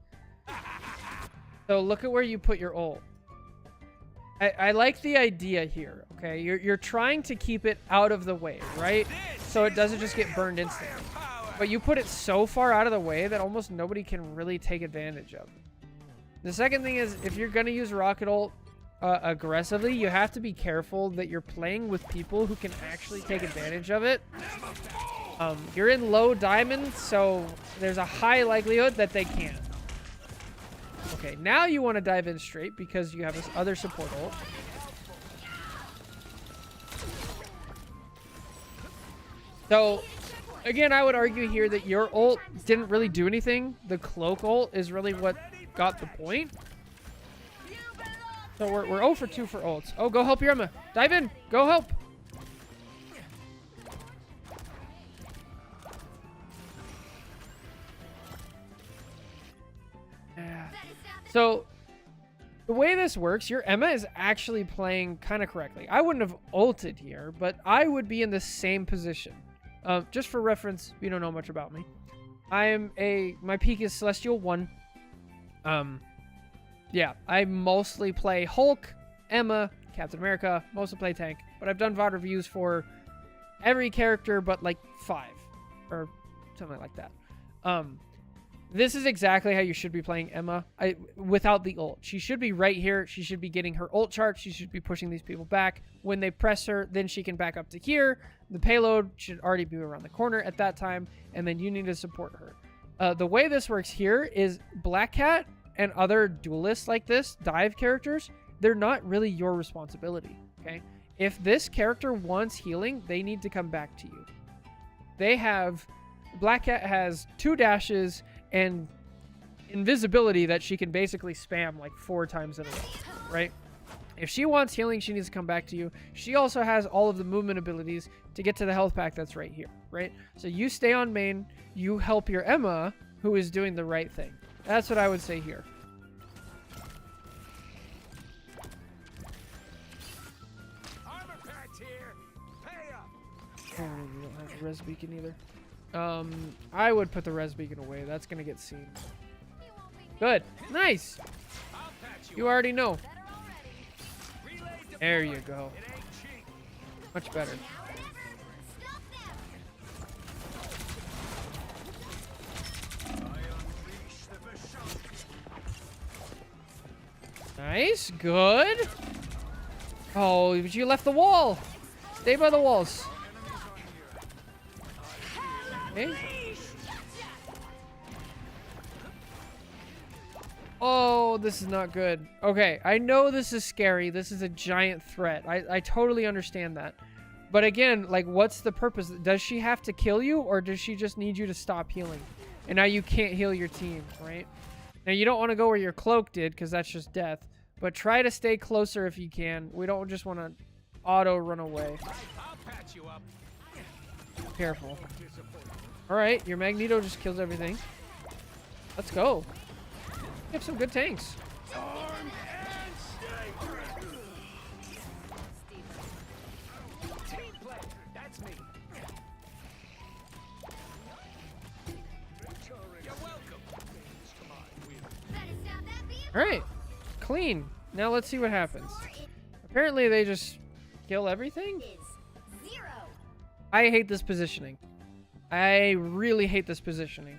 So look at where you put your ult. I like the idea here, okay? You're trying to keep it out of the way, right? So it doesn't just get burned instantly. But you put it so far out of the way that almost nobody can really take advantage of. The second thing is, if you're going to use Rocket Ult aggressively, you have to be careful that you're playing with people who can actually take advantage of it. You're in low diamond, so there's a high likelihood that they can't. Okay, now you want to dive in straight because you have this other support ult. So, again, I would argue here that your ult didn't really do anything. The cloak ult is really what got the point. So we're 0 for 2 for ults. Oh, go help your Emma. Dive in. Go help. Yeah. So the way this works, your Emma is actually playing kind of correctly. I wouldn't have ulted here, but I would be in the same position. Just for reference, you don't know much about me. My peak is Celestial 1. Yeah, I mostly play Hulk, Emma, Captain America, mostly play tank, but I've done VOD reviews for every character but like 5 or something like that. This is exactly how you should be playing Emma without the ult. She should be right here. She should be getting her ult charge. She should be pushing these people back. When they press her, then she can back up to here. The payload should already be around the corner at that time, and then you need to support her. The way this works here is Black Cat and other duelists like this, dive characters, they're not really your responsibility, okay? If this character wants healing, they need to come back to you. Black Cat has 2 dashes and invisibility that she can basically spam like 4 times in a row, right? If she wants healing, she needs to come back to you. She also has all of the movement abilities to get to the health pack that's right here, right? So you stay on main, you help your Emma, who is doing the right thing. That's what I would say here. Armor packs here. Pay up. Oh, you don't have a res beacon either. I would put the res beacon away. That's gonna get seen. Good. Nice. I'll patch you. You already know. Relay deployed. There you go. It ain't cheap. Much better. I unleash the Vashon. Nice. Good. Oh, but you left the wall. Stay by the walls. Okay. Oh, this is not good. Okay, I know this is scary. This is a giant threat. I totally understand that. But again, like, what's the purpose? Does she have to kill you, or does she just need you to stop healing? And now you can't heal your team, right? Now, you don't want to go where your cloak did, because that's just death. But try to stay closer if you can. We don't just want to auto run away. I'll patch you up. Careful. Alright, your Magneto just kills everything. Let's go. We have some good tanks. Team play. That's me. All right, clean. Now let's see what happens. Apparently they just kill everything. Is 0. I hate this positioning. I really hate this positioning.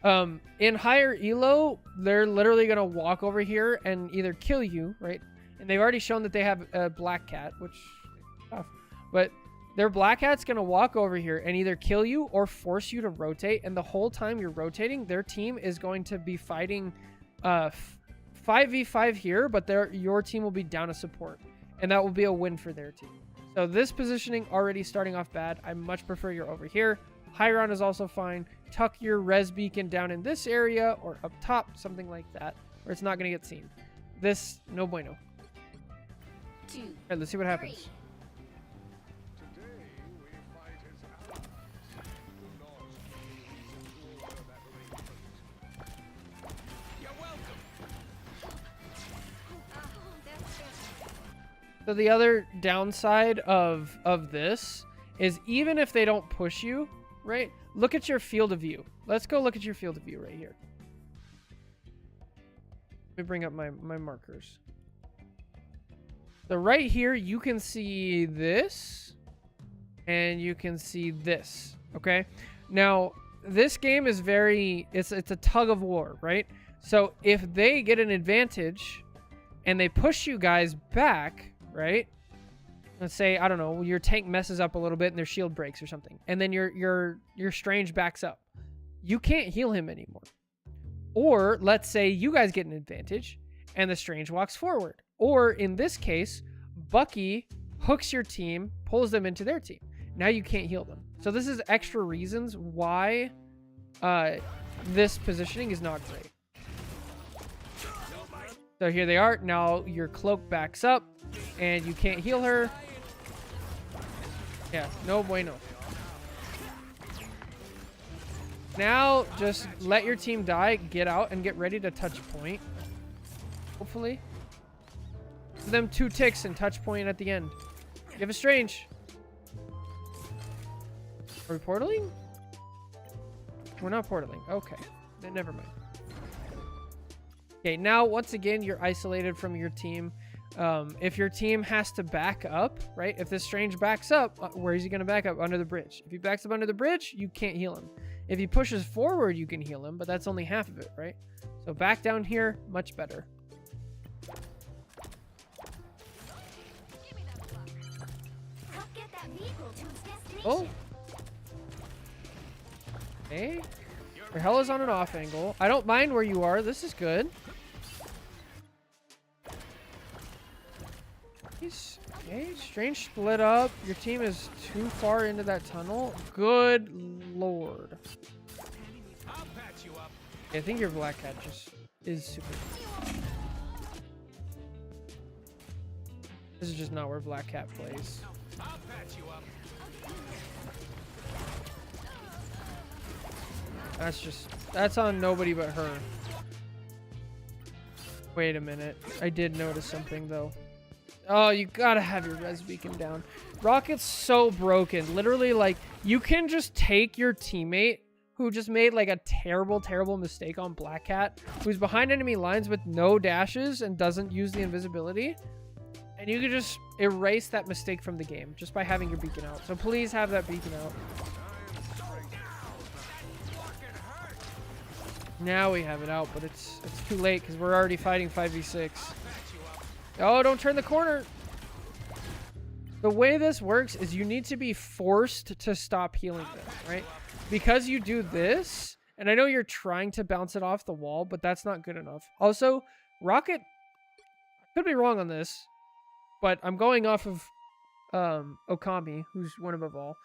In higher elo, they're literally gonna walk over here and either kill you, right? And they've already shown that they have a black cat, which is tough. But their black cat's gonna walk over here and either kill you or force you to rotate. And the whole time you're rotating, their team is going to be fighting 5v5 here, but your team will be down a support. And that will be a win for their team. So this positioning already starting off bad. I much prefer you're over here. High ground is also fine. Tuck your res beacon down in this area or up top, something like that, where it's not going to get seen. This, no bueno. 2. All right, let's see what happens. 3. You're welcome. So the other downside of this is even if they don't push you, right? Look at your field of view. Let's go look at your field of view right here. Let me bring up my markers. So right here, you can see this and you can see this, okay? Now, this game is it's a tug of war, right? So if they get an advantage and they push you guys back, right? Let's say, I don't know, your tank messes up a little bit and their shield breaks or something. And then your Strange backs up. You can't heal him anymore. Or let's say you guys get an advantage and the Strange walks forward. Or in this case, Bucky hooks your team, pulls them into their team. Now you can't heal them. So this is extra reasons why this positioning is not great. So here they are. Now your cloak backs up and you can't heal her. Yeah, no bueno. Now, just let your team die, get out, and get ready to touch point. Hopefully. Give them 2 ticks and touch point at the end. Give a Strange. Are we portaling? We're not portaling. Okay. Then never mind. Okay, now, once again, you're isolated from your team. If your team has to back up, right? If this Strange backs up, where is he going to back up? Under the bridge. If he backs up under the bridge, you can't heal him. If he pushes forward, you can heal him, but that's only half of it, right? So back down here, much better. Help get that vehicle to its destination. Oh. Okay. Your hell is on an off angle. I don't mind where you are. This is good. Okay, Strange split up. Your team is too far into that tunnel. Good lord. I'll patch you up. I think your black cat just is super. This is just not where black cat plays. I'll patch you up. That's on nobody but her. Wait a minute. I did notice something though. Oh, you gotta have your res beacon down. Rocket's so broken. Literally, like, you can just take your teammate who just made, like, a terrible, terrible mistake on Black Cat, who's behind enemy lines with no dashes and doesn't use the invisibility, and you can just erase that mistake from the game just by having your beacon out. So please have that beacon out. Now we have it out, but it's too late because we're already fighting 5v6. Oh, don't turn the corner. The way this works is you need to be forced to stop healing them, right? Because you do this, and I know you're trying to bounce it off the wall, but that's not good enough. Also, Rocket, I could be wrong on this, but I'm going off of Okami, who's one above all.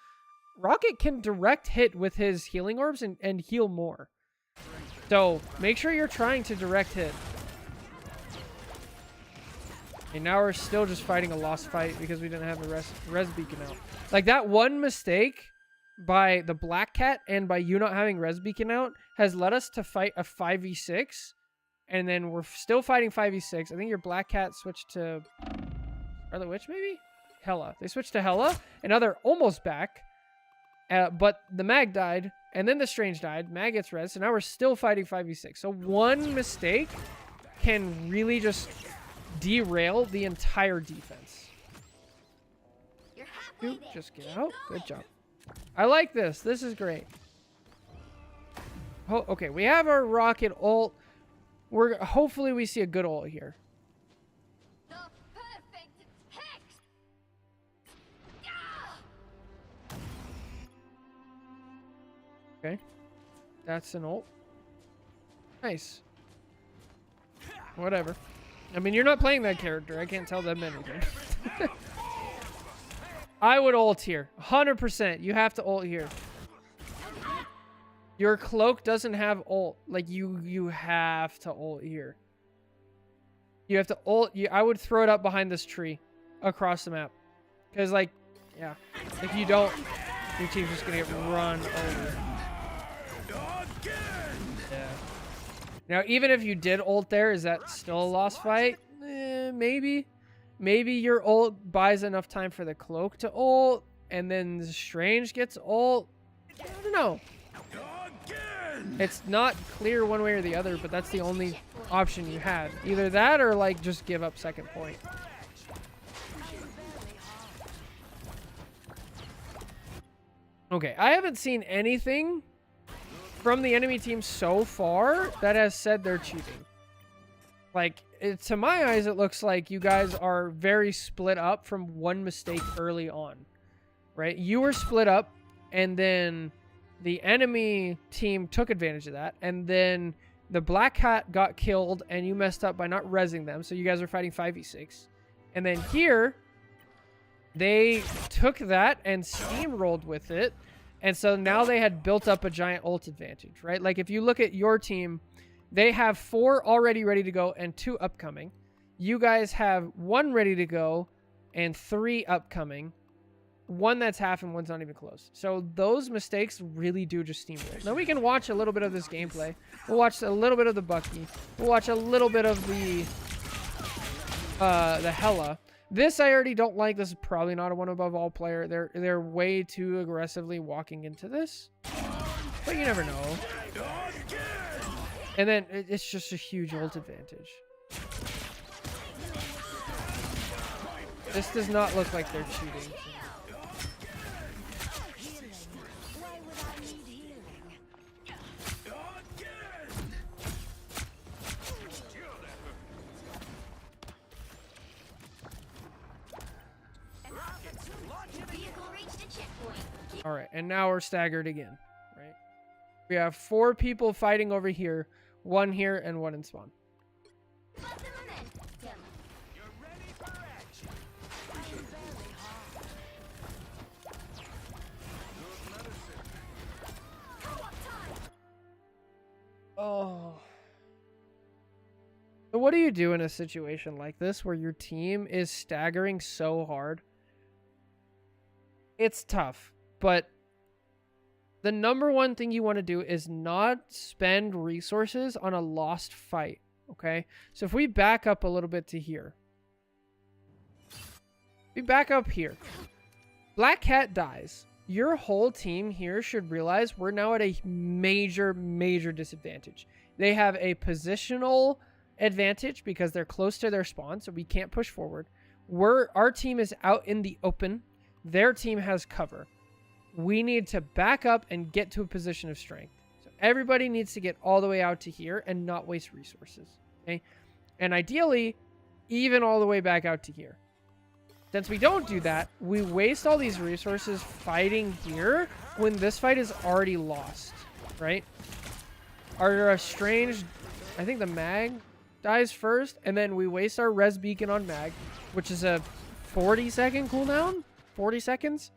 Rocket can direct hit with his healing orbs and heal more. So make sure you're trying to direct hit. And now we're still just fighting a lost fight because we didn't have a res beacon out. Like, that one mistake by the Black Cat and by you not having res beacon out has led us to fight a 5v6. And then we're still fighting 5v6. I think your Black Cat switched to Scarlet Witch, maybe? Hela. They switched to Hela, and now they're almost back. But the Mag died, and then the Strange died. Mag gets res, so now we're still fighting 5v6. So one mistake can really just derail the entire defense. You're halfway You there. just get Keep out. going. Good job. I like this. This is great. Oh, okay, we have our rocket ult. Hopefully we see a good ult here. The perfect hex. Yeah! Okay. That's an ult. Nice. Whatever. I mean, you're not playing that character. I can't tell them anything. I would ult here. 100%. You have to ult here. Your cloak doesn't have ult. Like, you have to ult here. You have to ult. I would throw it up behind this tree across the map. Because, like, yeah. If you don't, your team's just going to get run over. Yeah. Now, even if you did ult there, is that still a lost fight? Maybe. Maybe your ult buys enough time for the cloak to ult, and then the Strange gets ult. I don't know. It's not clear one way or the other, but that's the only option you had. Either that or, like, just give up second point. Okay, I haven't seen anything from the enemy team so far that has said they're cheating. Like, to my eyes, it looks like you guys are very split up from one mistake early on, right? You were split up, and then the enemy team took advantage of that, and then the Black Hat got killed, and you messed up by not rezzing them, so you guys are fighting 5v6. And then here, they took that and steamrolled with it, and so now they had built up a giant ult advantage, right? Like, if you look at your team, they have 4 already ready to go and 2 upcoming. You guys have 1 ready to go and 3 upcoming. 1 that's half and 1's not even close. So those mistakes really do just steamroll. Now we can watch a little bit of this gameplay. We'll watch a little bit of the Bucky. We'll watch a little bit of the Hela. This I already don't like. This is probably not a one above all player. They're way too aggressively walking into this. But you never know. And then it's just a huge ult advantage. This does not look like they're cheating. Why would I need healing? Vehicle reached a checkpoint. Keep All right, and now we're staggered again, right? We have 4 people fighting over here, 1 here, and 1 in spawn. up the momentum. Oh. So what do you do in a situation like this where your team is staggering so hard? It's tough, but the number one thing you want to do is not spend resources on a lost fight, okay? So if we back up a little bit to here. We back up here. Black Cat dies. Your whole team here should realize we're now at a major, major disadvantage. They have a positional advantage because they're close to their spawn, so we can't push forward. Our team is out in the open. Their team has cover. We need to back up and get to a position of strength. So everybody needs to get all the way out to here and not waste resources. Okay? And ideally, even all the way back out to here. Since we don't do that, we waste all these resources fighting here when this fight is already lost, right? Our Strange, I think the Mag dies first, and then we waste our res beacon on Mag, which is a 40-second cooldown? 40 seconds?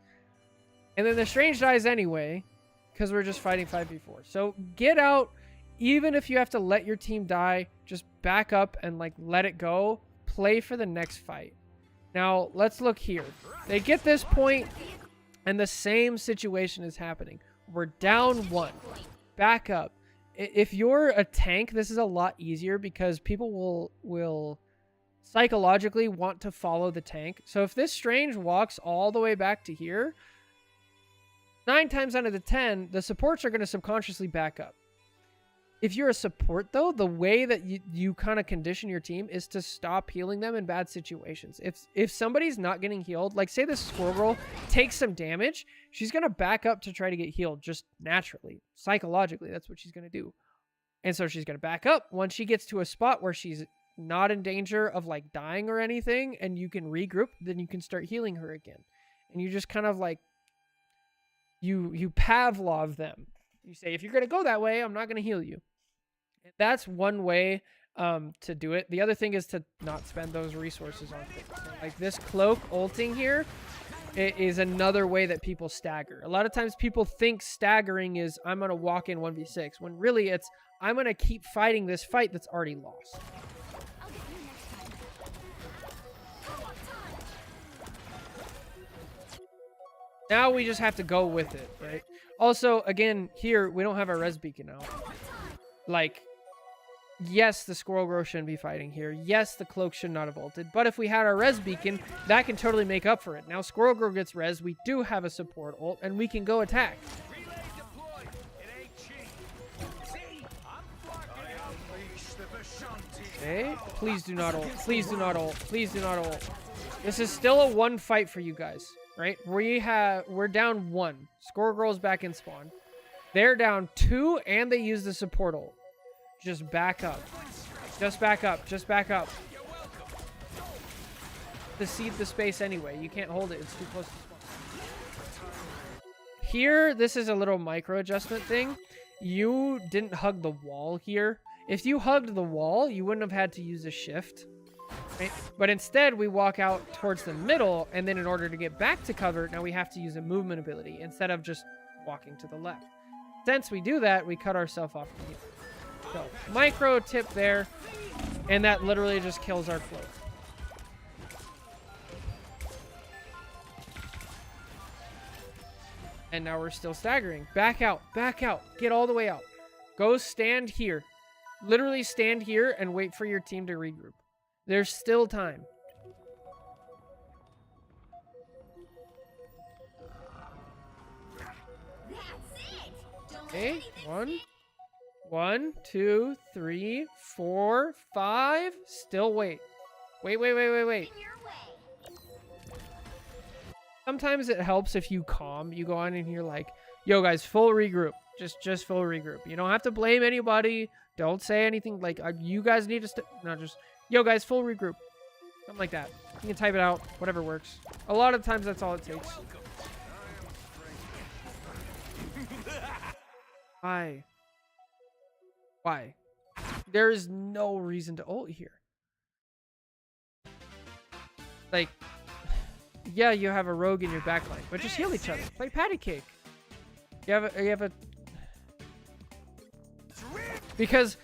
And then the Strange dies anyway, because we're just fighting 5v4. So get out, even if you have to let your team die, just back up and like let it go. Play for the next fight. Now, let's look here. They get this point, and the same situation is happening. We're down 1. Back up. If you're a tank, this is a lot easier because people will psychologically want to follow the tank. So if this Strange walks all the way back to here, 9 times out of the 10, the supports are going to subconsciously back up. if you're a support though, the way that you kind of condition your team is to stop healing them in bad situations. If somebody's not getting healed, like say this Squirrel Girl takes some damage, she's going to back up to try to get healed just naturally. Psychologically, that's what she's going to do. And so she's going to back up once she gets to a spot where she's not in danger of like dying or anything, and you can regroup, then you can start healing her again. And you just kind of like, you Pavlov them. You say, if you're going to go that way, I'm not going to heal you. That's one way to do it. The other thing is to not spend those resources on things. So like this cloak ulting here is another way that people stagger. A lot of times people think staggering is I'm going to walk in 1v6, when really it's I'm going to keep fighting this fight that's already lost. I'll get you next time. Now we just have to go with it, right? Also, again, here, we don't have our res beacon out. Like, yes, the Squirrel Girl shouldn't be fighting here. Yes, the cloak should not have ulted. But if we had our res beacon, that can totally make up for it. Now, Squirrel Girl gets res. We do have a support ult, and we can go attack. Relay deployed. It ain't cheap. See? I'm unleash the Vishanti. Okay, please do not ult. Please do not ult. Please do not ult. This is still a one fight for you guys, right? We're down 1. Squirrel Girl's back in spawn. They're down 2, and they use the support ult. Just back up. Just back up. Just back up. To seed the space anyway. You can't hold it. It's too close to spawn. Here, this is a little micro adjustment thing. You didn't hug the wall here. If you hugged the wall, you wouldn't have had to use a shift. Right? But instead, we walk out towards the middle, and then in order to get back to cover, now we have to use a movement ability instead of just walking to the left. Since we do that, we cut ourselves off from here. So, micro tip there, and that literally just kills our cloak. And now we're still staggering. Back out, get all the way out. Go stand here. Literally stand here and wait for your team to regroup. There's still time. That's it. Don't let Okay, anything 1, 2, 3, 4, 5. Still wait. Wait. in your way. Sometimes it helps if you calm. You go on and you're like, yo guys, full regroup. Just full regroup. You don't have to blame anybody. Don't say anything like, you guys need to no, just, yo guys, full regroup. Something like that. You can type it out, whatever works. A lot of times that's all it takes. Why? Why? There's no reason to ult here. Like, yeah, you have a rogue in your backline, but just heal each other. Play patty cake. You have a because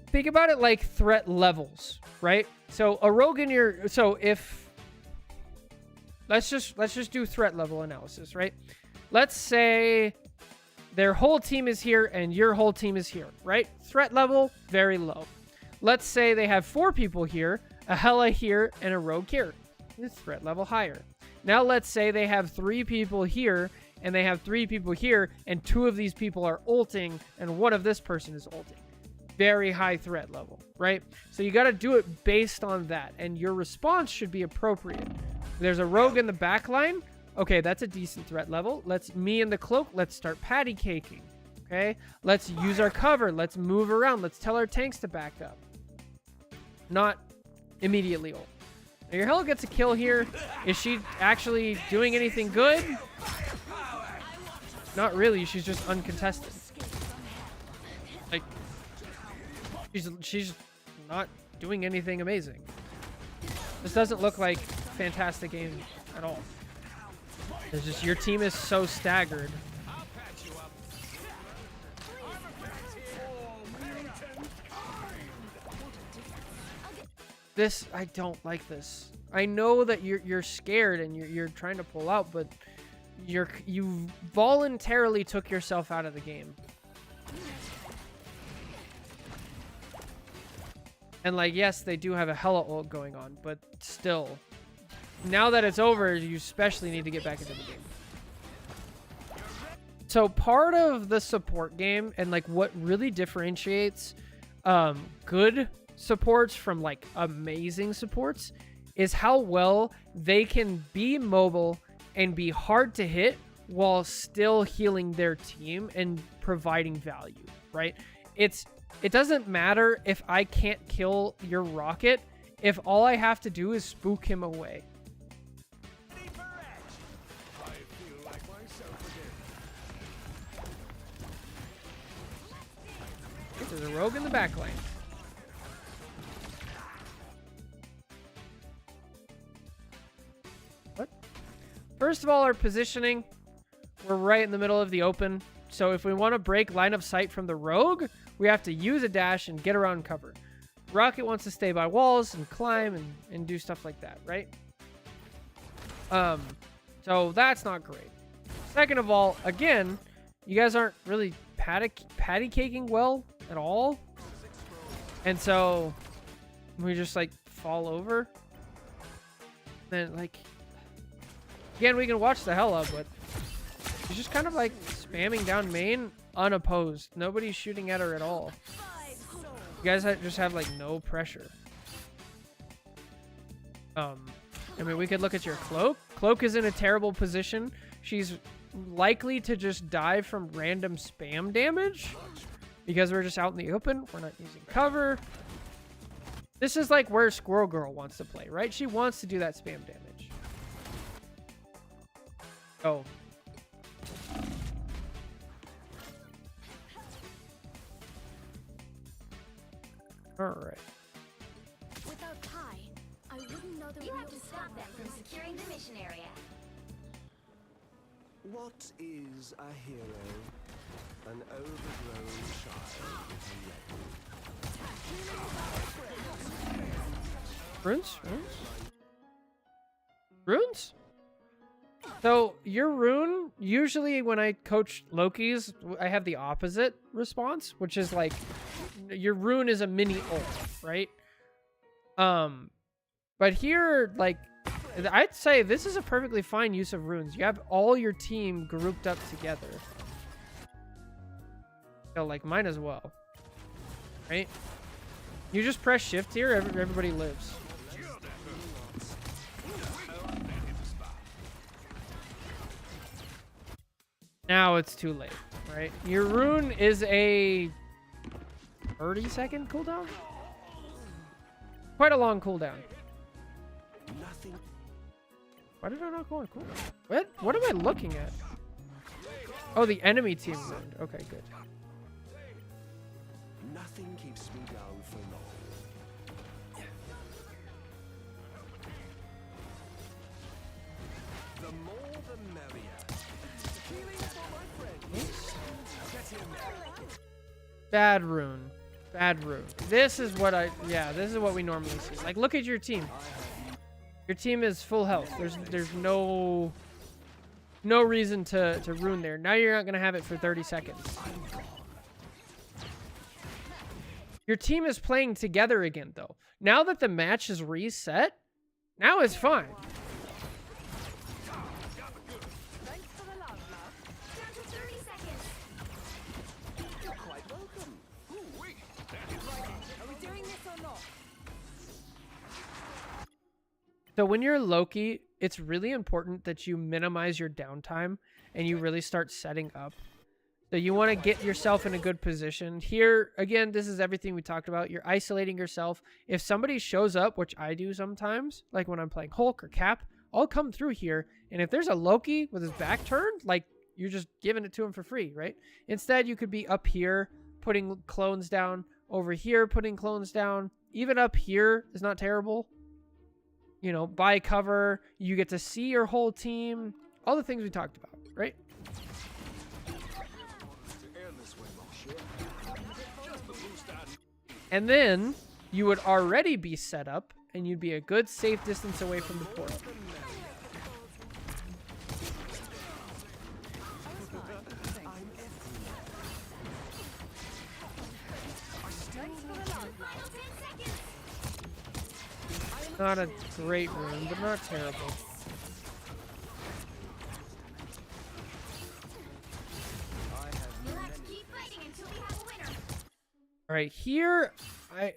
think about it like threat levels, right? So a rogue in your if let's just do threat level analysis, right? Let's say their whole team is here and your whole team is here, right? Threat level very low. Let's say they have 4 people here, a Hela here, and a rogue here. It's threat level higher. Now let's say they have 3 people here and they have 3 people here, and 2 of these people are ulting, and 1 of this person is ulting. Very high threat level, right? So you got to do it based on that, and your response should be appropriate. There's a rogue in the back line. Okay, that's a decent threat level. Me and the cloak, let's start patty caking. Okay, let's use our cover. Let's move around. Let's tell our tanks to back up. Not immediately ult. Now your Hela gets a kill here. Is she actually doing anything good? Not really. She's just uncontested. Like, she's not doing anything amazing. This doesn't look like fantastic game at all. It's just your team is so staggered. This, I don't like this. I know that you're scared and you're trying to pull out, but you voluntarily took yourself out of the game. And like, yes, they do have a Hela ult going on, but still, now that it's over, you especially need to get back into the game. So part of the support game and like what really differentiates good supports from like amazing supports is how well they can be mobile and be hard to hit while still healing their team and providing value, right? It doesn't matter if I can't kill your rocket if all I have to do is spook him away. There's a rogue in the back lane. What? First of all, our positioning. We're right in the middle of the open. So if we want to break line of sight from the rogue, we have to use a dash and get around cover. Rocket wants to stay by walls and climb and do stuff like that, right? So that's not great. Second of all, again, you guys aren't really patty caking well at all. And so we just like fall over. Then like, again, we can watch the hell up, but she's just kind of like spamming down main unopposed. Nobody's shooting at her at all. You guys just have like no pressure. I mean, we could look at your Cloak. Cloak is in a terrible position. She's likely to just die from random spam damage because we're just out in the open. We're not using cover. This is like where Squirrel Girl wants to play, right? She wants to do that spam damage. Oh. All right. Without Kai, I wouldn't know the. You have to stop them from securing the mission area. What is a hero? An overgrown child with a leg. Runes? Runes? So your rune, usually when I coach Loki's, I have the opposite response, which is like your rune is a mini ult, right? But here, like, I'd say this is a perfectly fine use of runes. You have all your team grouped up together. So, like, mine as well. Right? You just press shift here, everybody lives. Now it's too late, right? Your rune is a 30-second cooldown? Quite a long cooldown. Nothing. Why did I not go on cooldown? What? What am I looking at? Oh, the enemy team rune. Okay, good. Nothing keeps me down for long. The more the merrier. Healing for my friends. Get in there. Bad rune. Bad rune. This is what this is what we normally see. Like, look at your team. Your team is full health. There's no reason to rune there. Now you're not gonna have it for 30 seconds. Your team is playing together again, though. Now that the match is reset, now it's fine. Thanks for the love, love. Down to 30 seconds. You're quite welcome. Are we doing this or not? So when you're Loki, it's really important that you minimize your downtime and you really start setting up. So you want to get yourself in a good position. Here, again, this is everything we talked about. You're isolating yourself. If somebody shows up, which I do sometimes, like when I'm playing Hulk or Cap, I'll come through here. And if there's a Loki with his back turned, like, you're just giving it to him for free, right? Instead, you could be up here putting clones down, over here putting clones down. Even up here is not terrible. You know, buy cover. You get to see your whole team. All the things we talked about, right? And then you would already be set up and you'd be a good safe distance away from the portal. Not a great rune, but not terrible. All right, here I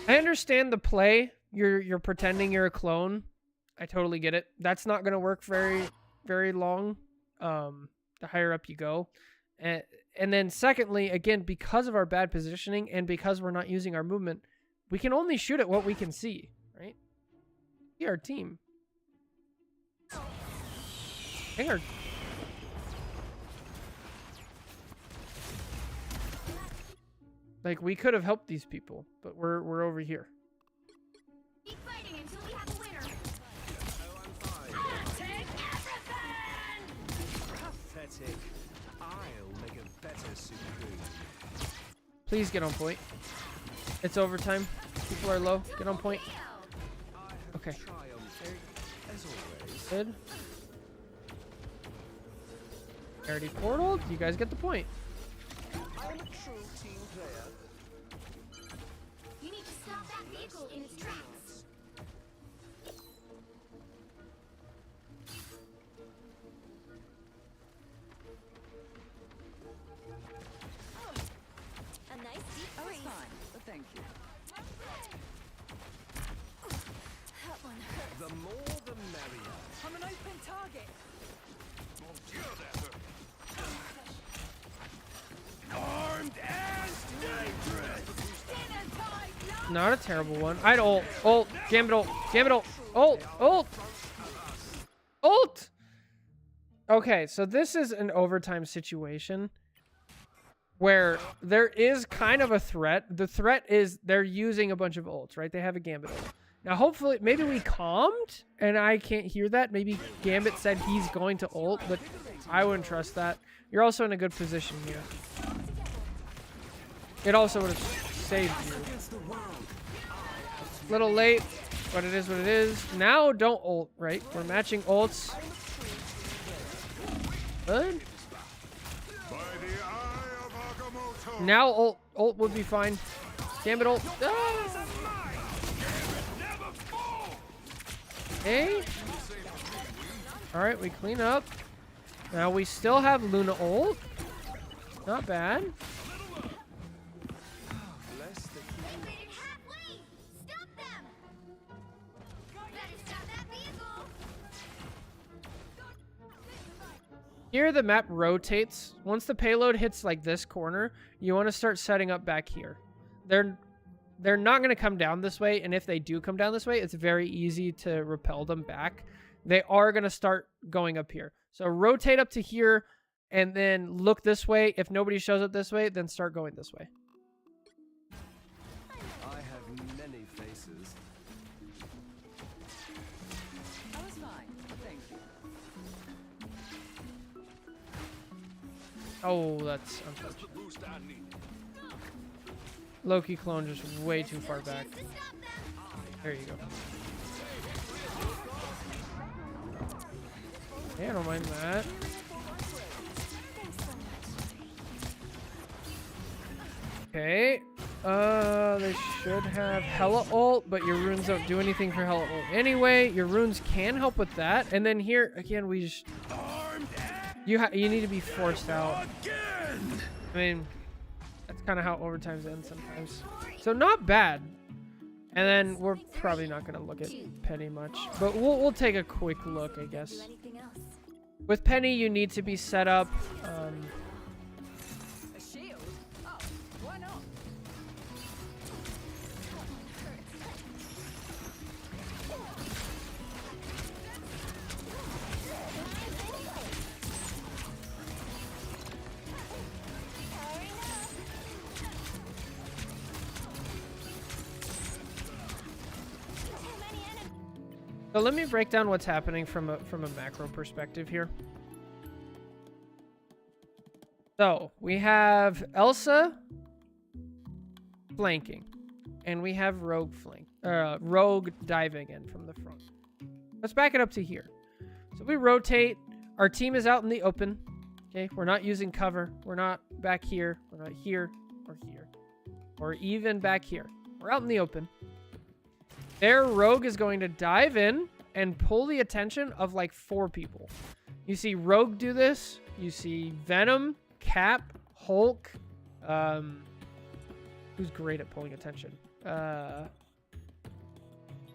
understand the play. You're pretending you're a clone. I totally get it. That's not gonna work very long. The higher up you go, and then secondly, again, because of our bad positioning and because we're not using our movement, we can only shoot at what we can see, right? See our team. Hang on. Like, we could have helped these people, but we're over here. Keep fighting until we have a winner. Oh, I'm fine. I'll take everything! Pathetic. I'll make a better Supreme. Please get on point. It's overtime. People are low. Get on point. I have Okay. triumphed, as always. Good. Already portaled. You guys get the point. I am a true team player. You need to stop that vehicle in its tracks. A nice deep I was freeze. fine, but thank you. That one hurt. The more the merrier. I'm an open target. Armed and dangerous. Dinner time, Not a terrible one. I'd ult. Ult. Gambit ult. Gambit ult. Ult. Ult. Ult. Okay, so this is an overtime situation where there is kind of a threat. The threat is they're using a bunch of ults, right? They have a Gambit ult. Now, hopefully, maybe we calmed and I can't hear that. Maybe Gambit said he's going to ult, but I wouldn't trust that. You're also in a good position here. It also would have saved you. Little late, but it is what it is. Now, don't ult, right? We're matching ults. Good. Now ult would be fine. Gambit ult. Ah! Okay. Alright, we clean up. Now we still have Luna ult. Not bad. They waited halfway! Stop them! Better stop that vehicle! Here the map rotates. Once the payload hits like this corner, you want to start setting up back here. They're not going to come down this way, and if they do come down this way, it's very easy to repel them back. They are going to start going up here. So rotate up to here, and then look this way. If nobody shows up this way, then start going this way. I have many faces. I was fine, thank you. Oh, that's unfortunate. Loki clone just way too far back. To stop them! There you go. Yeah, I don't mind that. Okay. They should have Hella ult, but your runes don't do anything for Hella ult anyway. Your runes can help with that. And then here, again, we just... You need to be forced out. I mean, that's kind of how overtimes end sometimes. So not bad. And then we're probably not going to look at Penny much. But we'll take a quick look, I guess. Do anything else? With Penny, you need to be set up. A shield? Oh, why not? So let me break down what's happening from a macro perspective here. So we have Elsa flanking, and we have Rogue Rogue diving in from the front. Let's back it up to here. So we rotate. Our team is out in the open. Okay, we're not using cover. We're not back here. We're not here or here, or even back here. We're out in the open. Their Rogue is going to dive in and pull the attention of like 4 people. You see Rogue do this. You see Venom, Cap, Hulk, Who's great at pulling attention?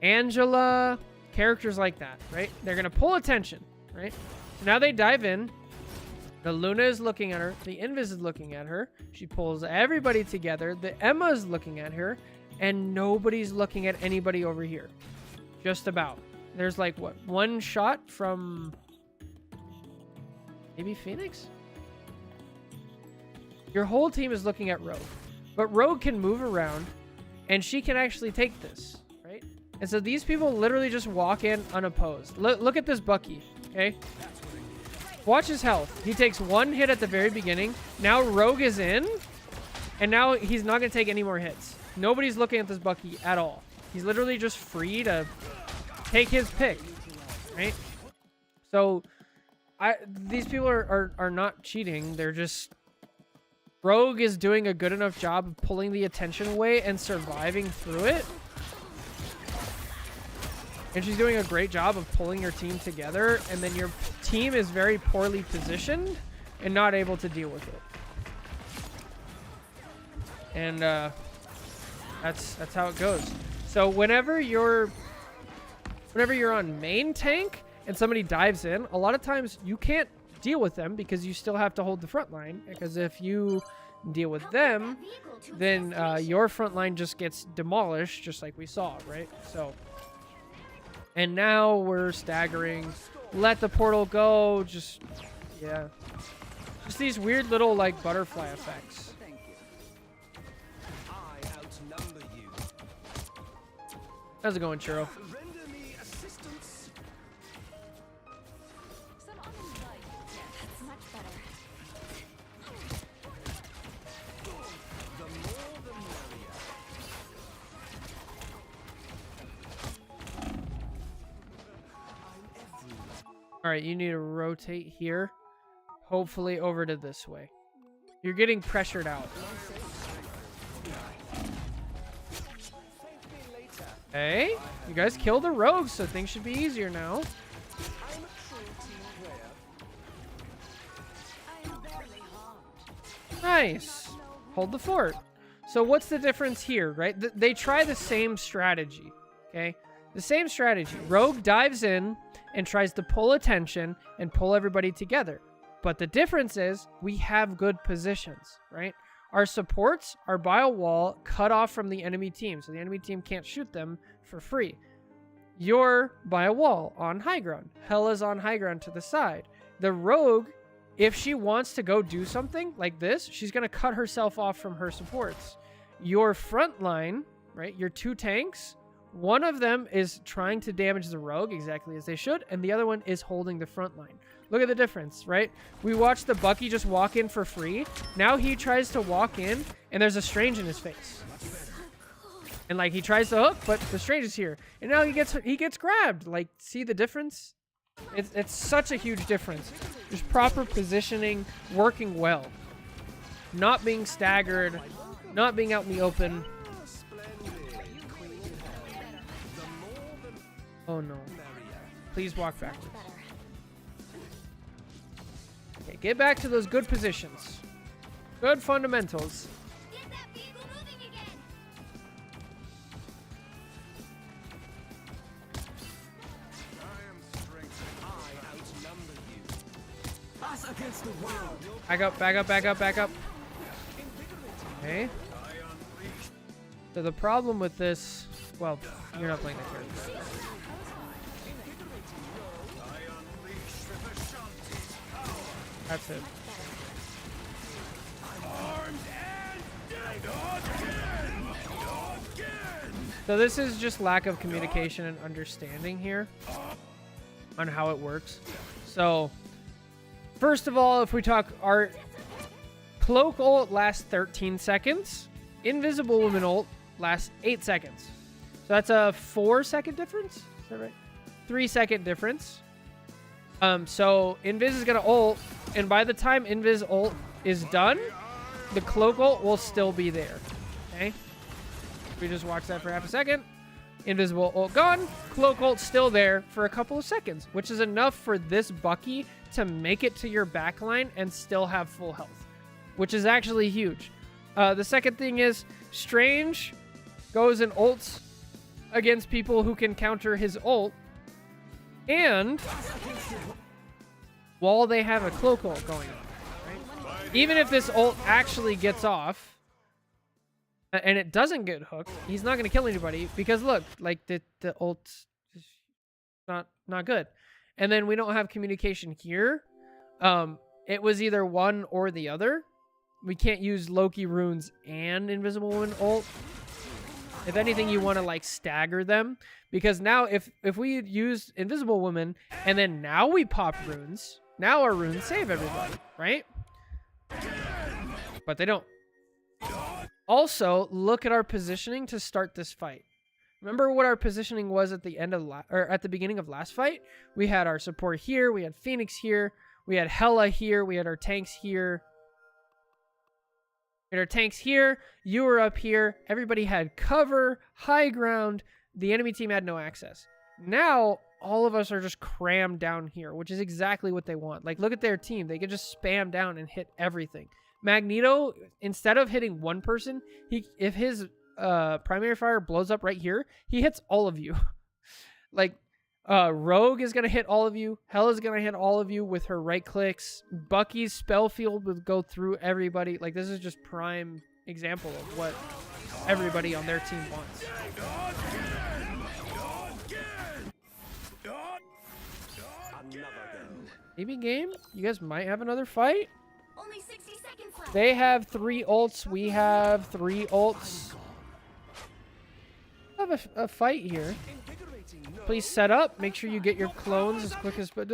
Angela, characters like that, right? They're gonna pull attention, right? So now they dive in. The Luna is looking at her. The Invis is looking at her. She pulls everybody together. The Emma is looking at her, and nobody's looking at anybody over here. Just about. There's like what, one shot from maybe Phoenix? Your whole team is looking at Rogue. But Rogue can move around, and she can actually take this, right? And so these people literally just walk in unopposed. Look at this Bucky, okay? Watch his health. He takes one hit at the very beginning. Now Rogue is in, and now he's not going to take any more hits. Nobody's looking at this Bucky at all. He's literally just free to take his pick, right? So these people are not cheating. They're just... Rogue is doing a good enough job of pulling the attention away and surviving through it. And she's doing a great job of pulling your team together, and then your team is very poorly positioned and not able to deal with it. And that's how it goes. So whenever you're on main tank and somebody dives in, a lot of times you can't deal with them because you still have to hold the front line. Because if you deal with them, then your front line just gets demolished, just like we saw, right? So, and now we're staggering. Let the portal go. Just, yeah. Just these weird little, like, butterfly effects. I outnumber you. How's it going, Churro? Render me assistance. Some others like, that's much better. The more the merrier. I'm everywhere. All right, you need to rotate here. Hopefully over to this way. You're getting pressured out. Hey, you guys killed the rogue, so things should be easier now. I'm a true team player. I am barely harmed. Nice. Hold the fort. So what's the difference here, right? They try the same strategy, okay? The same strategy. Rogue dives in and tries to pull attention and pull everybody together. But the difference is we have good positions, right? Our supports are by a wall cut off from the enemy team, so the enemy team can't shoot them for free. You're by a wall on high ground. Hela's on high ground to the side. The rogue, if she wants to go do something like this, she's going to cut herself off from her supports. Your front line, right, your two tanks, one of them is trying to damage the rogue exactly as they should, and the other one is holding the front line. Look at the difference, right? We watched the Bucky just walk in for free. Now he tries to walk in, and there's a Strange in his face. And, like, he tries to hook, but the Strange is here. And now he gets grabbed. Like, see the difference? It's such a huge difference. Just proper positioning, working well. Not being staggered, not being out in the open. Oh, no. Please walk backwards. Okay, get back to those good positions. Good fundamentals. Get that vehicle moving again. I am strength. I outnumber you. Us against the world. Back up, back up, back up, back up. Okay. So the problem with this... Well, you're not playing that character. That's it. So this is just lack of communication and understanding here on how it works. So first of all, if we talk our cloak ult lasts 13 seconds, invisible woman ult lasts 8 seconds. So that's a 4-second difference. Is that right? 3-second difference. So Invis is gonna ult, and by the time Invis ult is done, the cloak ult will still be there. Okay? We just watch that for half a second. Invisible ult gone, cloak ult still there for a couple of seconds, which is enough for this Bucky to make it to your backline and still have full health, which is actually huge. The second thing is Strange goes and ults against people who can counter his ult. And while they have a cloak ult going on, right? Even if this ult actually gets off and it doesn't get hooked, he's not going to kill anybody because look, like the ult's not good. And then we don't have communication here. It was either one or the other. We can't use Loki runes and Invisible Woman ult. If anything, you want to like stagger them, because now if we had used Invisible Woman and then now we pop runes, now our runes save everybody, right? But they don't. Also, look at our positioning to start this fight. Remember what our positioning was at the end of at the beginning of last fight? We had our support here, we had Phoenix here, we had Hela here, we had our tanks here. We had our tanks here, you were up here, everybody had cover, high ground, the enemy team had no access. Now, all of us are just crammed down here, which is exactly what they want. Like, look at their team. They can just spam down and hit everything. Magneto, instead of hitting one person, if his primary fire blows up right here, he hits all of you. Like, Rogue is going to hit all of you. Hela's going to hit all of you with her right clicks. Bucky's spell field would go through everybody. Like, this is just prime example of what everybody on their team wants. Maybe game? You guys might have another fight? Only 60 seconds left. They have 3 ults. We have 3 ults. I have a fight here. Please set up. Make sure you get your clones as quick as... Alright.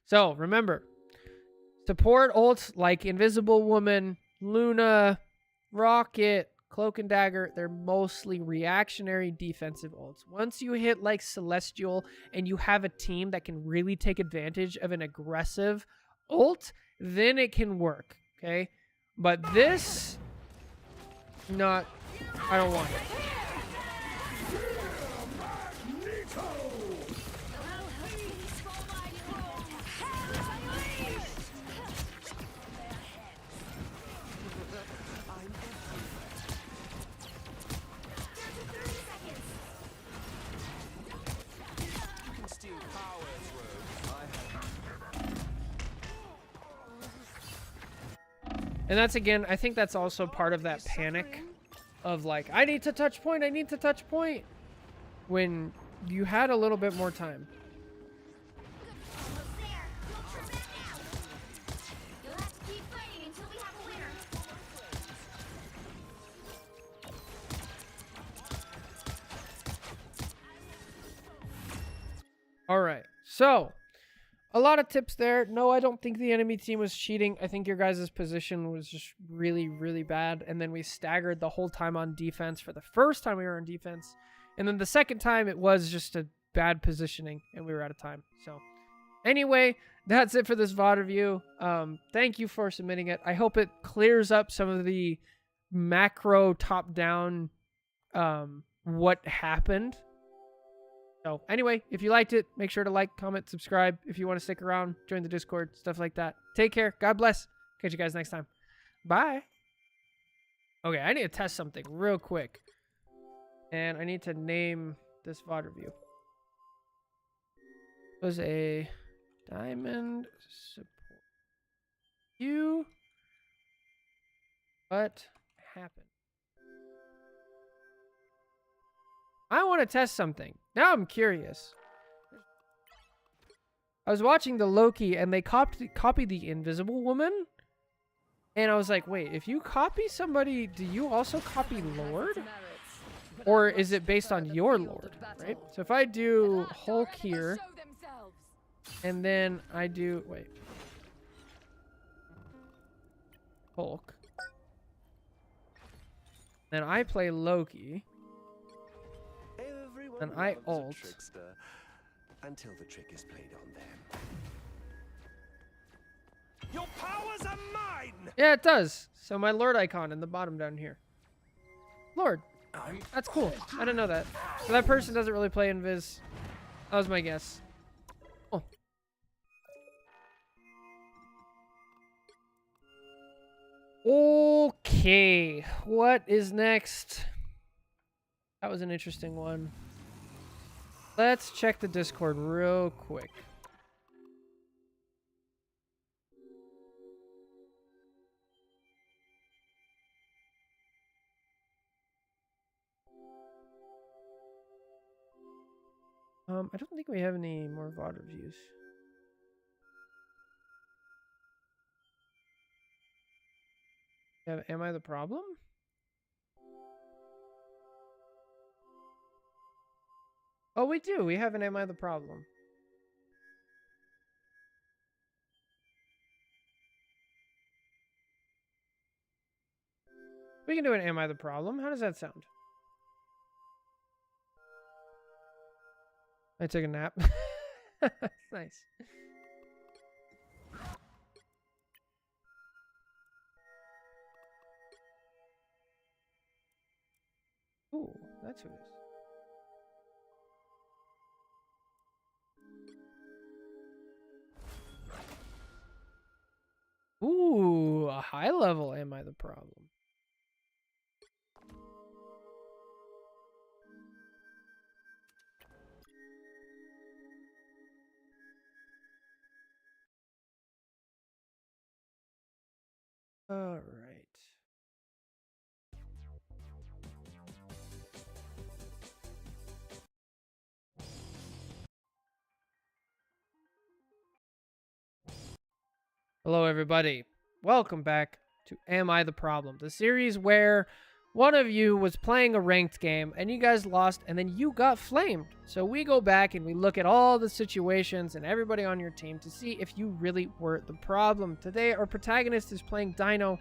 So, remember. Support ults like Invisible Woman, Luna, Rocket, Cloak and Dagger, they're mostly reactionary defensive ults. Once you hit like Celestial and you have a team that can really take advantage of an aggressive ult, then it can work, okay? But this, I don't want it. And that's, again, I think that's also part of that panic of like, I need to touch point, I need to touch point, when you had a little bit more time. Almost there. You'll turn back now. You'll have to keep fighting until we have a winner. All right, so a lot of tips there. No, I don't think the enemy team was cheating. I think your guys' position was just really, really bad. And then we staggered the whole time on defense for the first time we were on defense. And then the second time it was just a bad positioning and we were out of time. So anyway, that's it for this VOD review. Thank you for submitting it. I hope it clears up some of the macro top-down what happened. So anyway, if you liked it, make sure to like, comment, subscribe. If you want to stick around, join the Discord, stuff like that. Take care. God bless. Catch you guys next time. Bye. Okay, I need to test something real quick. And I need to name this VOD review. It was a diamond support. What happened? I want to test something. Now I'm curious. I was watching the Loki and they copied the Invisible Woman. And I was like, wait, if you copy somebody, do you also copy Lord? Or is it based on your Lord, right? So if I do Hulk here, and then I do, wait. Hulk. Then I play Loki. And I ult. Until the trick is played on them. Your powers are mine. Yeah, it does. So my Lord icon in the bottom down here. Lord. That's cool. I didn't know that. So that person doesn't really play Invis. That was my guess. Oh. Okay, what is next? That was an interesting one. Let's check the Discord real quick. I don't think we have any more VOD reviews. Am I the problem? Oh, we do. We have an Am I the Problem. We can do an Am I the Problem. How does that sound? I took a nap. Nice. Ooh, that's who it is. Ooh, a high level Am I the Problem? All right. Hello, everybody. Welcome back to Am I the Problem? The series where one of you was playing a ranked game and you guys lost and then you got flamed. So we go back and we look at all the situations and everybody on your team to see if you really were the problem. Today, our protagonist is playing Dino.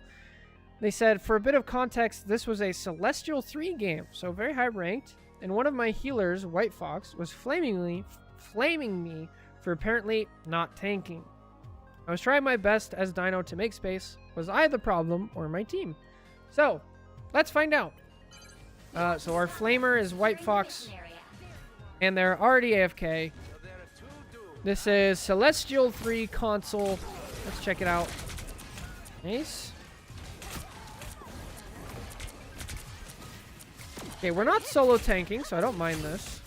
They said, for a bit of context, this was a Celestial 3 game, so very high ranked. And one of my healers, White Fox, was flaming me for apparently not tanking. I was trying my best as Dino to make space. Was I the problem or my team? So, let's find out. So our flamer is White Fox, and they're already AFK. This is Celestial 3 console. Let's check it out. Nice. Okay, we're not solo tanking, so I don't mind this.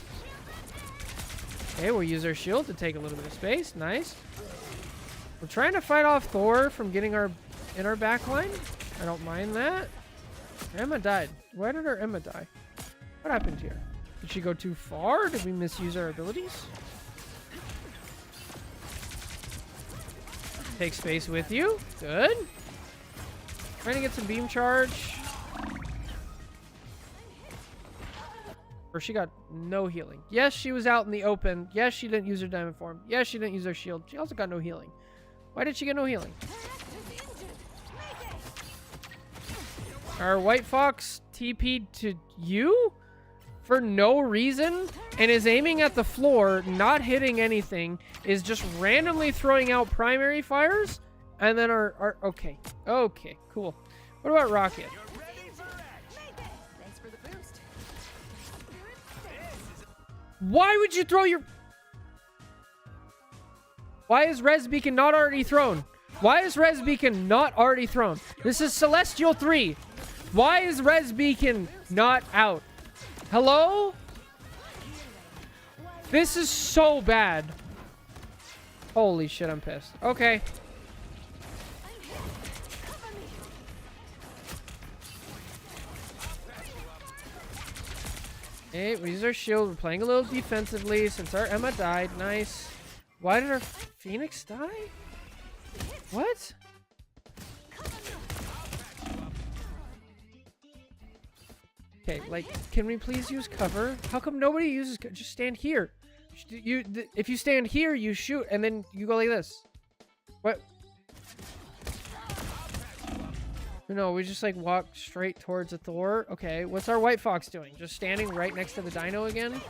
Okay, we'll use our shield to take a little bit of space. Nice. We're trying to fight off Thor from getting in our backline. I don't mind that. Emma died. Why did our Emma die? What happened here? Did she go too far? Did we misuse our abilities? Take space with you. Good. Trying to get some beam charge. Or she got no healing. Yes, she was out in the open. Yes, she didn't use her diamond form. Yes, she didn't use her shield. She also got no healing. Why did she get no healing? Our White Fox TP'd to you for no reason and is aiming at the floor, not hitting anything, is just randomly throwing out primary fires, and then our okay, cool. What about Rocket? Thanks for the boost. Why would you throw your... Why is Res Beacon not already thrown? Why is Res Beacon not already thrown? This is Celestial 3. Why is Res Beacon not out? Hello? This is so bad. Holy shit, I'm pissed. Okay. Okay, we use our shield. We're playing a little defensively since our Emma died. Nice. Why did our Phoenix die? What? Okay, like, can we please use cover? How come nobody uses just stand here? If you stand here, you shoot, and then you go like this. What? No, we just like walk straight towards a Thor. Okay, what's our White Fox doing? Just standing right next to the Dino again?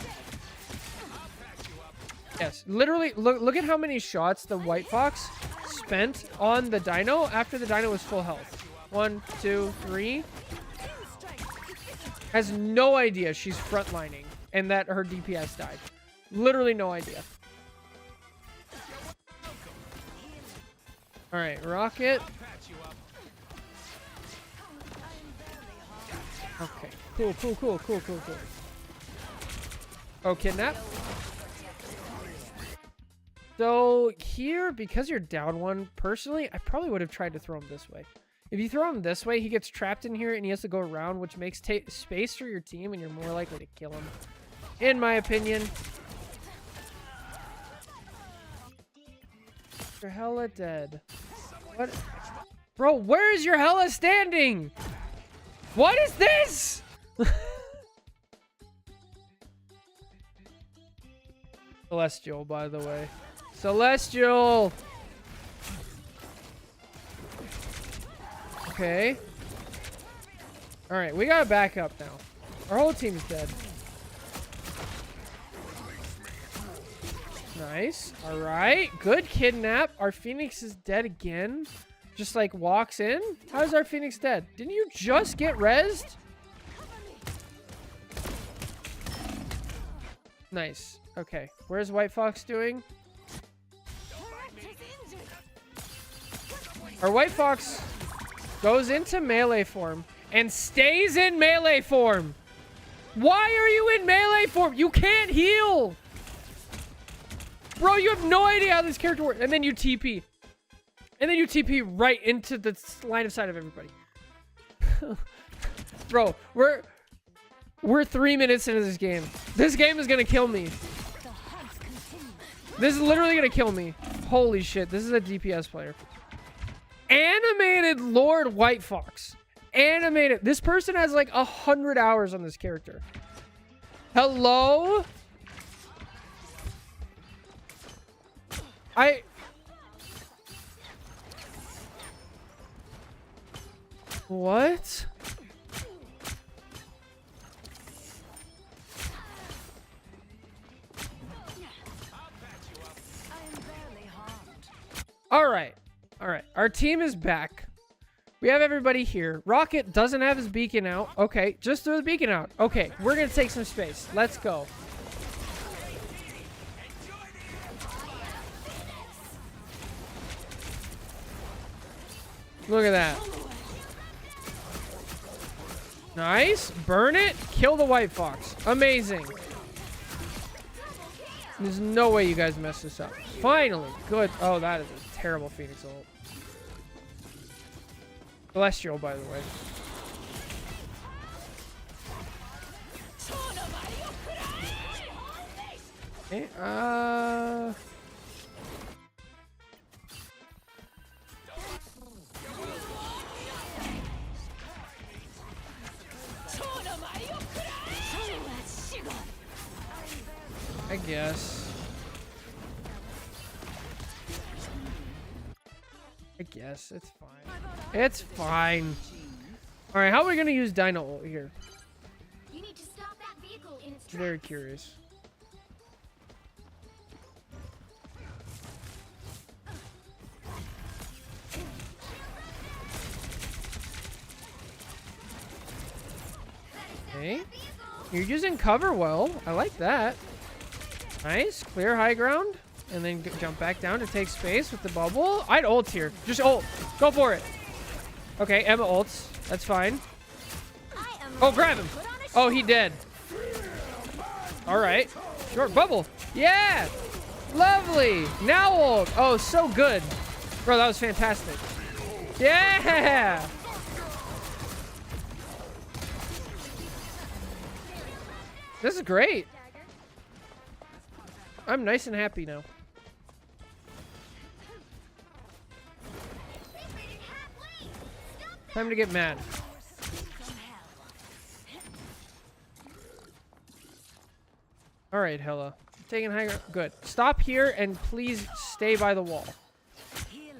Yes, literally, look at how many shots the White Fox spent on the Dino after the Dino was full health. 1, 2, 3. Has no idea she's frontlining and that her DPS died. Literally no idea. All right, Rocket. Okay. Cool. Oh, kidnap. So here, because you're down one, personally, I probably would have tried to throw him this way. If you throw him this way, he gets trapped in here and he has to go around, which makes space for your team, and you're more likely to kill him, in my opinion. You're hella dead. What? Bro, where is your hella standing? What is this? Celestial, by the way. Celestial! Okay. Alright, we gotta back up now. Our whole team is dead. Nice. Alright. Good kidnap. Our Phoenix is dead again. Just like walks in. How is our Phoenix dead? Didn't you just get rezzed? Nice. Okay. Where's White Fox doing? Our White Fox goes into melee form and stays in melee form. Why are you in melee form? You can't heal. Bro, you have no idea how this character works. And then you TP. And then you TP right into the line of sight of everybody. Bro, we're 3 minutes into this game. This game is gonna kill me. This is literally gonna kill me. Holy shit, this is a DPS player. Animated Lord White Fox. Animated. This person has like 100 hours on this character. Hello? What? All right. Our team is back. We have everybody here. Rocket doesn't have his beacon out. Okay, just throw the beacon out. Okay, we're going to take some space. Let's go. Look at that. Nice. Burn it. Kill the White Fox. Amazing. There's no way you guys mess this up. Finally. Good. Oh, that is a terrible Phoenix ult. Celestial, by the way. Okay, I guess. It's fine. It's fine. All right, how are we gonna use Dino ult here? You need to stop that vehicle in its tracks. Very curious. Okay. You're using cover well. I like that. Nice. Clear high ground. And then jump back down to take space with the bubble. I'd ult here. Just ult. Go for it. Okay, Emma ults. That's fine. Oh, grab him. Oh, he dead. All right. Short bubble. Yeah. Lovely. Now ult. Oh, so good. Bro, that was fantastic. Yeah. This is great. I'm nice and happy now. Time to get mad. All right, Hella. Taking high ground. Good. Stop here and please stay by the wall. Healing.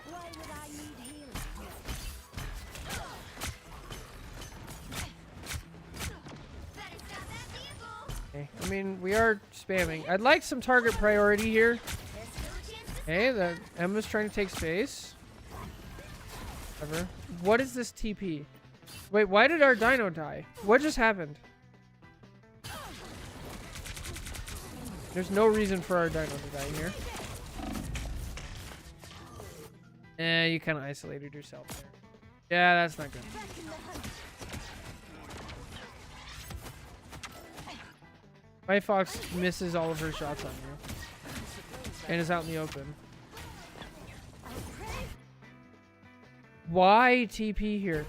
Why would I need healing? Okay. I mean, we are spamming. I'd like some target priority here. Okay, Emma's trying to take space. Whatever. What is this TP? Wait, why did our dino die? What just happened? There's no reason for our dino to die here. You kind of isolated yourself there. Yeah, that's not good. White Fox misses all of her shots on you. And is out in the open. Why TP here?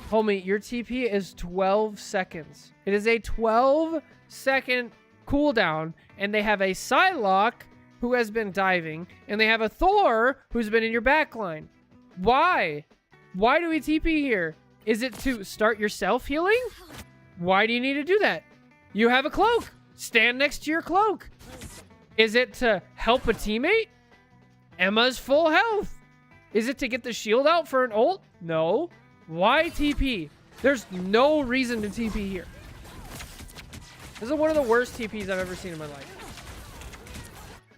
Homie, your TP is 12 seconds. It is a 12-second cooldown, and they have a Psylocke who has been diving, and they have a Thor who's been in your backline. Why? Why do we TP here? Is it to start your self-healing? Why do you need to do that? You have a cloak. Stand next to your cloak. Is it to help a teammate? Emma's full health. Is it to get the shield out for an ult? No. Why TP? There's no reason to TP here. This is one of the worst TPs I've ever seen in my life.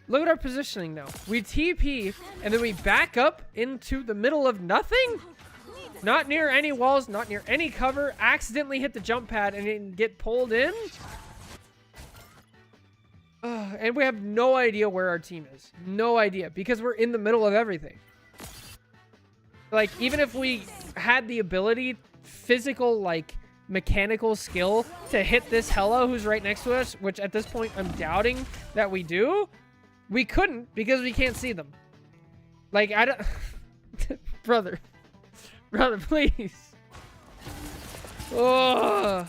Look at our positioning now. We TP, and then we back up into the middle of nothing? Not near any walls, not near any cover. Accidentally hit the jump pad and didn't get pulled in? And we have no idea where our team is. No idea, because we're in the middle of everything. Like, even if we had the ability, physical, like, mechanical skill to hit this Hela who's right next to us, which at this point I'm doubting that we do, we couldn't because we can't see them. Like, I don't... Brother, please. Oh,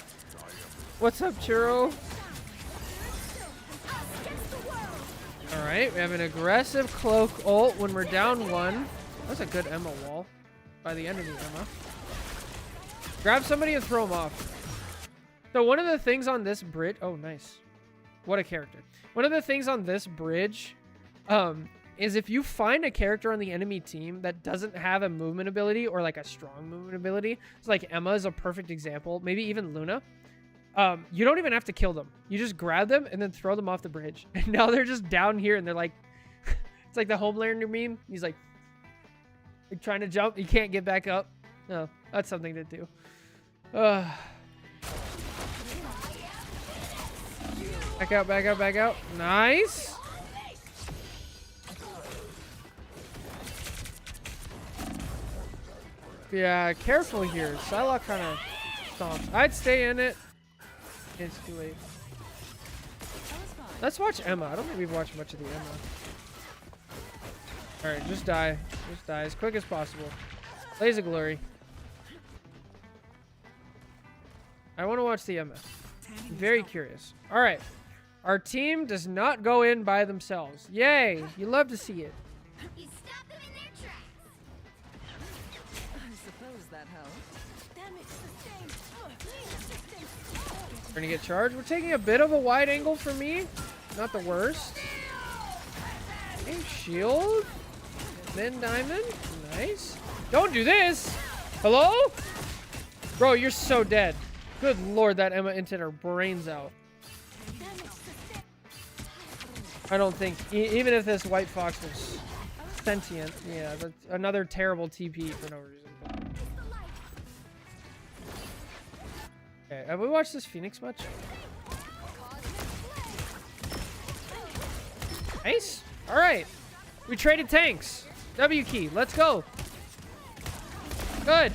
what's up, Churro? All right, we have an aggressive cloak ult when we're down one. That's a good Emma wall by the enemy, Emma. Grab somebody and throw them off. So one of the things on this bridge... Oh, nice. What a character. One of the things on this bridge is if you find a character on the enemy team that doesn't have a movement ability or like a strong movement ability, it's like Emma is a perfect example, maybe even Luna, you don't even have to kill them. You just grab them and then throw them off the bridge. And now they're just down here and they're like... It's like the Homelander meme. He's like trying to jump. You can't get back up. No, that's something to do. Back out, back out, back out. Nice. Yeah, careful here. Psylocke kind of stomps. I'd stay in it. It's too late. Let's watch Emma. I don't think we've watched much of the Emma. Alright, just die. Just die as quick as possible. Blaze of Glory. I want to watch the Emma. I'm very curious. Alright. Our team does not go in by themselves. Yay! You love to see it. You stop them in their tracks. I suppose that helped. Damage sustained. We're gonna get charged. We're taking a bit of a wide angle for me. Not the worst. Okay, shield. Then diamond. Nice. Don't do this. Hello? Bro, you're so dead. Good lord, that Emma inted her brains out. I don't think, even if this White Fox was sentient, yeah, that's another terrible TP for no reason. Okay, have we watched this Phoenix much? Nice. All right. We traded tanks. W key. Let's go. Good.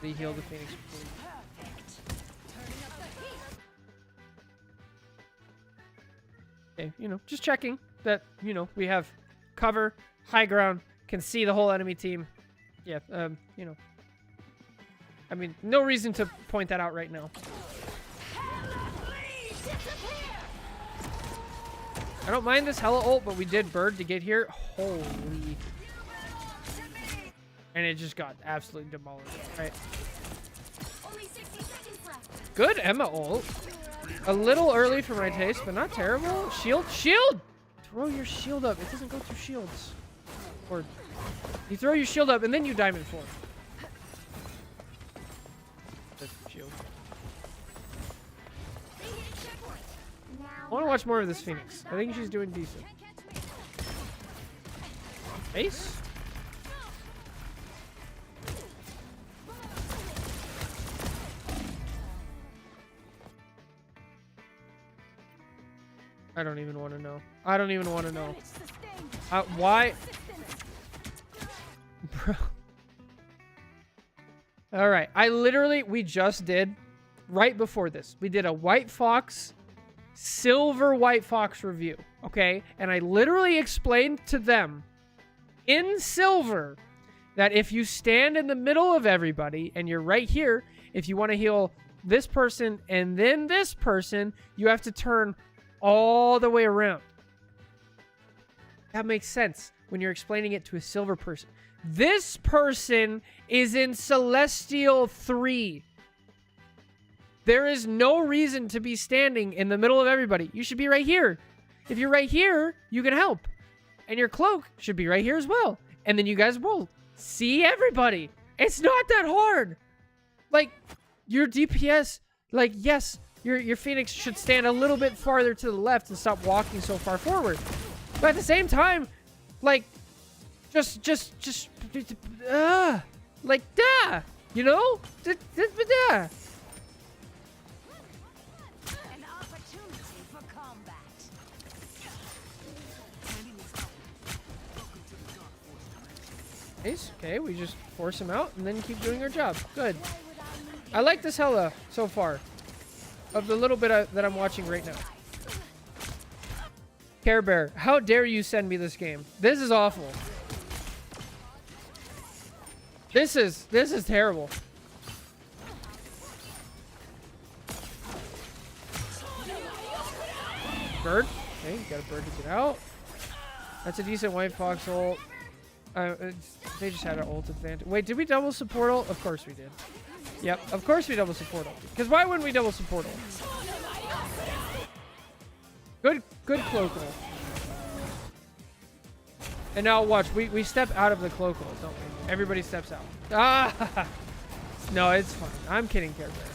We healed the Phoenix. Okay, you know, just checking that, you know, we have cover, high ground, can see the whole enemy team. Yeah, you know. I mean, no reason to point that out right now. I don't mind this Hela ult, but we did bird to get here. Holy. And it just got absolutely demolished. Right. Only 60 seconds left. Good Emma ult. A little early for my taste, but not terrible. Shield. Shield! Throw your shield up. It doesn't go through shields. Or you throw your shield up and then you diamond form. That's the shield. I want to watch more of this Phoenix. I think she's doing decent. Ace? I don't even want to know. I don't even want to know. Why? Bro. All right. We just did right before this. We did a White Fox, Silver White Fox review, okay? And I literally explained to them in Silver that if you stand in the middle of everybody and you're right here, if you want to heal this person and then this person, you have to turn all the way around. That makes sense when you're explaining it to a Silver person. This person is in Celestial 3. There is no reason to be standing in the middle of everybody. You should be right here. If you're right here, you can help. And your cloak should be right here as well. And then you guys will see everybody. It's not that hard. Like, your DPS, like, yes, your Phoenix should stand a little bit farther to the left and stop walking so far forward. But at the same time, like, like, you know? An opportunity for combat. Nice. Okay, we just force him out and then keep doing our job. Good. I like this Hela so far. Of the little bit that I'm watching right now. Care Bear, how dare you send me this game? This is awful. This is terrible. Bird. Okay, you got a bird to get out. That's a decent White Fox ult. They just had an ult advantage. Wait, did we double support ult? Of course we did. Yep, of course we double support ult. Because why wouldn't we double support ult? Good cloak ult. And now watch, we step out of the cloak ult, don't we? Everybody steps out. Ah! No, it's fine. I'm kidding, Care Bear.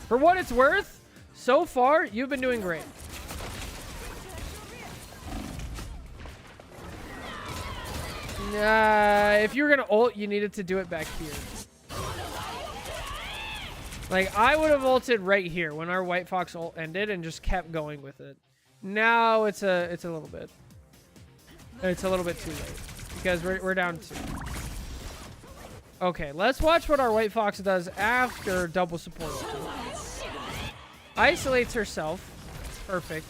For what it's worth, so far, you've been doing great. If you were gonna ult, you needed to do it back here. Like, I would have ulted right here when our White Fox ult ended and just kept going with it. Now it's a little bit. It's a little bit too late because we're down 2. Okay, let's watch what our White Fox does after double support ult. Isolates herself. Perfect.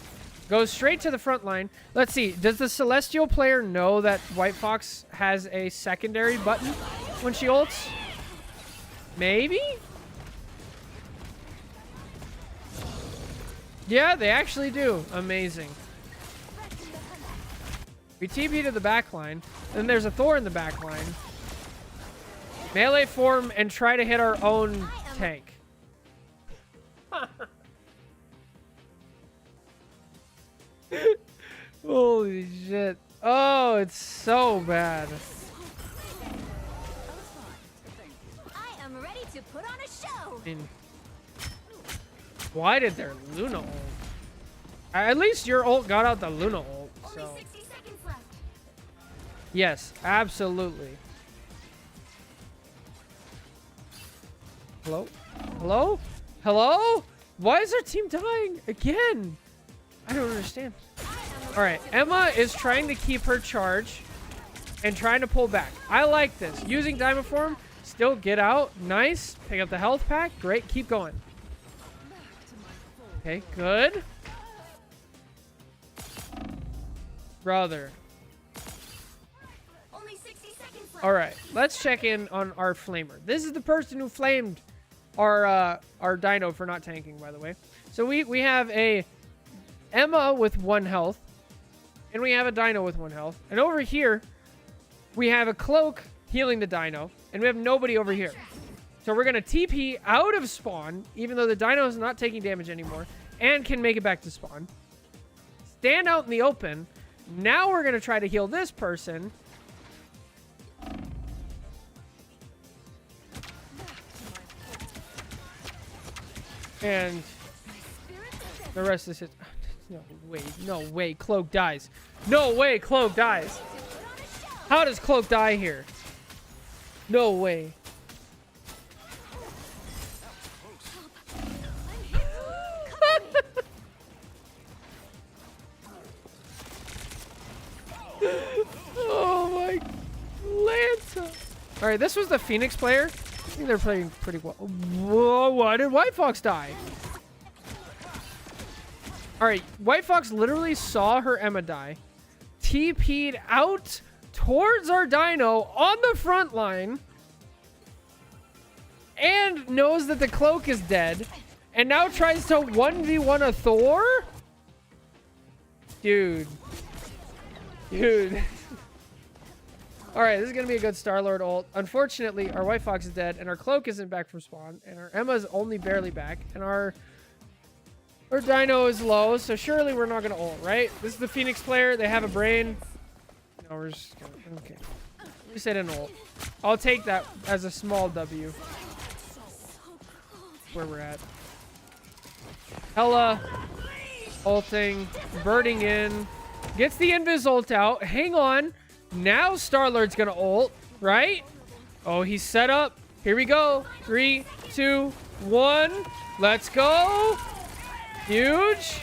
Goes straight to the front line. Let's see. Does the Celestial player know that White Fox has a secondary button when she ults? Maybe? Yeah, they actually do. Amazing. We TP to the back line. Then there's a Thor in the back line. Melee form and try to hit our own tank. Holy shit. Oh, it's so bad. I am ready to put on a show. I mean, why did their Luna ult? At least your ult got out the Luna ult. Only So 60 seconds left. yes, absolutely. Hello? Hello? Hello? Why is our team dying again? I don't understand. All right, Emma is trying to keep her charge and trying to pull back. I like this. Using Diamond Form, still get out. Nice. Pick up the health pack. Great. Keep going. Okay, good. Brother. Only 60 seconds left. All right, let's check in on our flamer. This is the person who flamed our dino for not tanking, by the way. So we have a Emma with 1 health, and we have a dino with 1 health. And over here, we have a cloak healing the dino, and we have nobody over here. So we're gonna TP out of spawn, even though the dino is not taking damage anymore, and can make it back to spawn. Stand out in the open. Now we're gonna try to heal this person. And the rest is it. No way, Cloak dies. No way, Cloak dies. How does Cloak die here? No way. Oh my Lanta. All right, this was the Phoenix player. think they're playing pretty well. Whoa, why did White Fox die? Alright, White Fox literally saw her Emma die. TP'd out towards our Dino on the front line. And knows that the cloak is dead. And now tries to 1v1 a Thor? Dude. Dude. Alright, this is going to be a good Star-Lord ult. Unfortunately, our White Fox is dead, and our Cloak isn't back from spawn, and our Emma's only barely back, and our Dino is low, so surely we're not going to ult, right? This is the Phoenix player. They have a brain. No, we're just going to... Okay. We said an ult. I'll take that as a small W. Where we're at. Hella ulting, birding in, gets the invis ult out. Hang on. Now Star-Lord's gonna ult, right? Oh, he's set up. Here we go. 3, 2, 1. Let's go. Huge.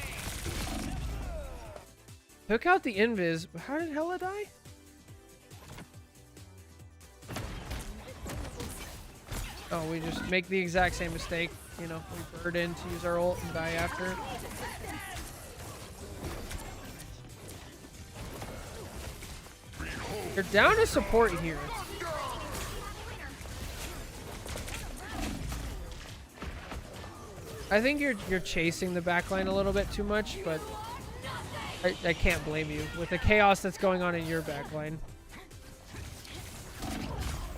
Took out the invis. How did Hella die? Oh, we just make the exact same mistake. You know, we bird in to use our ult and die after. You're down to support here. I think you're chasing the backline a little bit too much, but I can't blame you with the chaos that's going on in your backline.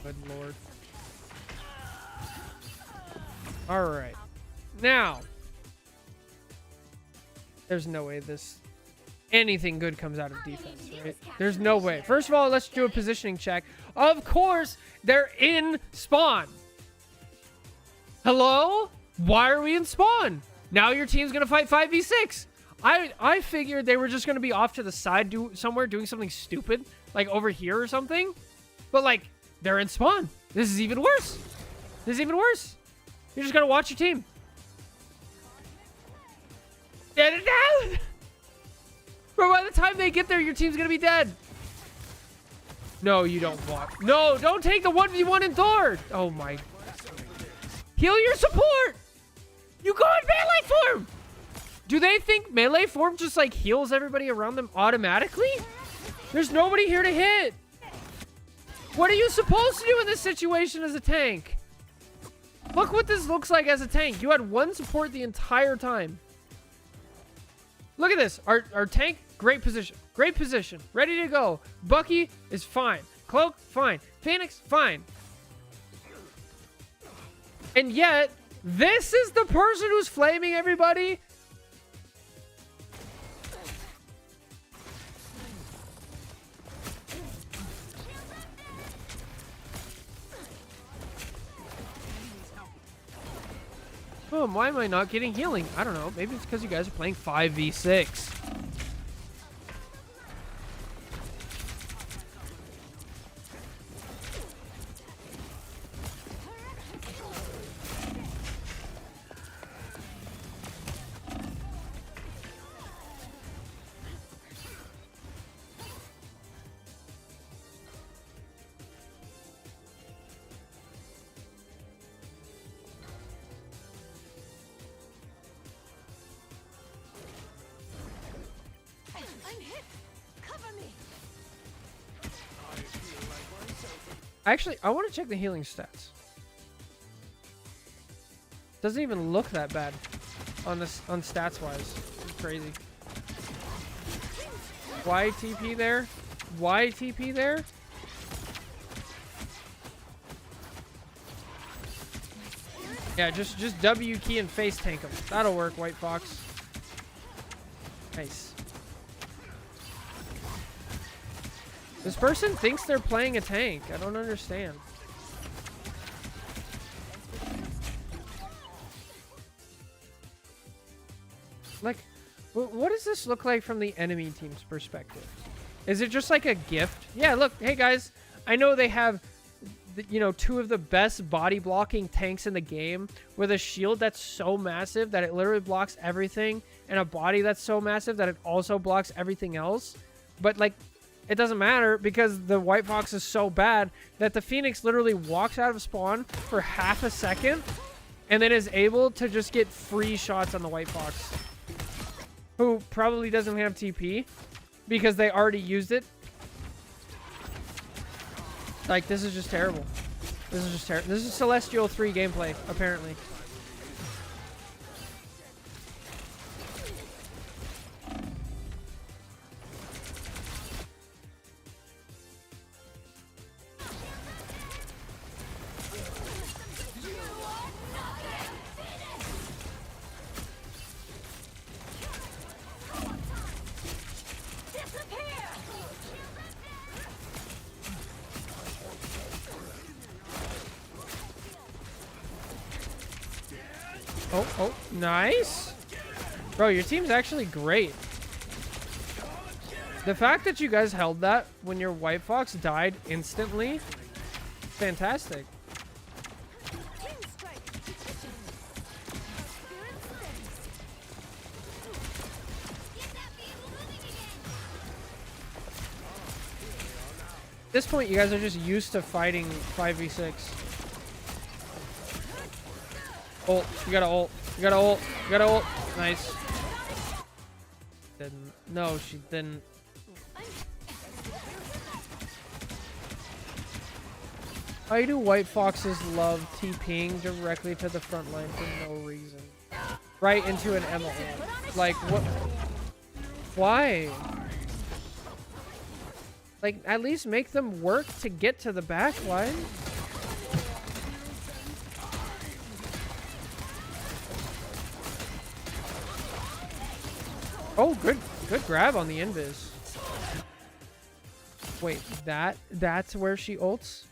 Good lord. All right. Now, there's no way anything good comes out of defense, right? There's no way. First of all, let's do a positioning check. Of course, they're in spawn. Hello? Why are we in spawn? Now your team's going to fight 5v6. I figured they were just going to be off to the side doing something stupid, like over here or something. But, like, they're in spawn. This is even worse. This is even worse. You just got to watch your team. Get it down! But by the time they get there, your team's gonna be dead. No, you don't want. No, don't take the 1v1 in Thor. Oh my. Heal your support. You go in melee form. Do they think melee form just like heals everybody around them automatically? There's nobody here to hit. What are you supposed to do in this situation as a tank? Look what this looks like as a tank. You had one support the entire time. Look at this. Our tank, great position. Great position. Ready to go. Bucky is fine. Cloak, fine. Phoenix, fine. And yet, this is the person who's flaming everybody. Oh, why am I not getting healing? I don't know. Maybe it's because you guys are playing 5v6. Actually, I want to check the healing stats. Doesn't even look that bad on this on stats wise. It's crazy. Why TP there? Why TP there? Yeah, just W key and face tank him. That'll work, White Fox. Nice. This person thinks they're playing a tank. I don't understand. Like, what does this look like from the enemy team's perspective? Is it just like a gift? Yeah, look, hey guys, I know they have, you know, two of the best body blocking tanks in the game with a shield that's so massive that it literally blocks everything and a body that's so massive that it also blocks everything else. But like, it doesn't matter because the White Fox is so bad that the Phoenix literally walks out of spawn for half a second and then is able to just get free shots on the White Fox, who probably doesn't have TP because they already used it. Like, this is just terrible. This is just terrible. This is Celestial 3 gameplay, apparently. Oh, nice. Bro, your team's actually great. The fact that you guys held that when your White Fox died instantly, fantastic. At this point, you guys are just used to fighting 5v6. Ult. You gotta ult. You gotta ult. You gotta ult. Nice. Didn't. No, she didn't. Why do White Foxes love TPing directly to the front line for no reason? Right into an Emma ult. Like, what? Why? Like, at least make them work to get to the back line. Oh, good grab on the invis. Wait, that's where she ults?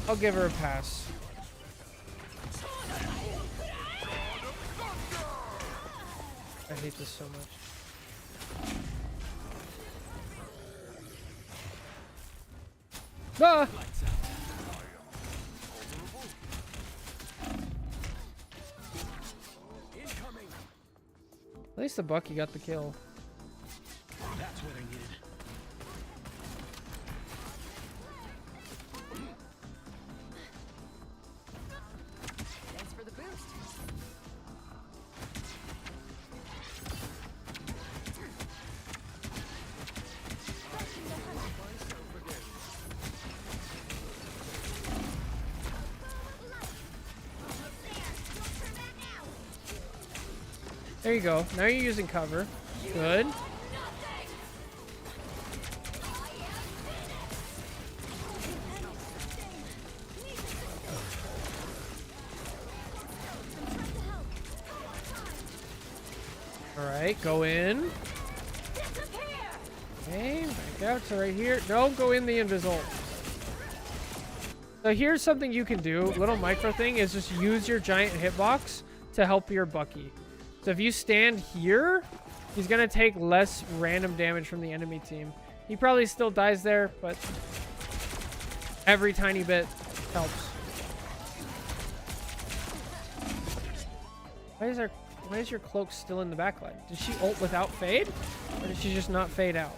I'll give her a pass. I hate this so much. Ah! At least the Bucky got the kill. That's what I needed. Thanks for the boost. There you go. Now you're using cover. Good. Alright, go in. Okay, back out to right here. Don't go in the invisible. So here's something you can do. Little micro thing is just use your giant hitbox to help your Bucky. So if you stand here, he's going to take less random damage from the enemy team. He probably still dies there, but every tiny bit helps. Why is your cloak still in the backline? Did she ult without fade? Or did she just not fade out?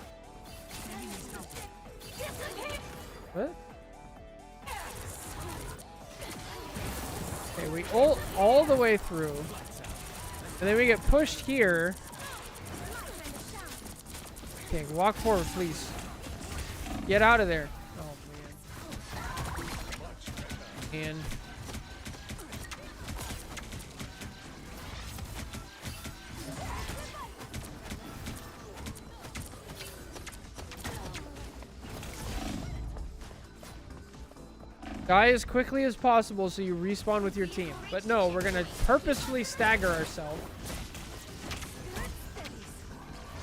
What? Okay, we ult all the way through. And then we get pushed here. Okay, walk forward, please. Get out of there. Oh, man. And... die as quickly as possible so you respawn with your team. But no, we're going to purposefully stagger ourselves.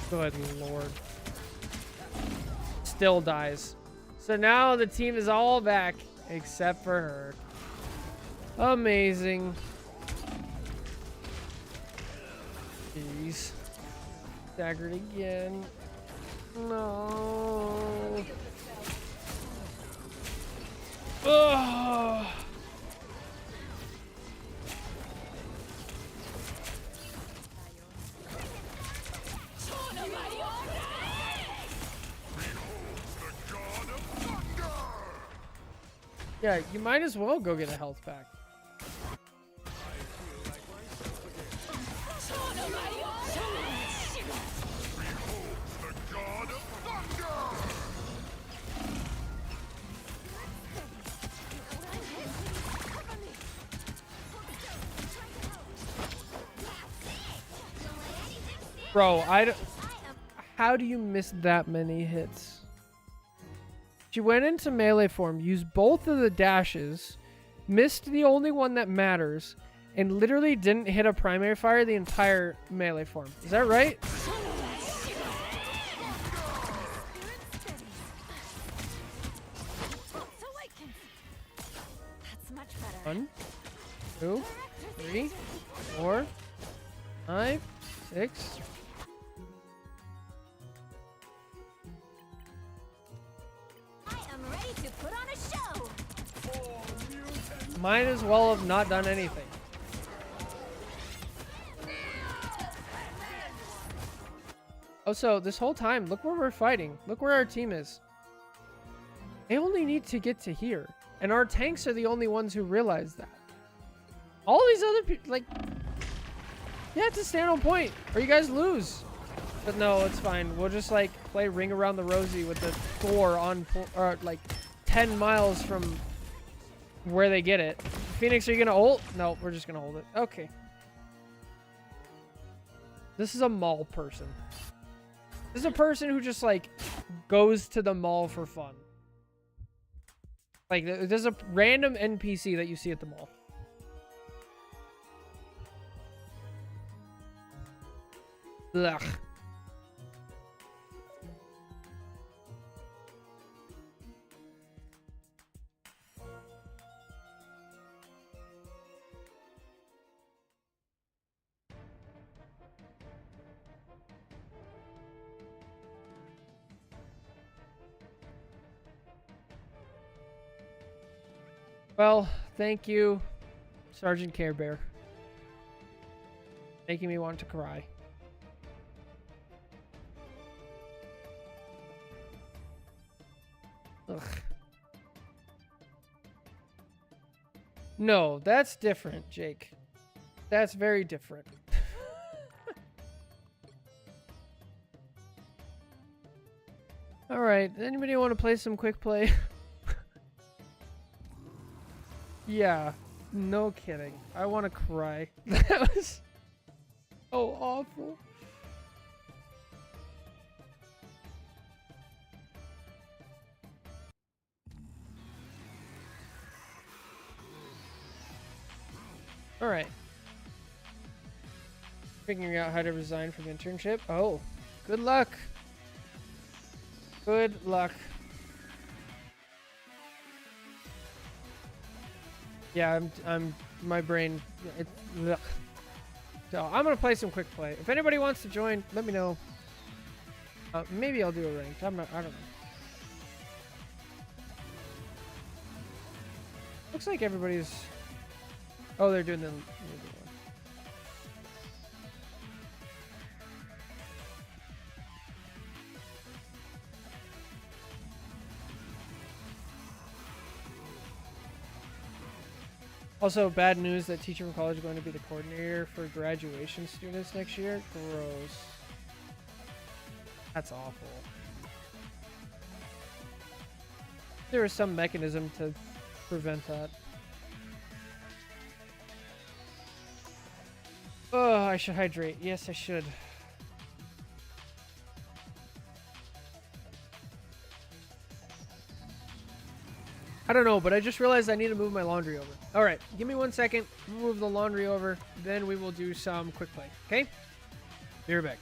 Good lord. Still dies. So now the team is all back except for her. Amazing. Jeez. Staggered again. No. Ugh. Yeah, you might as well go get a health pack. Bro, how do you miss that many hits? She went into melee form, used both of the dashes, missed the only one that matters, and literally didn't hit a primary fire the entire melee form. Is that right? That's much better. 1, 2, 3, 4, 5, 6. I am ready to put on a show. Might as well have not done anything. Oh, so this whole time, look where we're fighting. Look where our team is. They only need to get to here. And our tanks are the only ones who realize that. All these other people, like, you have to stand on point or you guys lose. But no, it's fine. We'll just, like, play Ring Around the Rosie with the Thor on, like, 10 miles from where they get it. Phoenix, are you going to ult? No, we're just going to hold it. Okay. This is a mall person. This is a person who just, like, goes to the mall for fun. Like, there's a random NPC that you see at the mall. Ugh. Well, thank you, Sergeant Care Bear. Making me want to cry. Ugh. No, that's different, Jake. That's very different. All right, anybody want to play some quick play? Yeah, no kidding. I want to cry. That was so awful. All right. Figuring out how to resign from internship. Oh, good luck. Good luck. Yeah, my brain. Ugh. So I'm gonna play some quick play. If anybody wants to join, let me know. Maybe I'll do a ranked. I don't know. Looks like everybody's. Oh, they're doing the. Also, bad news that Teacher from College is going to be the coordinator for graduation students next year. Gross. That's awful. There is some mechanism to prevent that. Oh, I should hydrate. Yes, I should. I don't know, but I just realized I need to move my laundry over. All right, give me 1 second. Move the laundry over. Then we will do some quick play. Okay? Be right back.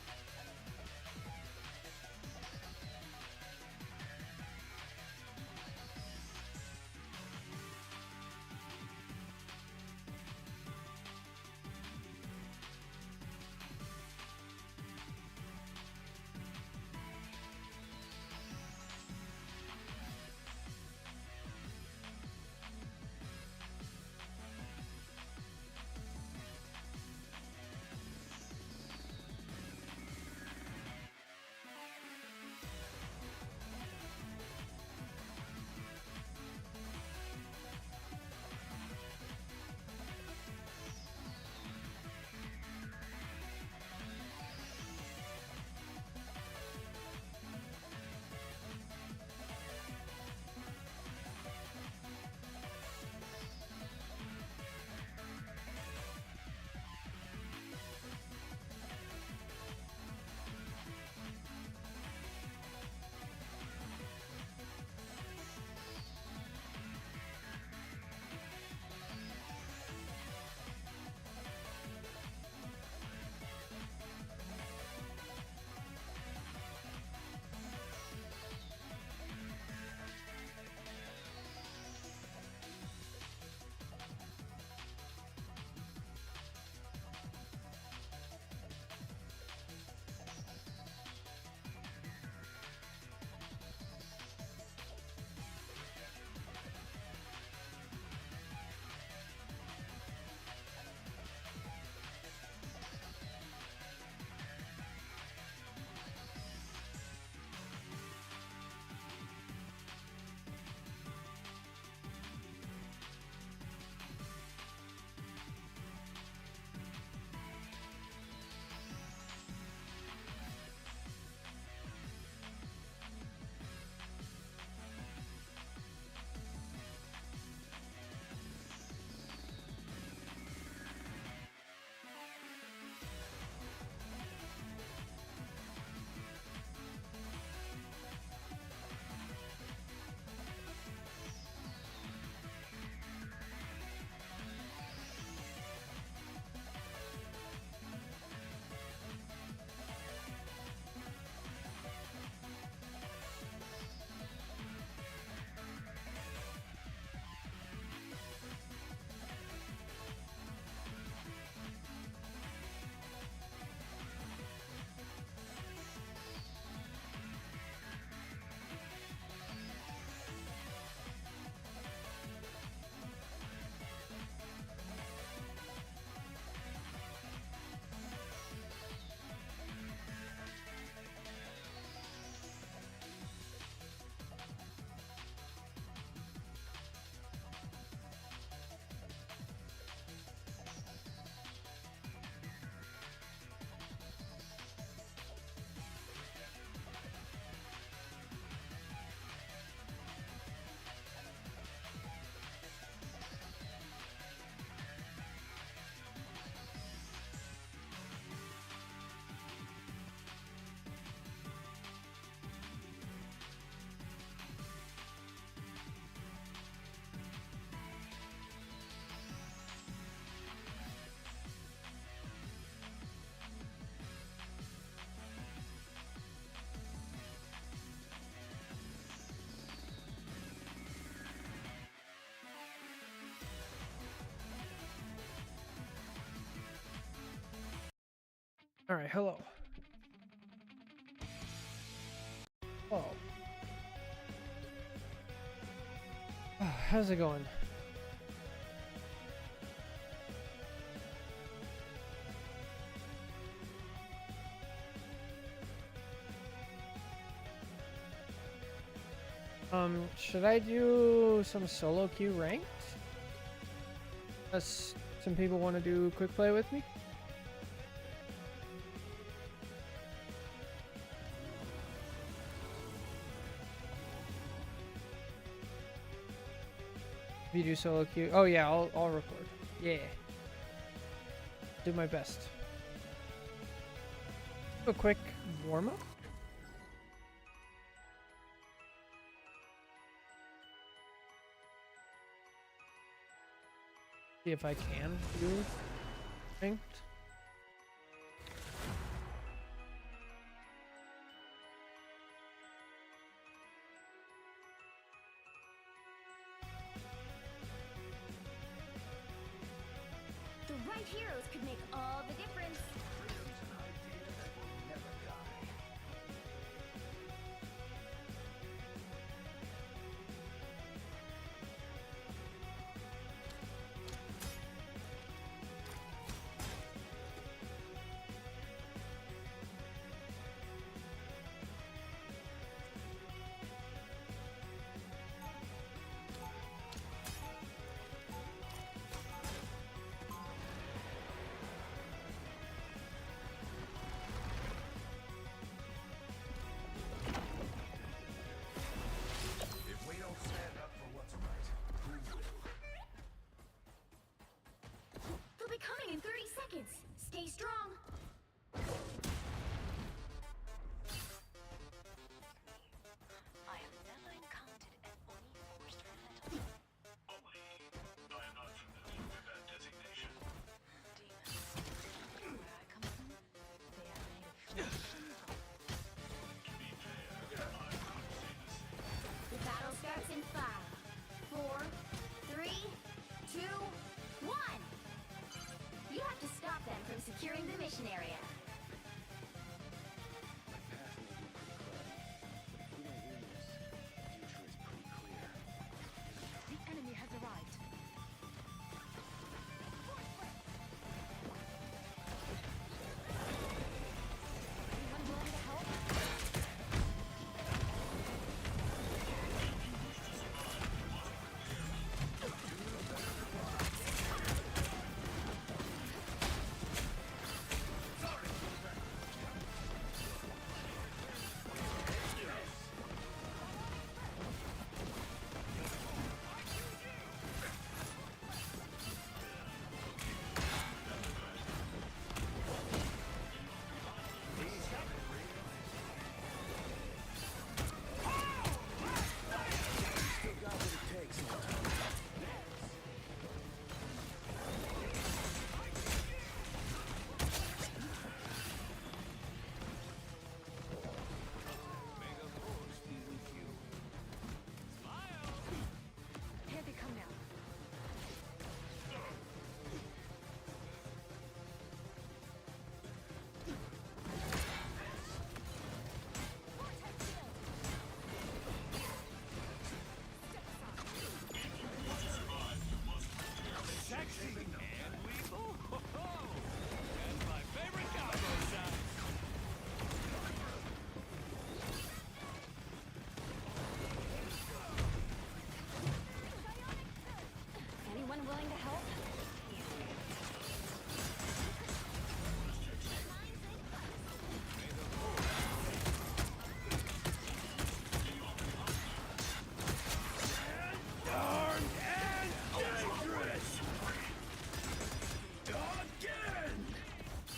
All right, hello. Oh. How's it going? Should I do some solo queue ranked? Unless some people want to do quick play with me? If you do solo queue, oh yeah, I'll record. Yeah, do my best. A quick warm up. See if I can do ranked. The right heroes could make all the difference. If we don't stand up for what's right, who will? They'll be coming in 30 seconds. Stay strong. I have never encountered an Oni forced fantasy. I am not familiar with that designation. Demons. Where I come from, they are made of flesh and bone. To be fair, I would say the same. The battle starts in 5, 4, 3, 2, 1. You have to stop them from securing the mission area. The enemy has arrived. Anyone willing to help? Here they come now. Sexy and lethal. Ho ho! That's my favorite combo shot. Anyone willing to help?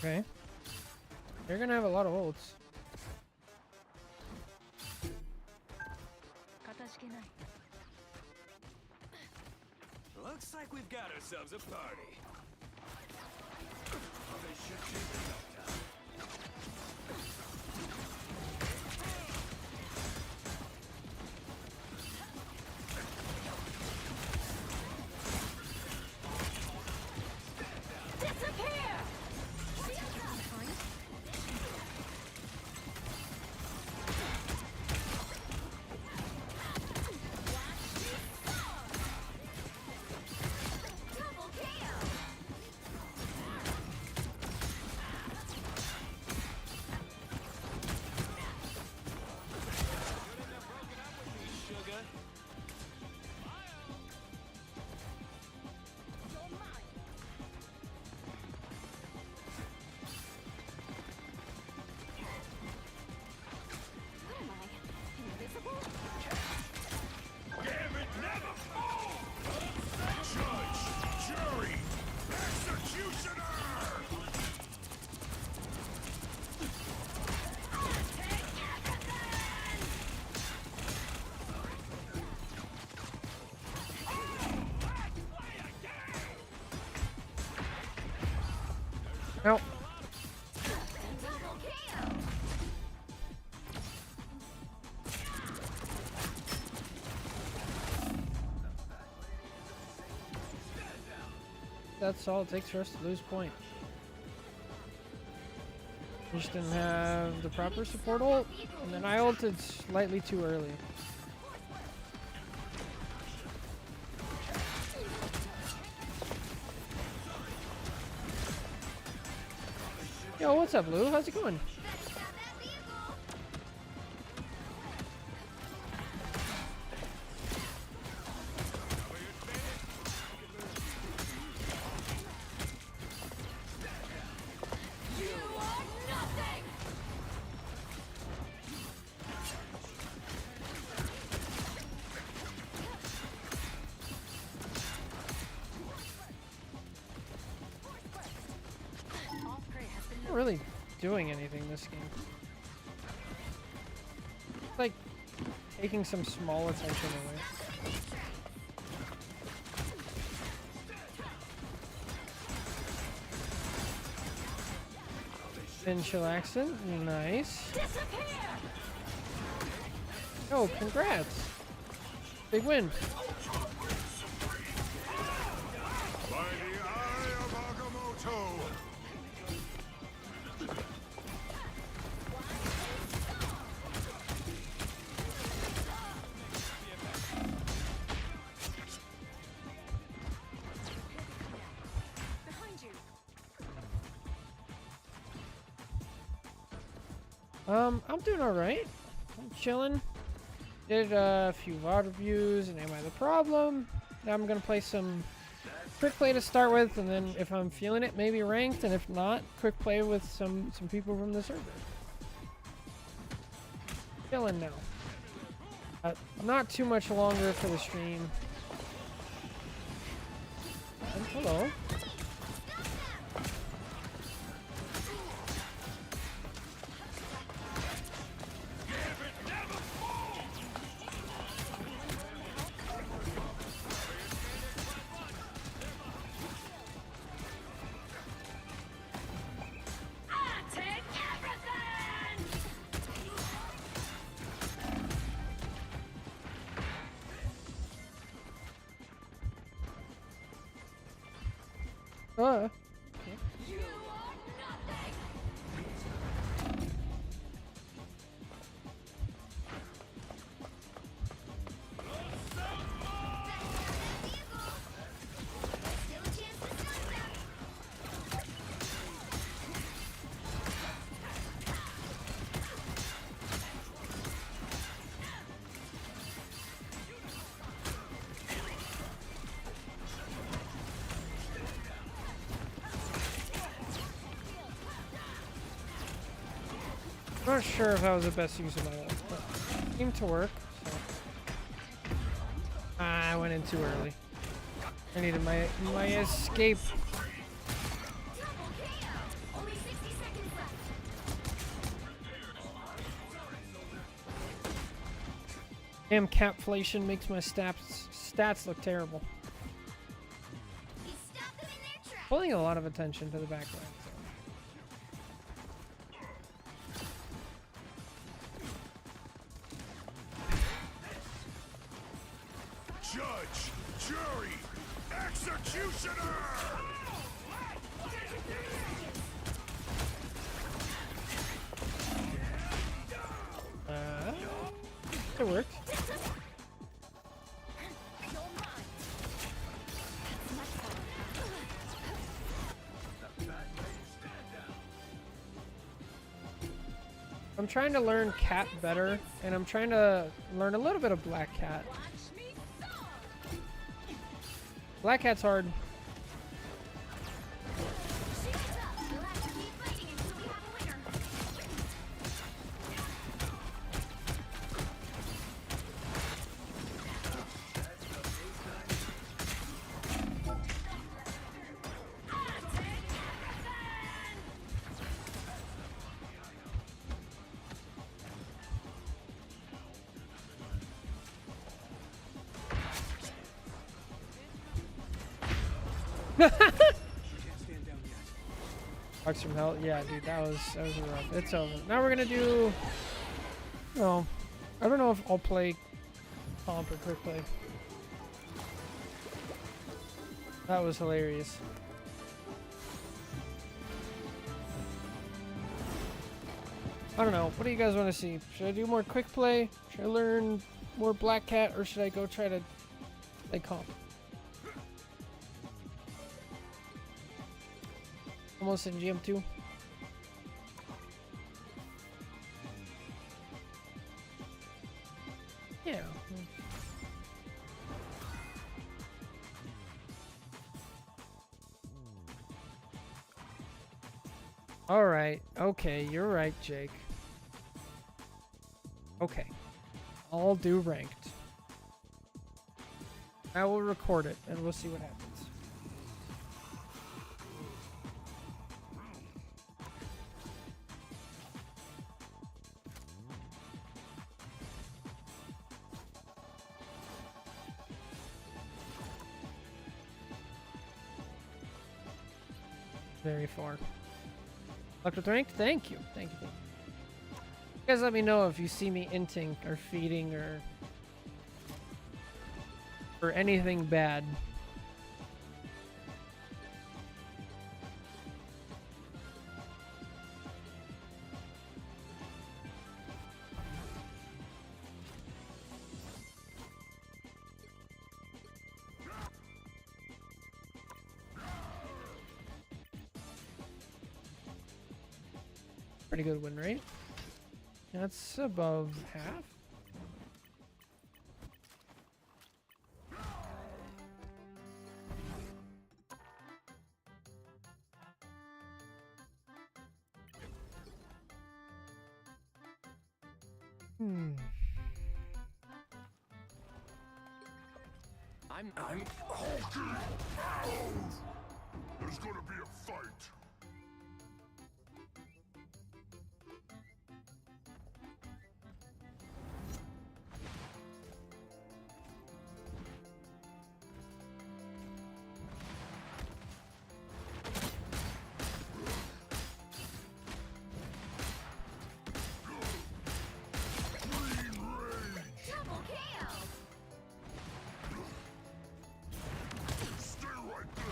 Okay. You're gonna have a lot of ults. Looks like we've got ourselves a party. Disappear! That's all it takes for us to lose point. We just didn't have the proper support ult, and then I ulted slightly too early. Yo, what's up, Lou? How's it going? Not really doing anything this game. It's like taking some small attention away. Finn Chillaxon, nice. Oh, congrats! Big win. By the eye of Agamotto. I'm doing alright. I'm chilling. Did a few VOD reviews and Am I the Problem? Now I'm gonna play some quick play to start with, and then if I'm feeling it, maybe ranked, and if not, quick play with some people from the server. Chilling now. Not too much longer for the stream. And hello. I'm not sure if that was the best use of my life, but it seemed to work. So. I went in too early. I needed my escape. Only 60 seconds left. Damn, capflation makes my stats look terrible. You stopped them in their tracks. Pulling a lot of attention to the background. Judge, jury, executioner! It worked. I'm trying to learn Cat better, and I'm trying to learn a little bit of Black Cat. Black Cat's hard. Shields up. You'll have to keep fighting until we have a winner. Bucks from hell. Yeah, dude, that was rough. It's over. Now we're gonna do. No, I don't know if I'll play comp or quick play. That was hilarious. I don't know. What do you guys want to see? Should I do more quick play? Should I learn more Black Cat, or should I go try to play comp? Almost in GM2. Yeah. All right. Okay, you're right, Jake. Okay. I'll do ranked. I will record it and we'll see what happens. Very far. Luck with ranked? Thank you. Thank you. Thank you. You guys let me know if you see me inting or feeding or anything bad. Pretty good win rate. That's above half. I'm There's gonna be a fight. Double kill! Stay right there.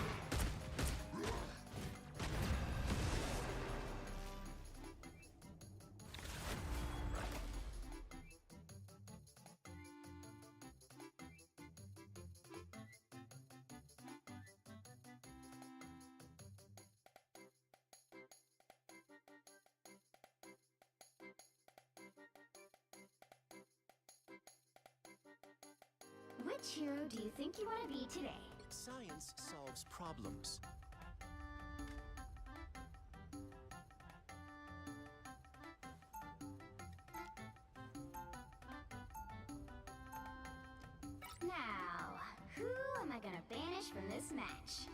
Which hero do you think you want to be today? Science solves problems. Now, who am I gonna banish from this match?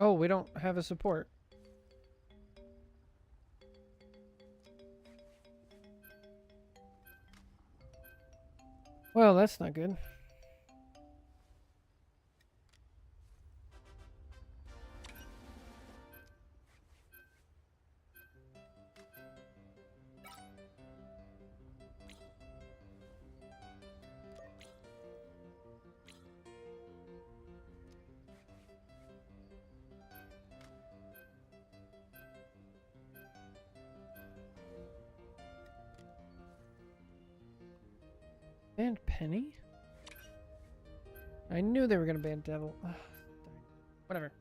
Oh, we don't have a support. Well, that's not good. Ban Penny? I knew they were gonna ban Devil. Ugh, darn. Whatever.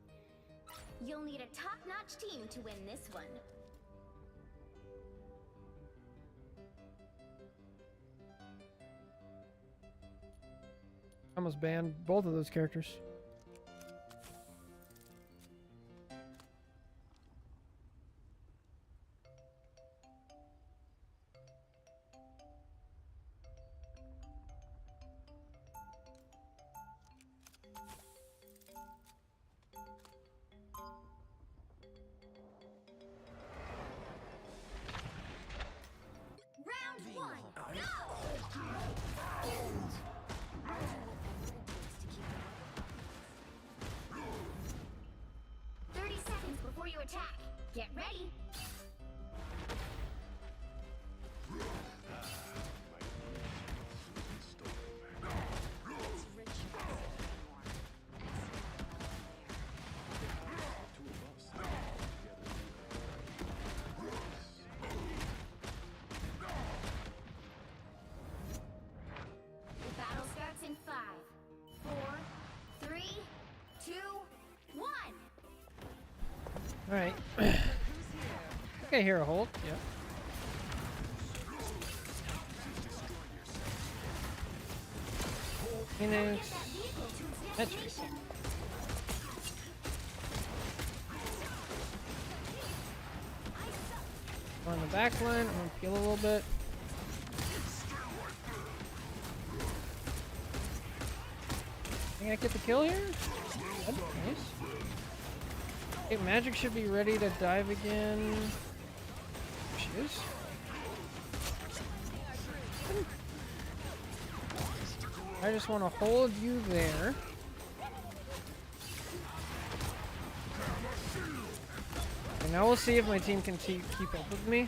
You'll need a top-notch team to win this one. Almost banned both of those characters. Round one, go! Alright. Okay, hero hold. Yep. Phoenix. Metric. On the back line, I'm gonna peel a little bit. Think I get the kill here? That's nice. Okay, Magic should be ready to dive again. There she is. I just want to hold you there. And now we'll see if my team can keep up with me.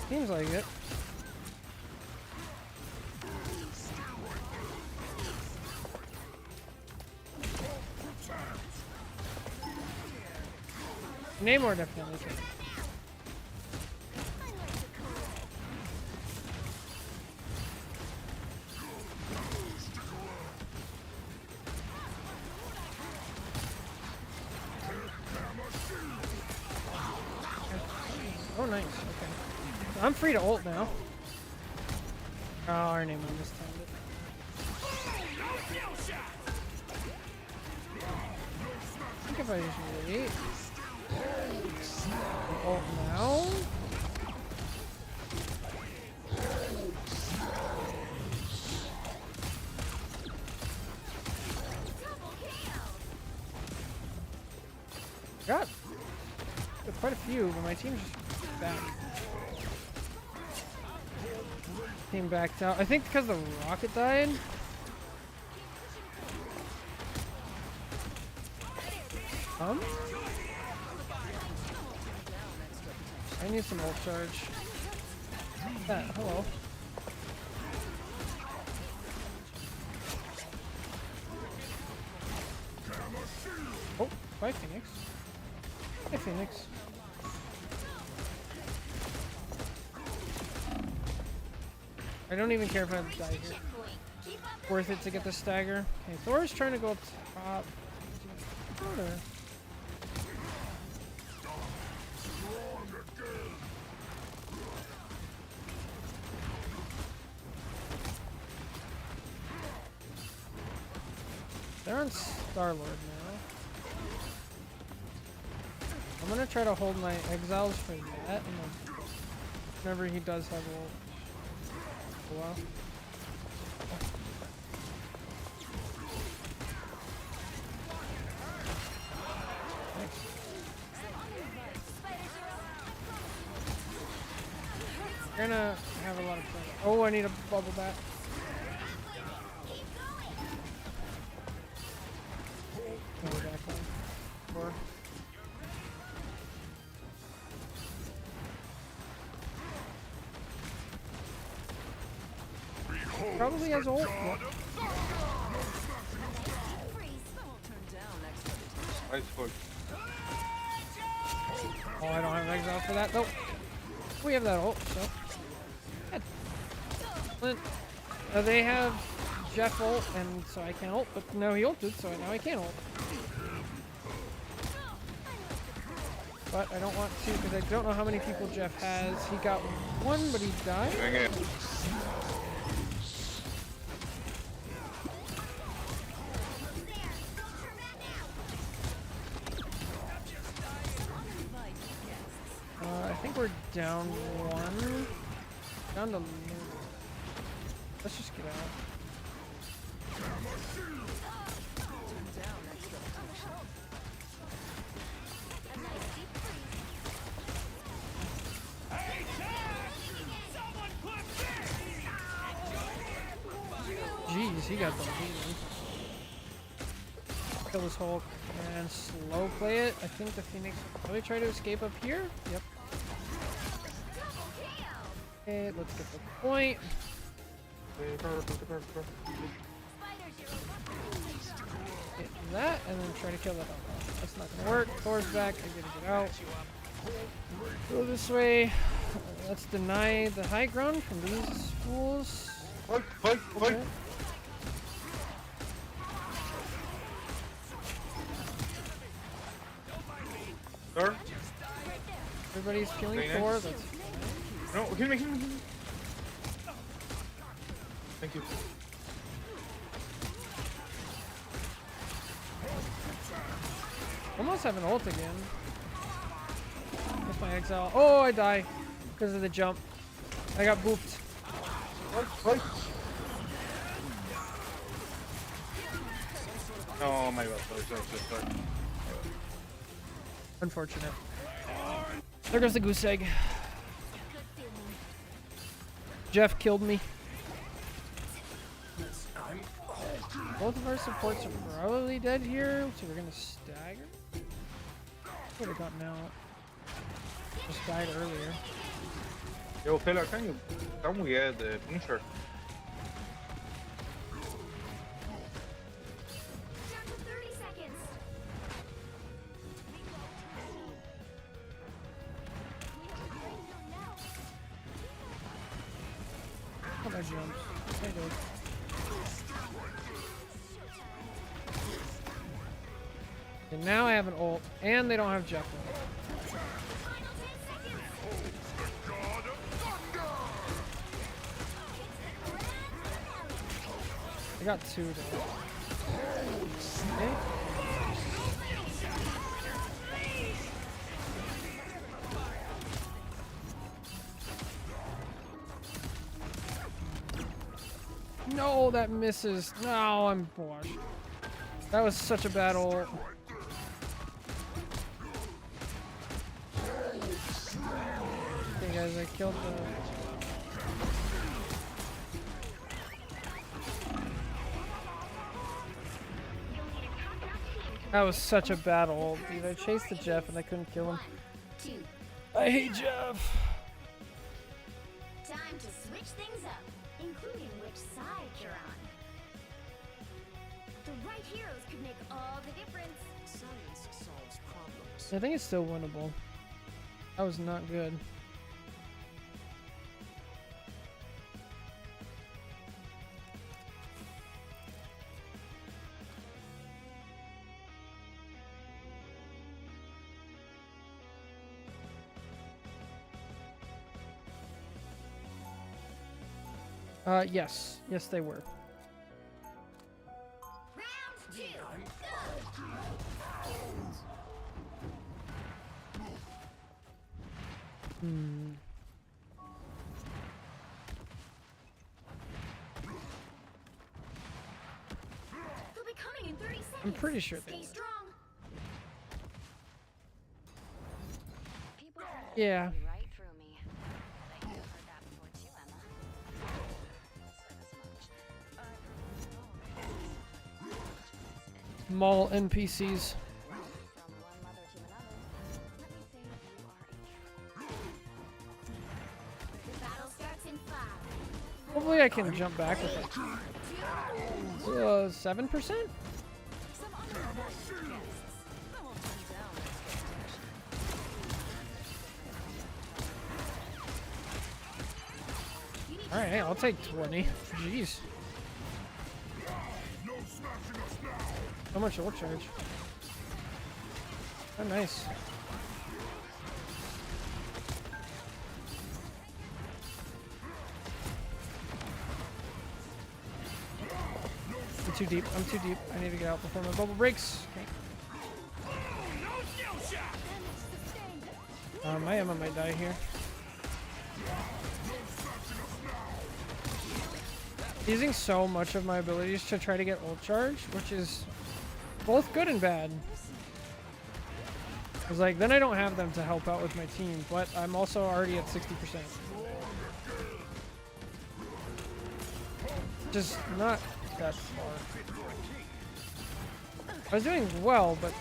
Seems like it. Namor definitely can. Oh, nice. Okay. So I'm free to ult now. Oh, our name on this time. I think if I just wait. Ult now. Got quite a few, but my team's just back. Team backed out. I think because the rocket died. I need some ult charge. Hello. Oh, bye Phoenix. Hey Phoenix. I don't even care if I have to die here. Worth it to get the stagger. Okay, Thor's trying to go up top. Harder. They're on Star-Lord now. I'm gonna try to hold my exiles for that, and then whenever he does have ult. Wow. We're gonna have a lot of fun. Oh, I need a bubble bat. Probably has ult. Yep. Oh, I don't have exile for that. Nope. We have that ult, so. Good. They have Jeff ult, and so I can't ult, but now he ulted, so now I can ult. But I don't want to, because I don't know how many people Jeff has. He got one, but he died. Dang it. I think we're down one. Down to... Let's just get out. Jeez, he got the lead. Kill this Hulk and slow play it. I think the Phoenix will probably try to escape up here. Yep. Okay, let's get the point. Get that, and then try to kill that Hulk. That's not gonna work. Thor's back. I gotta get out. Go this way. Let's deny the high ground from these fools. Fight! Okay. Thor? Everybody's killing Very Thor. nice. That's No, heal me, heal me, heal me. Thank you. almost have an ult again. That's my exile. Oh, I die because of the jump. I got booped. Right. Oh my god, sorry. Unfortunate. There goes the goose egg. Jeff killed me. Both of our supports are probably dead here, so we're gonna stagger. Would have gotten out. Just died earlier. Yo, fella, can you get the finisher? Down to 30 seconds. Oh, my jumps. I did. And now I have an ult, and they don't have Jeff. I got two though. Okay. No, that misses. No, I'm washed. That was such a bad ult. Okay, guys, I killed the. That was such a bad ult, dude. I chased the Jeff and I couldn't kill him. 2. I hate Jeff. Time to switch things up, including which side you're on. The right heroes could make all the difference. Science solves problems. I think it's still winnable. That was not good. Yes. Yes, they were. Round 2. Hmm. They'll be coming in 30 seconds. I'm pretty sure they Stay would. strong. People Yeah. see right through me. I think I've heard that before too, Emma. Said as much. Mall NPCs. From one mother to another. Let me say you are a The battle starts in 5. Hopefully I can jump back with like 7%? some uninvited guests. I won't turn down expectations. Alright, hey, I'll take 20. Jeez. So much ult charge. Oh, nice. I'm too deep. I'm too deep. I need to get out before my bubble breaks. Okay. My Emma might die here. Using so much of my abilities to try to get ult charge, which is both good and bad. Cause like then I don't have them to help out with my team, but I'm also already at 60%. Just not that far. I was doing well, but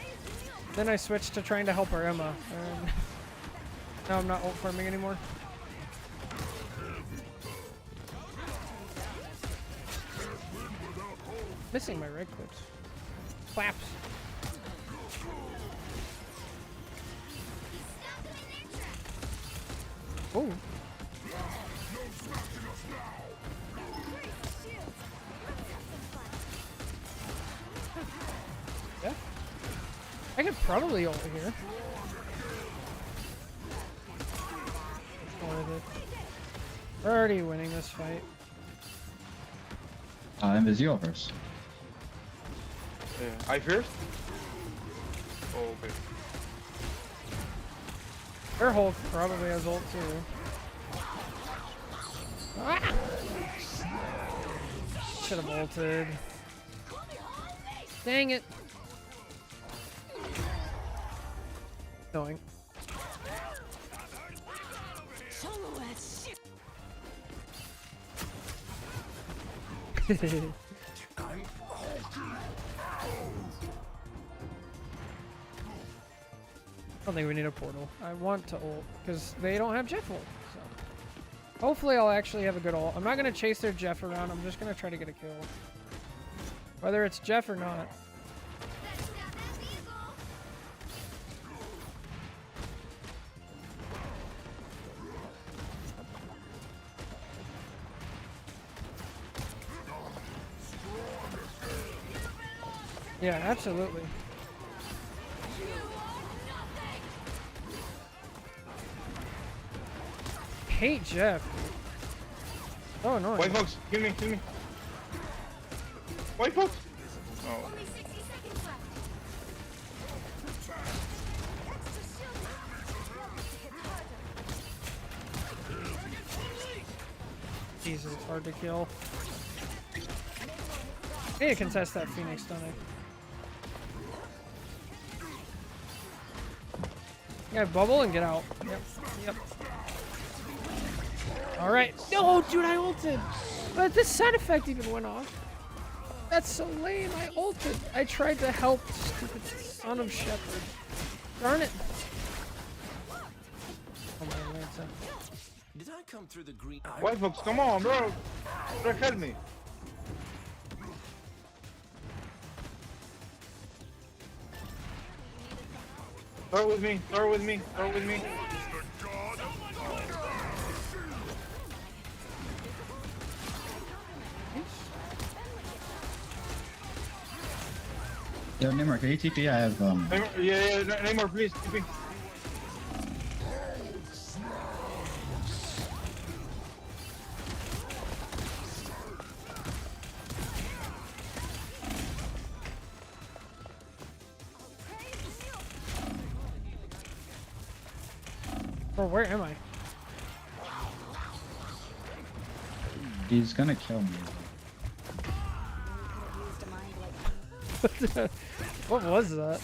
then I switched to trying to help our Emma, and now I'm not ult farming anymore. Missing my red clips. Claps. Oh. Yeah. I could probably ult here. We're already winning this fight. Invis, you go first. Yeah. I first? Oh, okay. Their Hulk probably has ult too. Ah! Should have ulted. Dang it. Knowing. I don't think we need a portal. I want to ult because they don't have Jeff ult. So hopefully I'll actually have a good ult. I'm not gonna chase their Jeff around. I'm just gonna try to get a kill, whether it's Jeff or not. Yeah, absolutely. Hate Jeff. Oh no. White folks, give me. White folks. Oh. Only 60 seconds left. Jesus, it's hard to kill. I need to contest that Phoenix, don't I? Yeah, bubble and get out. Yep. Alright. No, dude, I ulted. But this side effect even went off. That's so lame. I ulted. I tried to help, stupid son of Shepherd. Darn it. Oh my Lancer. Did I come through the green? White folks, come on, bro. Bro, help me. Throw it with me. Throw it with me. Throw it with me. Yo, Neymar, can you TP? I have Neymar, yeah, Neymar, please. TP. Bro, where am I? He's gonna kill me. What was that?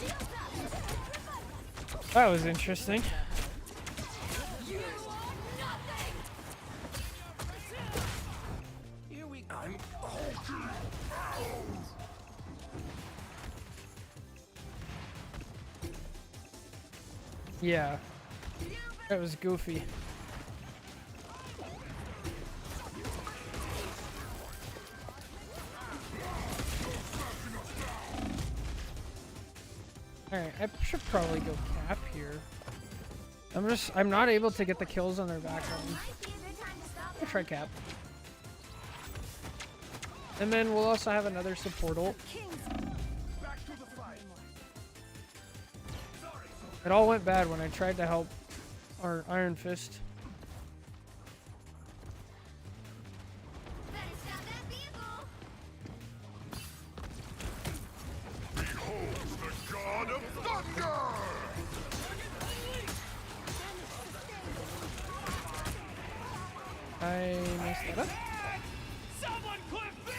That was interesting. Here we go. Yeah. That was goofy. Alright, I should probably go cap here. I'm not able to get the kills on their back line. Might be a good time to stop I'll try cap. And then we'll also have another support ult. It all went bad when I tried to help our Iron Fist. Better stop that vehicle. Behold the god of thunder! I messed that up. Someone clip this!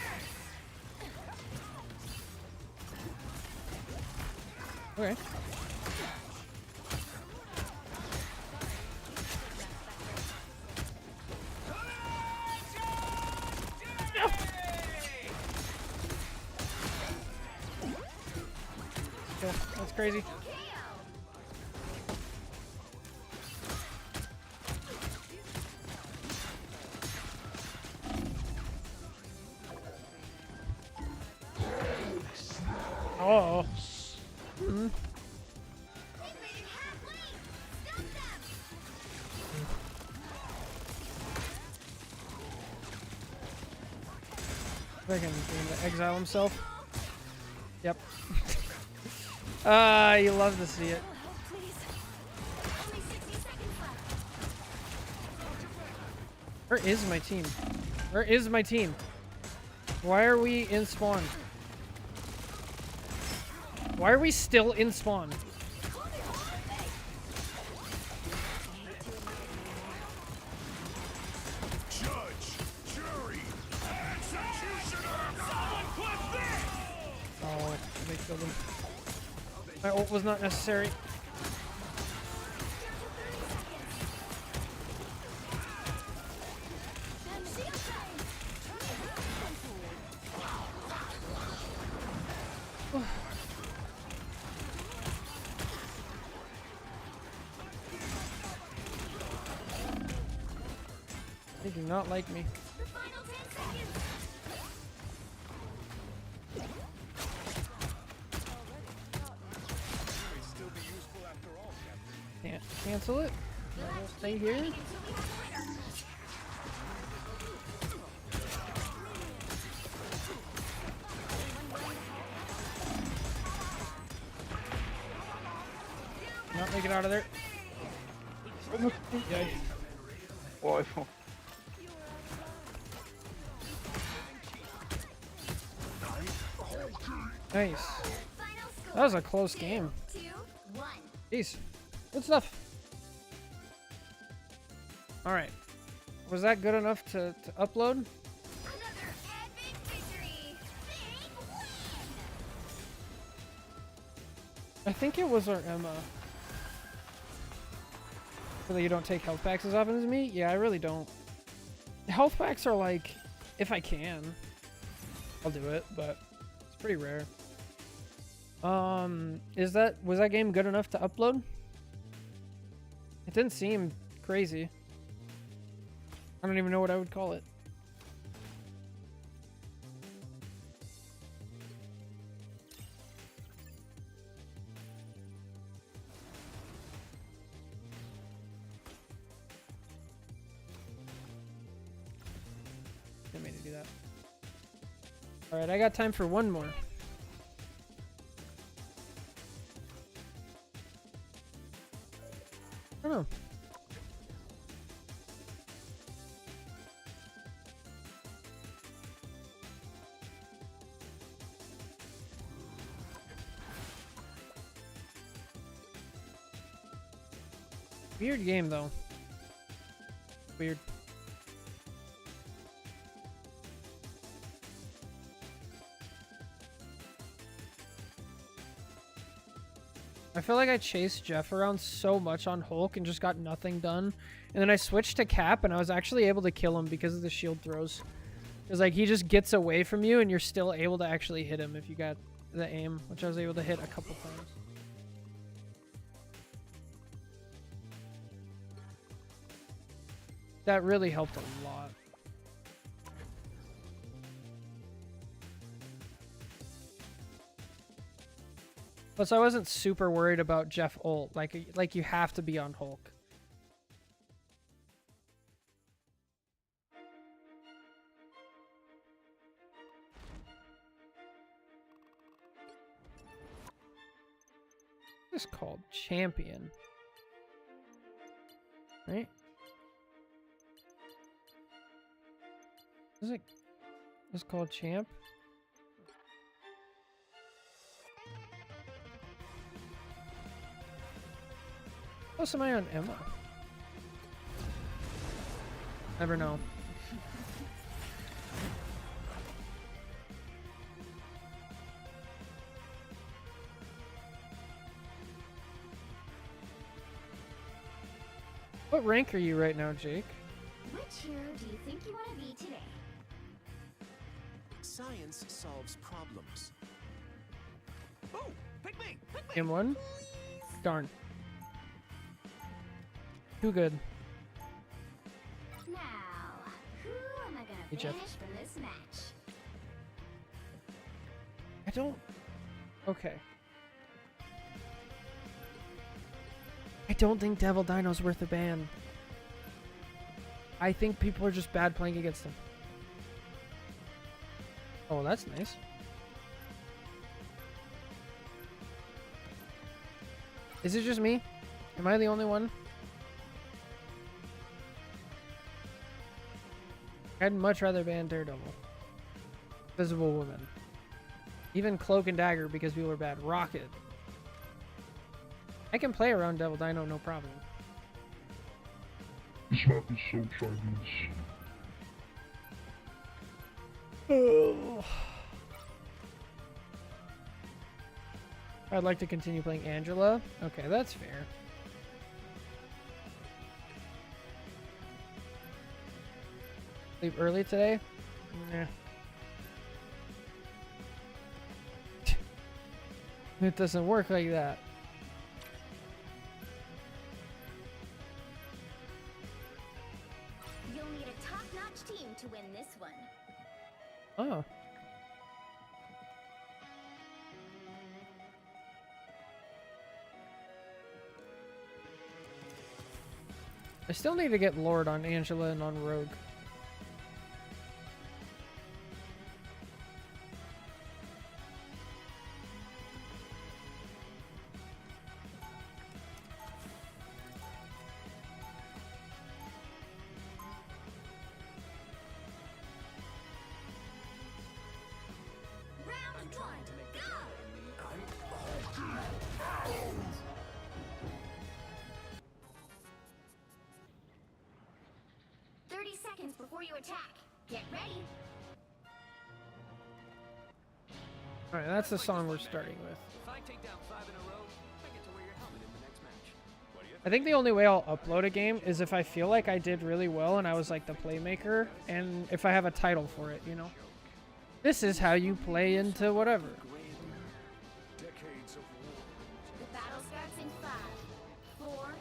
Okay. Okay, that's crazy. Oh. Mm-hmm. Invading half lane. Stop them. Freaking going to exile himself. Yep. You love to see it. Please. Only 60 seconds left. Where is my team? Where is my team? Why are we in spawn? Why are we still in spawn? Judge, jury, executioner. Someone clip this. Oh, they killed him. My ult was not necessary. They do not like me. The final 10 seconds. May still be useful after all, Captain. Can't cancel it. I will stay here. Until we have winners. Not make it out of there. Yay. Why? Nice. Final score. That was a close game. 2, 1. Jeez. Good stuff. Alright. Was that good enough to upload? Another epic victory. Big win. I think it was our Emma. So that you don't take health packs as often as me? Yeah, I really don't. Health packs are like, if I can, I'll do it, but it's pretty rare. Was that game good enough to upload? It didn't seem crazy. I don't even know what I would call it. Didn't mean to do that. Alright, I got time for one more. I don't know. Weird game though. Weird. I feel like I chased Jeff around so much on Hulk and just got nothing done. And then I switched to Cap and I was actually able to kill him because of the shield throws. It's like he just gets away from you and you're still able to actually hit him if you got the aim, which I was able to hit a couple times. That really helped a lot. Plus, I wasn't super worried about Jeff ult. Like you have to be on Hulk. It's called Champion. Right? Is it? It's called Champ. How am I on Emma? Never know. What rank are you right now, Jake? Which hero do you think you want to be today? Science solves problems. Oh, pick me! Pick me! Game 1? Darn. Too good. Now, who am I Hey, gonna Jeff. finish from this match? I don't... Okay. I don't think Devil Dino's worth a ban. I think people are just bad playing against him. Oh, that's nice. Is it just me? Am I the only one? I'd much rather ban Daredevil. Invisible Woman. Even Cloak and Dagger because people are bad. Rocket. I can play around Devil Dino, no problem. This map is so Chinese. Oh. I'd like to continue playing Angela. Okay, that's fair. Leave early today? Nah. It doesn't work like that. You'll need a top-notch team to win this one. Oh. I still need to get Lord on Angela and on Rogue. Round one, go! 30 seconds before you attack. Get ready. Alright, that's the song we're starting with. If I take down 5 in a row, I get to wear your helmet in the next match. What do you I think the only way I'll upload a game is if I feel like I did really well and I was like the playmaker, and if I have a title for it, you know? This is how you play into whatever. Decades of war. The battle starts in 5, 4,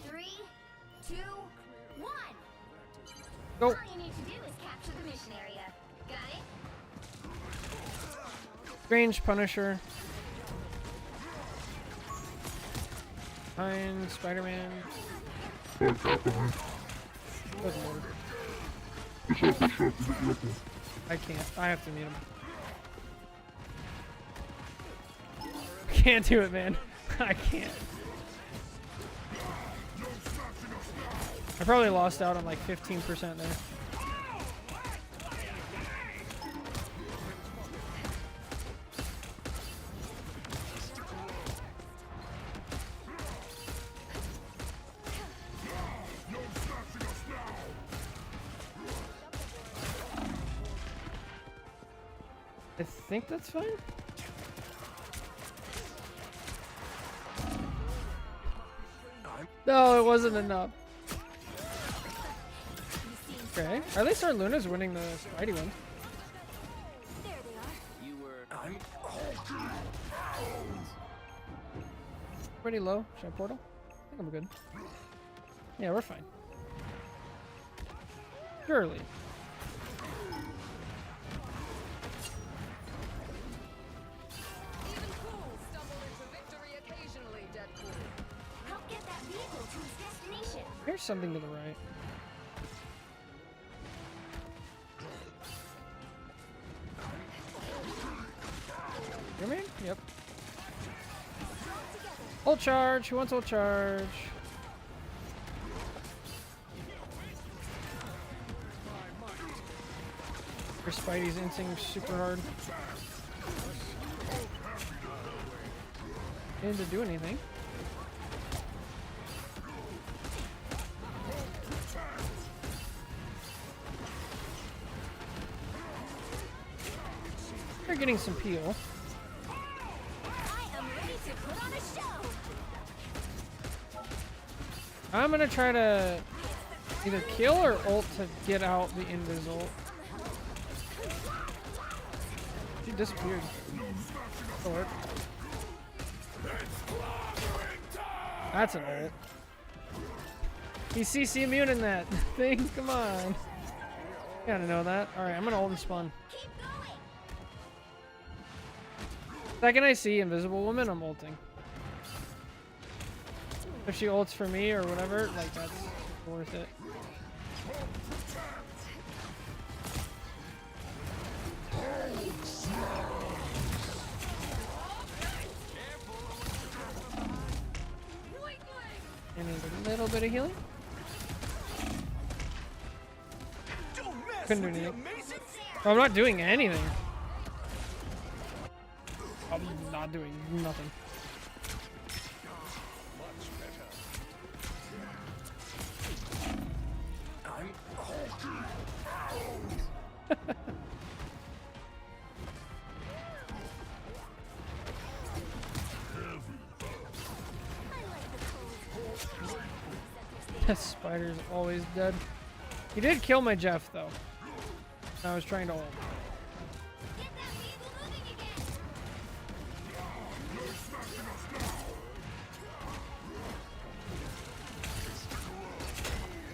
3, 2, 1. Go. All you need to do is capture the mission area. Got it? Strange Punisher. Behind Spider-Man. Oh, cat behind. Good lord. It's up, it's up. I can't. I have to meet him. Can't do it, man. I can't. I probably lost out on like 15% there. I think that's fine. No, it wasn't enough. Okay. At least our Luna's winning the Spidey one. There they are. You were. Pretty low. Should I portal? I think I'm good. Yeah, we're fine. Surely. Even fools stumble into victory occasionally, Deadpool. Help get that vehicle to its destination. Here's something to the right. You mean? Yep. Ult charge. Who wants ult charge? Your Spidey's instinct super hard. Didn't do anything. They're getting some peel. I am ready to put on a show. I'm gonna try to either kill or ult to get out the Invis. She disappeared. That'll work. That's an ult. He's CC immune in that thing. Come on. You gotta know that. Alright, I'm gonna ult and spawn. Keep going. Second I see Invisible Woman, I'm ulting. If she ults for me or whatever, like that's worth it. I need a little bit of healing. Don't mess Couldn't do anything. Oh, I'm not doing anything. I'm not doing nothing. That spider's always dead. He did kill my Jeff though. I was trying to ult. Get that weasel moving again.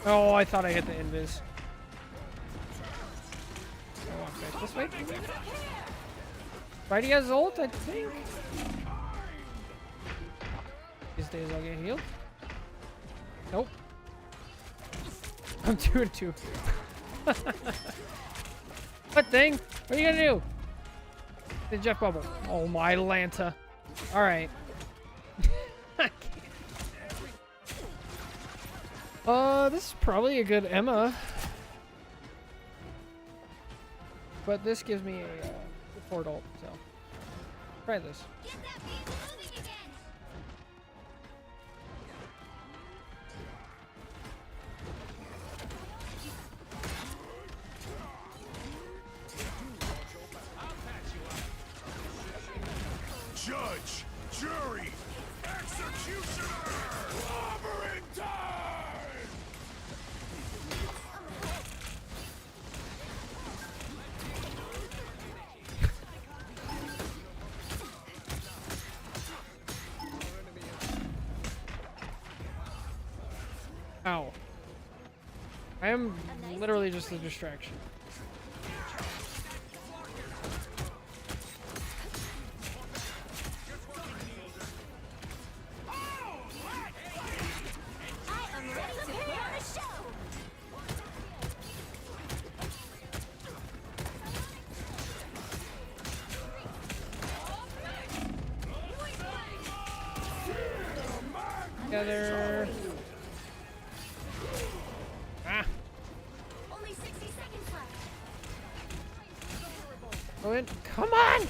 Oh, I thought I hit the invis. I walk back this way. Spidey has ult, I think. These days I'll get healed. Nope. I'm 2-2. What thing? What are you gonna do? The Jeff Bubble. Oh my Lanta. Alright. This is probably a good Emma. But this gives me a support ult, so try this. Get that weasel moving again. Judge, jury, executioner, clobbering time! Ow. I am literally just a distraction. I am ready to put on a show. Together. Ah. Only 60 seconds left. Go in. Come on!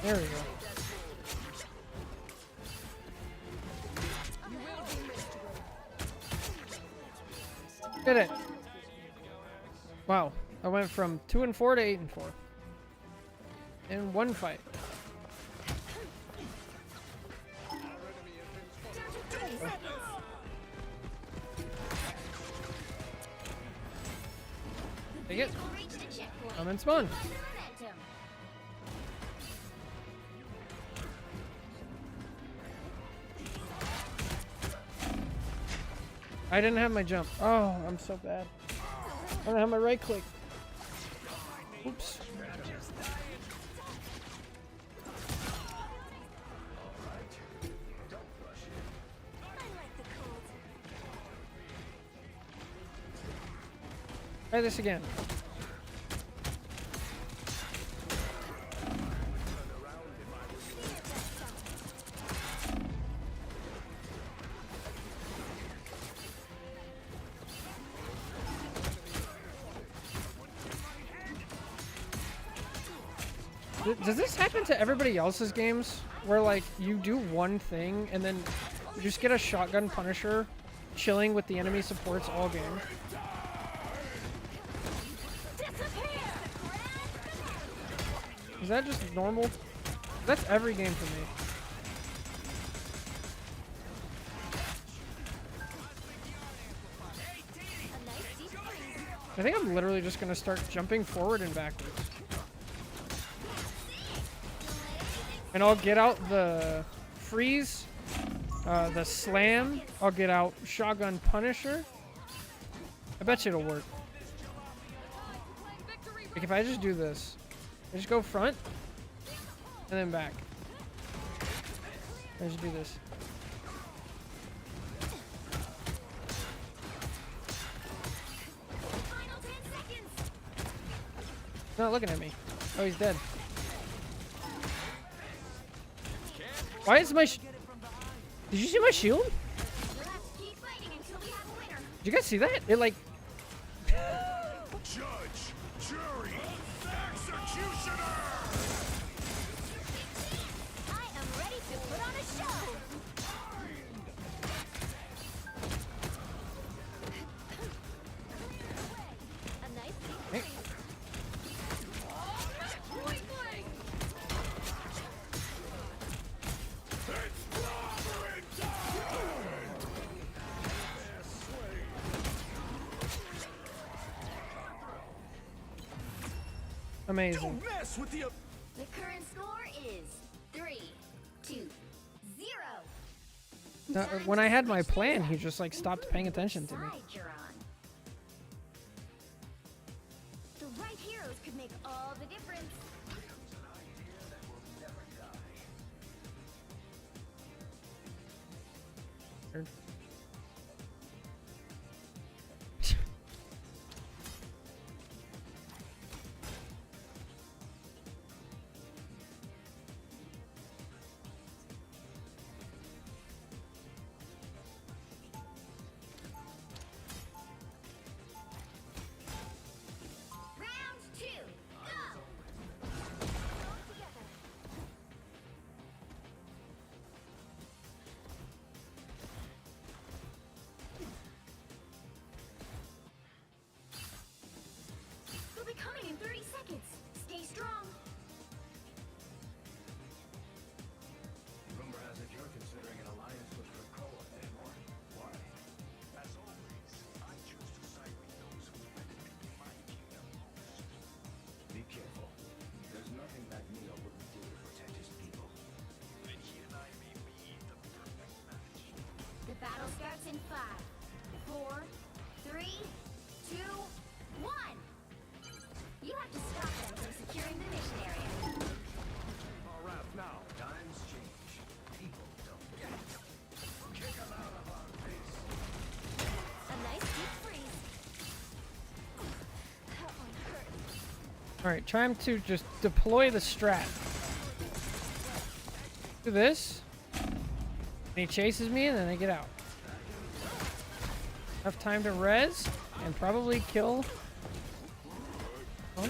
There we go. Did it. Wow. I went from 2-4 to 8-4. In one fight. Take it. Reach the checkpoint. I'm in spawn. Momentum. I didn't have my jump. Oh, I'm so bad. I don't have my right click. Oops. Try this again. Does this happen to everybody else's games? Where like you do one thing and then you just get a shotgun Punisher chilling with the enemy supports all game? Is that just normal? That's every game for me. I think I'm literally just gonna start jumping forward and backwards. And I'll get out the freeze, the slam, I'll get out shotgun Punisher. I bet you it'll work. Like if I just do this, I just go front and then back. I just do this. Final 10 seconds. He's not looking at me. Oh, he's dead. Why is my Did you see my shield? Did you guys see that? It like Judge, jury, executioner! I am ready to put on a show. A nice deep Hey. freeze. Point blank. amazing. Don't mess with the... The current score is 3-2-0. When I had my plan, he just like stopped paying attention to me. Side you're on. The right heroes could make all the difference. Round 2, go! Together. They'll be coming in 30 seconds. Stay strong. Rumor has it you're considering an alliance with Krakoa, Namor. Why? As always, I choose to side with those who benefit my kingdom most. Be careful. There's nothing Magneto wouldn't do to protect his people. And he and I may be the perfect match. The battle starts in 5, 4, 3, 2, 1. You have to stop them from securing the mission area. All right, now. Times change. People don't get it. Kick 'em out of our face. A nice deep freeze. That one hurt. All right, try to just deploy the strat. Do this. And he chases me, and then I get out. Enough time to res and probably kill. Oh.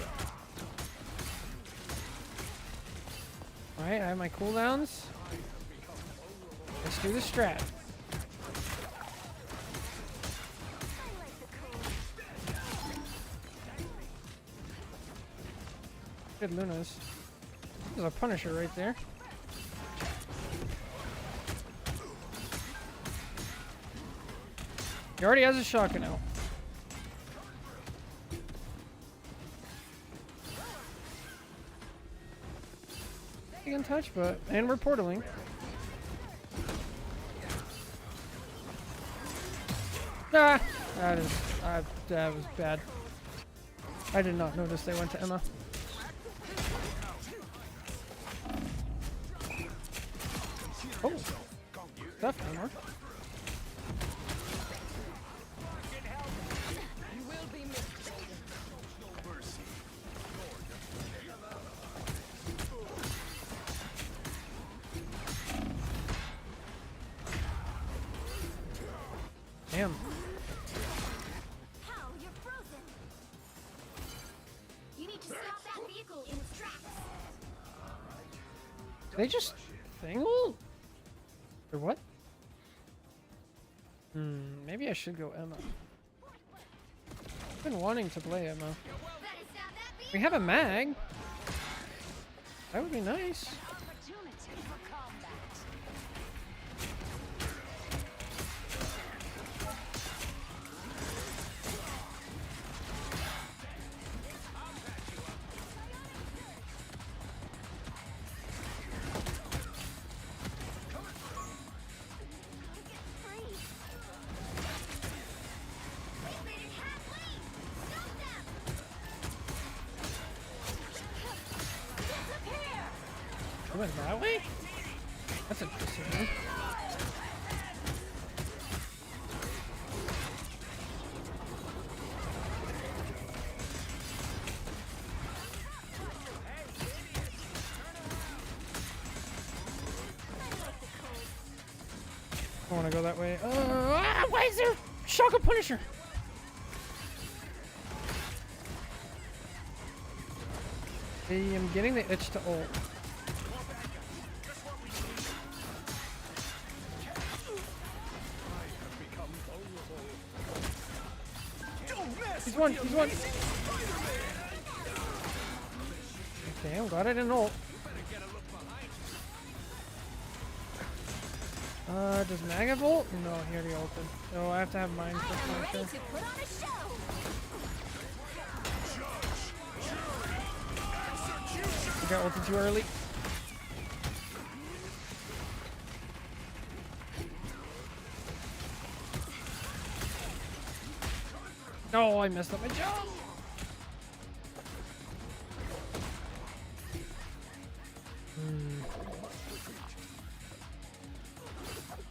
Alright, I have my cooldowns. Let's do the strat. Good Lunas. There's a Punisher right there. He already has a shotgun out. He can touch, but and we're portaling. Ah, that was bad. I did not notice they went to Emma. Oh, stuff Emma. Damn. Hal, you're frozen. You need to stop that vehicle in its tracks. They just thingle? Or what? Maybe I should go Emma. I've been wanting to play Emma. Better stop that We have a mag. That would be nice. Opportunity for combat. It went that way? That's interesting. Huh? I want to go that way. Why is there Shotgun Punisher! I am getting the itch to ult. He's one, he's one. Okay, I'm glad I didn't ult. Does Mag have ult? No, he already ulted. So I have to have mine for I am ready Punisher. to put on a show. I got ulted too early. No, I messed up my jump.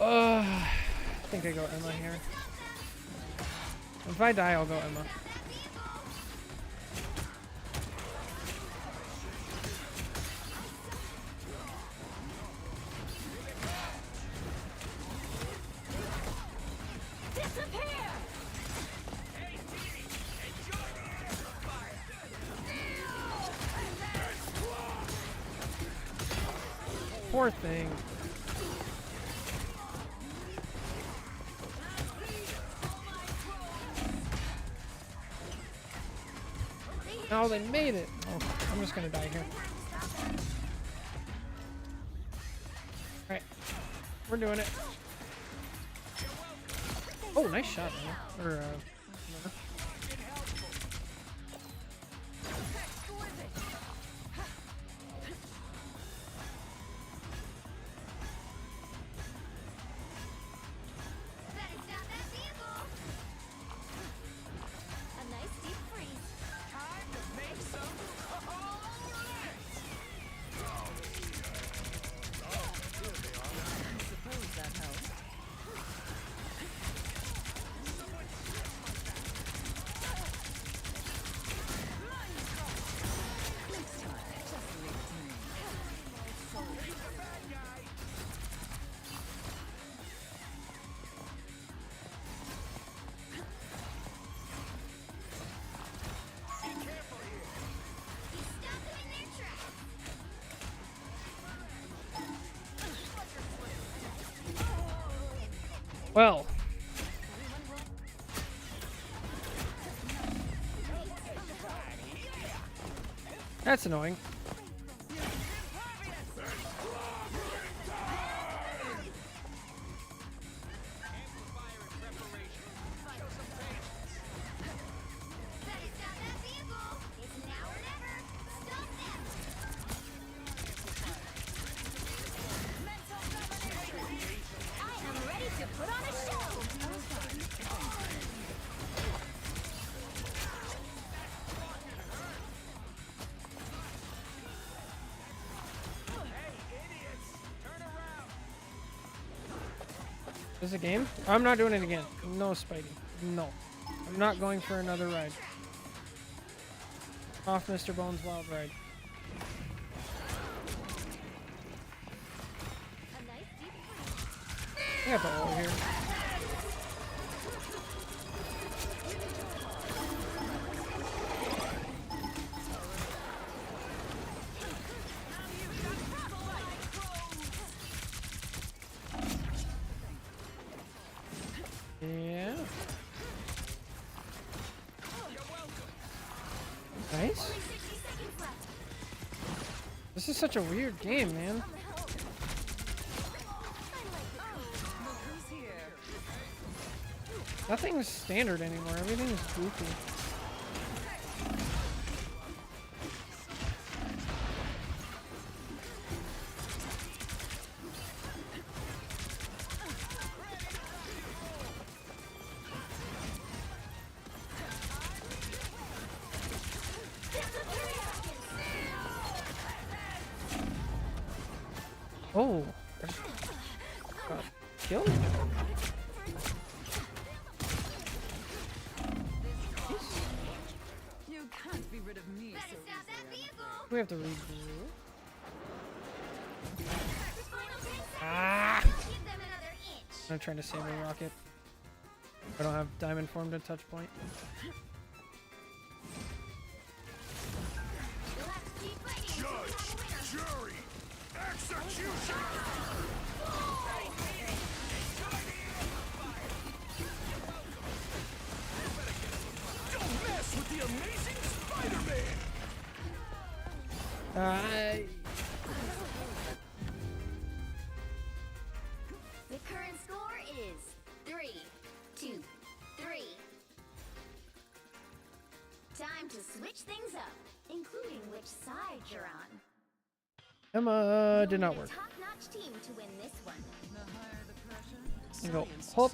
I think I go Emma here. If I die, I'll go Emma. Disappear. Poor thing. Oh, they made it. Oh, I'm just gonna die here. Alright. We're doing it. Oh, nice shot, man. Or, whatever. Better stop that vehicle. A nice deep freeze. Time to make some. You stop them in their tracks. Well. That's annoying. Better stop that vehicle. It's now or never. Stop them. Mental domination. I am ready to put on a show. Is this a game? I'm not doing it again. No, Spidey. No. I'm not going for another ride. Off Mr. Bones' wild ride. A nice deep freeze. I got the ult here. Yeah. Nice. 60 seconds left. This is such a weird game, man. Nothing's standard anymore. Everything's goofy. Oh. Got killed? You can't be rid of me Better so stop that easily. vehicle. We have to redo. Final 10 seconds. Ah! Give them another inch. I'm trying to save a rocket. I don't have diamond form to touch point. You'll have to keep fighting until you have a winner. Jury! Execution! Don't mess with the amazing Spider-Man! The current score is 3-2-3. Time to switch things up, including which side you're on. Emma did not You'll work. need a top-notch team to win this one. And go hop.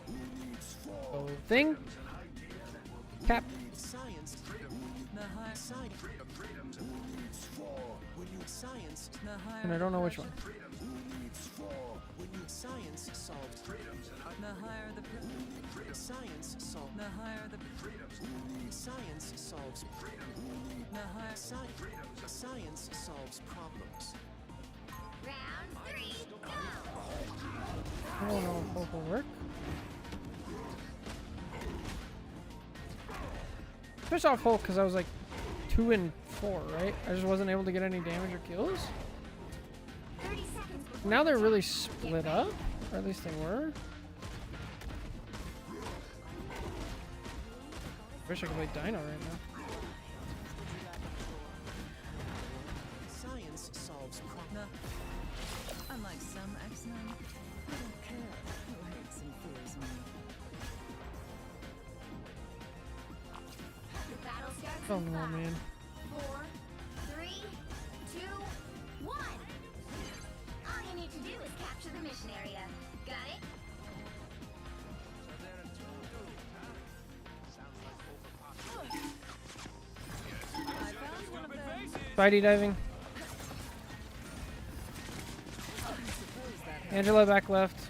Go thing. Cap. Science. Science. And I don't know which one. Science solved. The higher the science solved. The higher the science solves. The higher science solves problems. Round 3, go! I don't know if both will work. Fish off Hulk because I was like 2 and 4, right? I just wasn't able to get any damage or kills. 30 seconds before Now they're really split up, or at least they were. Wish I could play Dino right now. Science solves problems. Unlike some X-Men, I don't care who hates and fears me. the battle starts Oh in no, 5, man. 4, 3, 2, 1. All you need to do is capture the mission area. Got it? I found one of them. Spidey diving. Angela back left.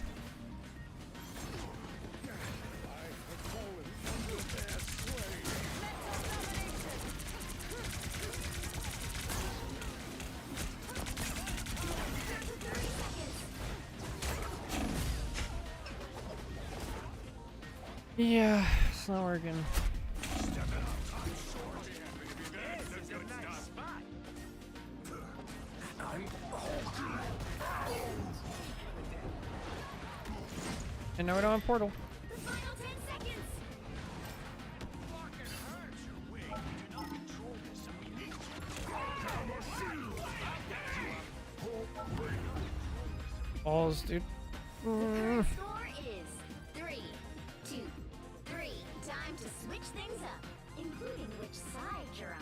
Yeah, it's not working. And now we don't have portal. The final 10 seconds. Balls, dude. The current score is 3-2-3. Time to switch things up, including which side you're on.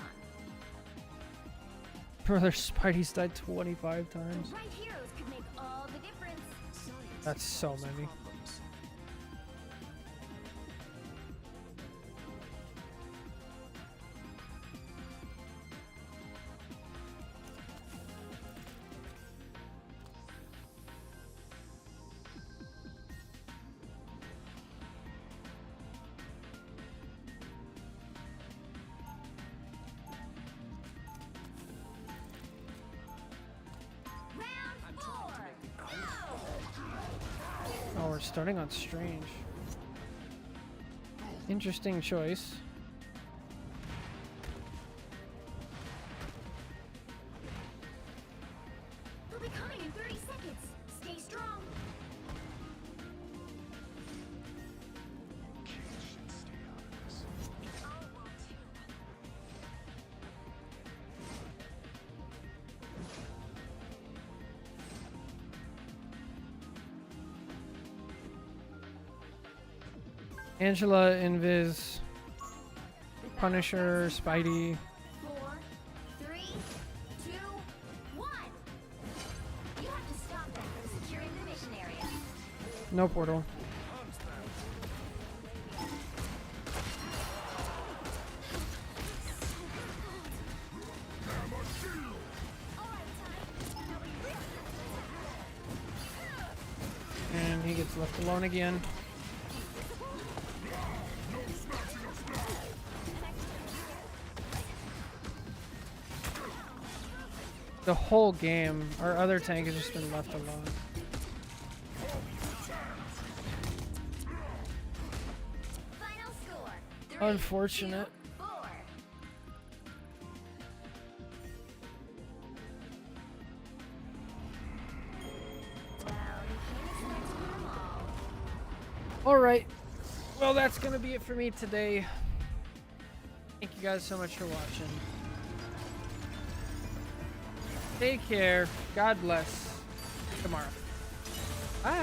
Brother, Spidey's died 25 times. The right heroes could make all the difference. That's so many. Problems. Round 4, go! Oh, we're starting on Strange. Interesting choice. They'll be coming in 30 seconds. Stay strong. Angela, Invis, Punisher, Spidey. 4, 3, 2, 1. You have to stop them from securing the mission area. No portal. And he gets left alone again. The whole game, our other tank has just been left alone. Unfortunate. 4. Well, you can't expect to win them all. Alright. Well, that's going to be it for me today. Thank you guys so much for watching. Take care. God bless. Tomorrow. Bye.